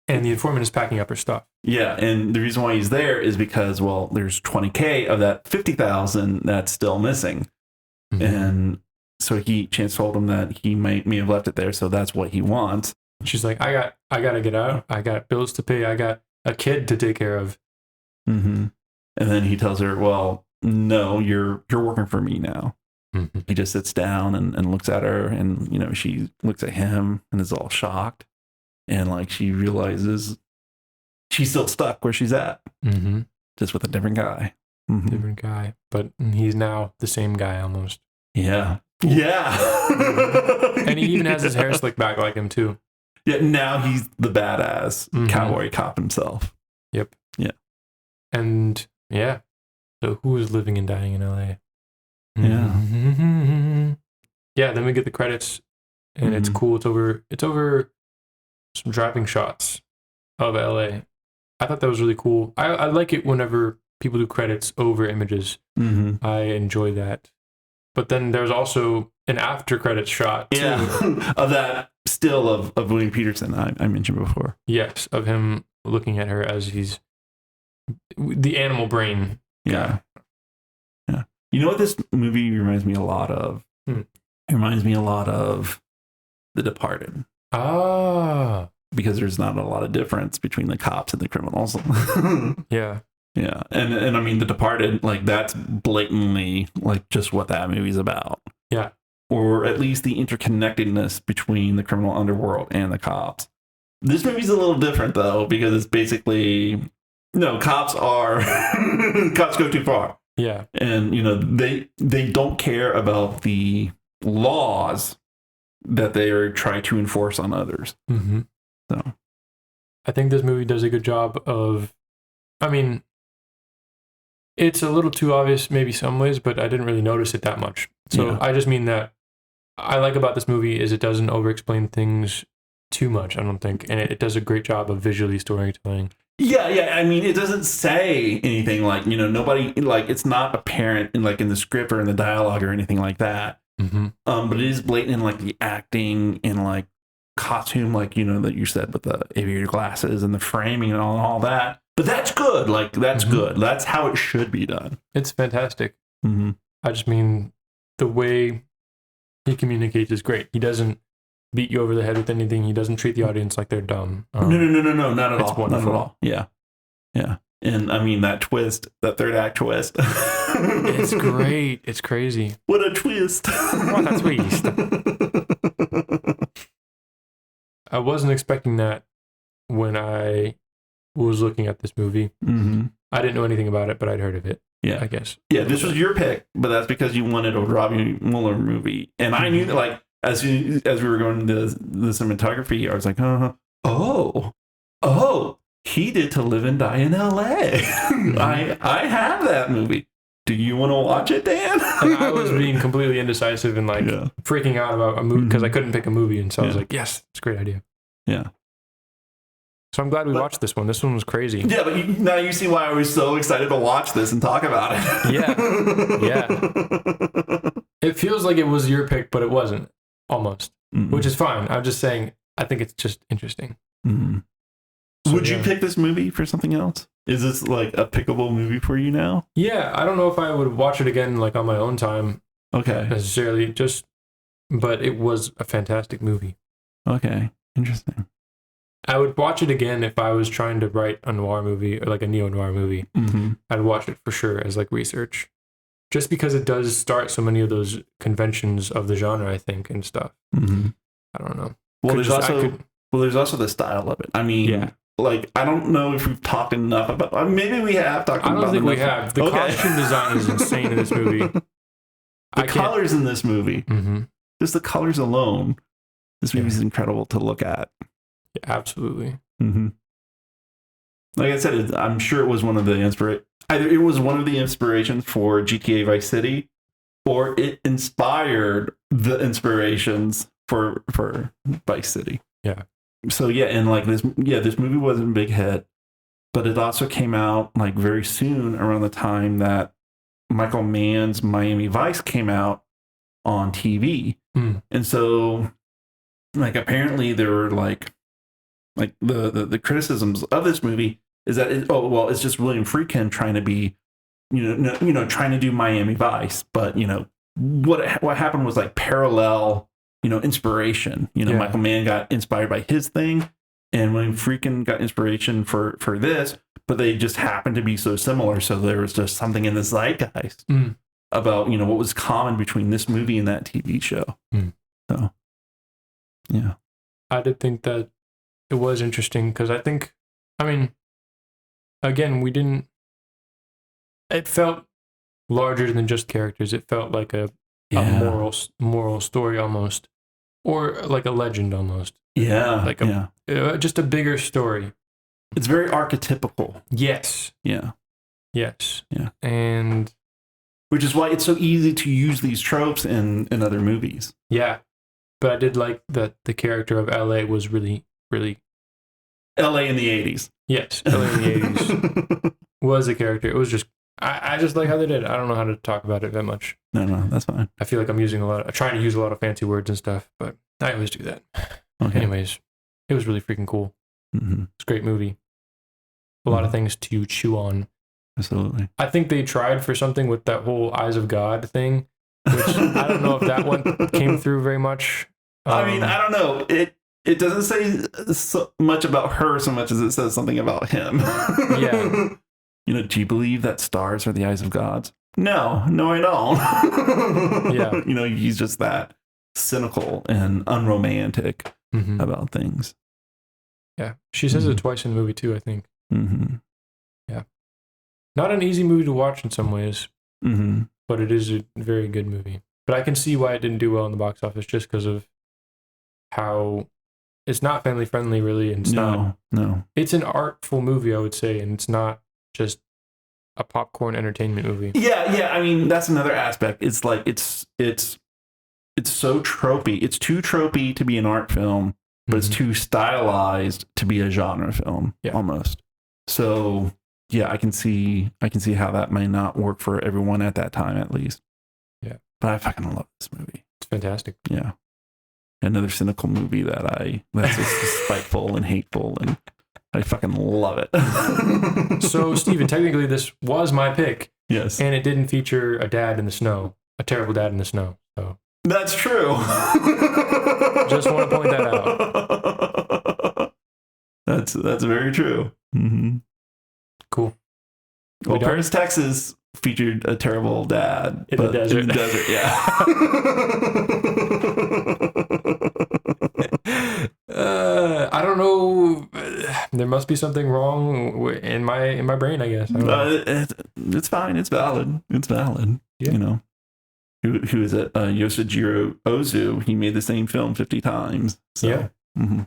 Speaker 1: and the informant is packing up her stuff.
Speaker 2: Yeah, and the reason why he's there is because, well, there's $20,000 of that $50,000 that's still missing, and so Chance told him that he may have left it there, so that's what he wants.
Speaker 1: She's like, I gotta get out. I got bills to pay. I got a kid to take care of.
Speaker 2: And then he tells her, well, no, you're working for me now. He just sits down and looks at her, and she looks at him and is all shocked, and like she realizes she's still stuck where she's at, just with a different guy.
Speaker 1: Different guy, but he's now the same guy almost.
Speaker 2: Yeah.
Speaker 1: And he even has his hair slicked back like him too.
Speaker 2: Yeah, now he's the badass cowboy cop himself.
Speaker 1: Yep.
Speaker 2: Yeah.
Speaker 1: And yeah. So who is living and dying in LA?
Speaker 2: Yeah.
Speaker 1: Yeah, then we get the credits, and it's cool. It's over some driving shots of LA. I thought that was really cool. I like it whenever people do credits over images. I enjoy that. But then there's also an after credits shot too.
Speaker 2: Yeah. Of that still of William Peterson I mentioned before.
Speaker 1: Yes, of him looking at her as he's the animal brain.
Speaker 2: Yeah. Yeah. You know what this movie reminds me a lot of? It reminds me a lot of The Departed.
Speaker 1: Ah.
Speaker 2: Because there's not a lot of difference between the cops and the criminals.
Speaker 1: Yeah.
Speaker 2: Yeah. And I mean, The Departed, like, that's blatantly like just what that movie's about.
Speaker 1: Yeah.
Speaker 2: Or at least the interconnectedness between the criminal underworld and the cops. This movie's a little different though, because it's basically, cops go too far.
Speaker 1: Yeah.
Speaker 2: And they don't care about the laws that they are trying to enforce on others. So
Speaker 1: I think this movie does a good job of, I mean, it's a little too obvious maybe some ways, but I didn't really notice it that much. So I just mean that I like about this movie is it doesn't over-explain things too much, I don't think. And it does a great job of visually storytelling.
Speaker 2: Yeah. I mean, it doesn't say anything like, nobody, like, it's not apparent in the script or in the dialogue or anything like that. But it is blatant in like the acting and like costume, like, that you said with the aviator glasses and the framing and all that. But that's good. Like, that's good. That's how it should be done.
Speaker 1: It's fantastic. I just mean the way he communicates is great. He doesn't beat you over the head with anything. He doesn't treat the audience like they're dumb.
Speaker 2: No, not at all.
Speaker 1: Wonderful.
Speaker 2: Not at all. Yeah. And I mean, that twist, that third act twist.
Speaker 1: It's great. It's crazy.
Speaker 2: What a twist.
Speaker 1: What a twist. I wasn't expecting that when I was looking at this movie. I didn't know anything about it, but I'd heard of it.
Speaker 2: Yeah,
Speaker 1: I guess.
Speaker 2: Yeah, this was your pick, but that's because you wanted a Robby Müller movie, and I knew that, like, as we were going to the cinematography, I was like, oh, he did To Live and Die in L.A. I have that movie. Do you want to watch it, Dan?
Speaker 1: And I was being completely indecisive and freaking out about a movie because I couldn't pick a movie, and so I was like, yes, it's a great idea.
Speaker 2: Yeah.
Speaker 1: So I'm glad we watched this one. This one was crazy.
Speaker 2: Yeah, but now you see why I was so excited to watch this and talk about it.
Speaker 1: Yeah. It feels like it was your pick, but it wasn't, almost, which is fine. I'm just saying, I think it's just interesting. So,
Speaker 2: would you pick this movie for something else? Is this like a pickable movie for you now?
Speaker 1: Yeah, I don't know if I would watch it again like on my own time.
Speaker 2: Okay.
Speaker 1: Necessarily, but it was a fantastic movie.
Speaker 2: Okay, interesting.
Speaker 1: I would watch it again if I was trying to write a noir movie or like a neo-noir movie. I'd watch it for sure as like research. Just because it does start so many of those conventions of the genre, I think, and stuff. I don't know.
Speaker 2: Well, there's also the style of it. I mean, like, I don't know if we've talked enough about. Maybe we have talked about.
Speaker 1: I don't think we have. The costume design is insane in this movie.
Speaker 2: The colors in this movie just the colors alone, this movie is incredible to look at.
Speaker 1: Yeah, absolutely.
Speaker 2: Mm-hmm. Like I said, I'm sure it was one of the either it was one of the inspirations for GTA Vice City, or it inspired the inspirations for Vice City.
Speaker 1: Yeah.
Speaker 2: So yeah, and like this movie wasn't a big hit, but it also came out like very soon around the time that Michael Mann's Miami Vice came out on TV. And so like apparently there were like the criticisms of this movie is that it's just William Friedkin trying to be trying to do Miami Vice, but what happened was like parallel inspiration. Michael Mann got inspired by his thing, and William Friedkin got inspiration for this, but they just happened to be so similar, so there was just something in the zeitgeist about what was common between this movie and that TV show. So yeah,
Speaker 1: I did think that it was interesting because again, it felt larger than just characters. It felt like a moral story almost, or like a legend almost.
Speaker 2: Yeah.
Speaker 1: Like just a bigger story.
Speaker 2: It's very archetypical.
Speaker 1: Yes.
Speaker 2: Yeah.
Speaker 1: Yes.
Speaker 2: Yeah.
Speaker 1: And
Speaker 2: which is why it's so easy to use these tropes in other movies.
Speaker 1: Yeah. But I did like that the character of LA was really, really
Speaker 2: LA in the 80s.
Speaker 1: Yes, LA in the 80s was a character. It was just I just like how they did it. I don't know how to talk about it that much.
Speaker 2: No, that's fine.
Speaker 1: I feel like I'm trying to use a lot of fancy words and stuff, but I always do that.
Speaker 2: Okay.
Speaker 1: Anyways, it was really freaking cool.
Speaker 2: Mm-hmm.
Speaker 1: It's a great movie. A lot of things to chew on.
Speaker 2: Absolutely.
Speaker 1: I think they tried for something with that whole Eyes of God thing, which I don't know if that one came through very much.
Speaker 2: I mean, I don't know. It doesn't say so much about her so much as it says something about him.
Speaker 1: Yeah.
Speaker 2: Do you believe that stars are the eyes of God? No, I don't.
Speaker 1: Yeah.
Speaker 2: He's just that cynical and unromantic about things.
Speaker 1: Yeah. She says it twice in the movie too, I think.
Speaker 2: Mm-hmm.
Speaker 1: Yeah. Not an easy movie to watch in some ways, but it is a very good movie. But I can see why it didn't do well in the box office just because of how it's not family friendly, really. And it's not. It's an artful movie, I would say, and it's not just a popcorn entertainment movie.
Speaker 2: Yeah. I mean, that's another aspect. It's like it's so tropey. It's too tropey to be an art film, but it's too stylized to be a genre film, almost. So yeah, I can see how that might not work for everyone at that time, at least.
Speaker 1: Yeah,
Speaker 2: but I fucking love this movie.
Speaker 1: It's fantastic.
Speaker 2: Yeah, another cynical movie that's just spiteful and hateful, and I fucking love it.
Speaker 1: So, Steven, technically this was my pick.
Speaker 2: Yes,
Speaker 1: and it didn't feature a dad in the snow, a terrible dad in the snow. So
Speaker 2: that's true.
Speaker 1: Just want to point that out.
Speaker 2: That's very true. Mm-hmm.
Speaker 1: Cool.
Speaker 2: Well, Paris, Texas featured a terrible dad
Speaker 1: in the desert.
Speaker 2: In the desert, yeah.
Speaker 1: I don't know. There must be something wrong in my brain, I guess.
Speaker 2: It's fine. It's valid. Yeah. Who is it? Yoshijiro Ozu. He made the same film 50 times. So.
Speaker 1: Yeah.
Speaker 2: Mm-hmm.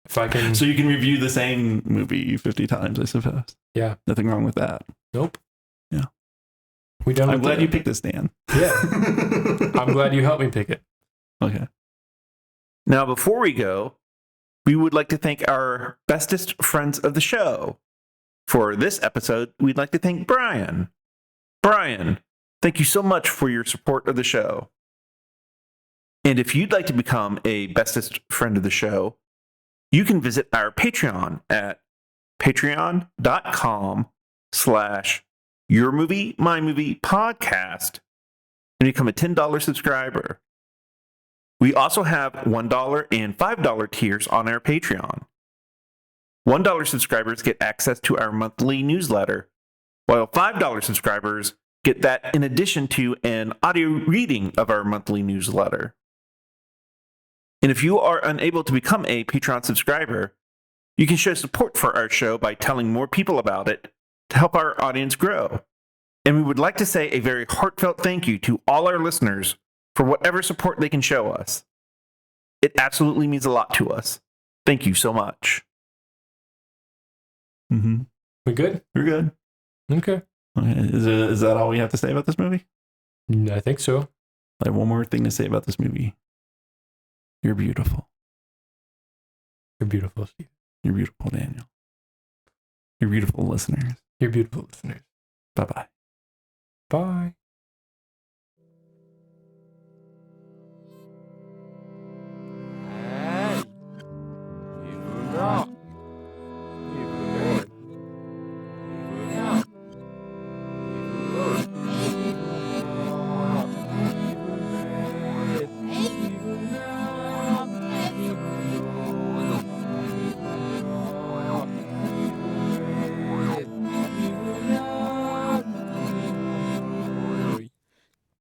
Speaker 1: If I can,
Speaker 2: so you can review the same movie 50 times, I suppose.
Speaker 1: Yeah.
Speaker 2: Nothing wrong with that.
Speaker 1: Nope.
Speaker 2: Yeah.
Speaker 1: I'm
Speaker 2: glad you picked this, Dan.
Speaker 1: Yeah. I'm glad you helped me pick it.
Speaker 2: Okay. Now, before we go, we would like to thank our bestest friends of the show. For this episode, we'd like to thank Brian. Brian, thank you so much for your support of the show. And if you'd like to become a bestest friend of the show, you can visit our Patreon at patreon.com/yourmoviemymoviepodcast and become a $10 subscriber. We also have $1 and $5 tiers on our Patreon. $1 subscribers get access to our monthly newsletter, while $5 subscribers get that in addition to an audio reading of our monthly newsletter. And if you are unable to become a Patreon subscriber, you can show support for our show by telling more people about it to help our audience grow. And we would like to say a very heartfelt thank you to all our listeners for whatever support they can show us. It absolutely means a lot to us. Thank you so much. Mm-hmm.
Speaker 1: We good?
Speaker 2: We're good.
Speaker 1: Okay.
Speaker 2: Is that all we have to say about this movie?
Speaker 1: I think so.
Speaker 2: I have one more thing to say about this movie. You're beautiful.
Speaker 1: You're beautiful, Steve.
Speaker 2: You're beautiful, Daniel. You're beautiful, listeners.
Speaker 1: You're beautiful, listeners.
Speaker 2: Bye-bye.
Speaker 1: Bye.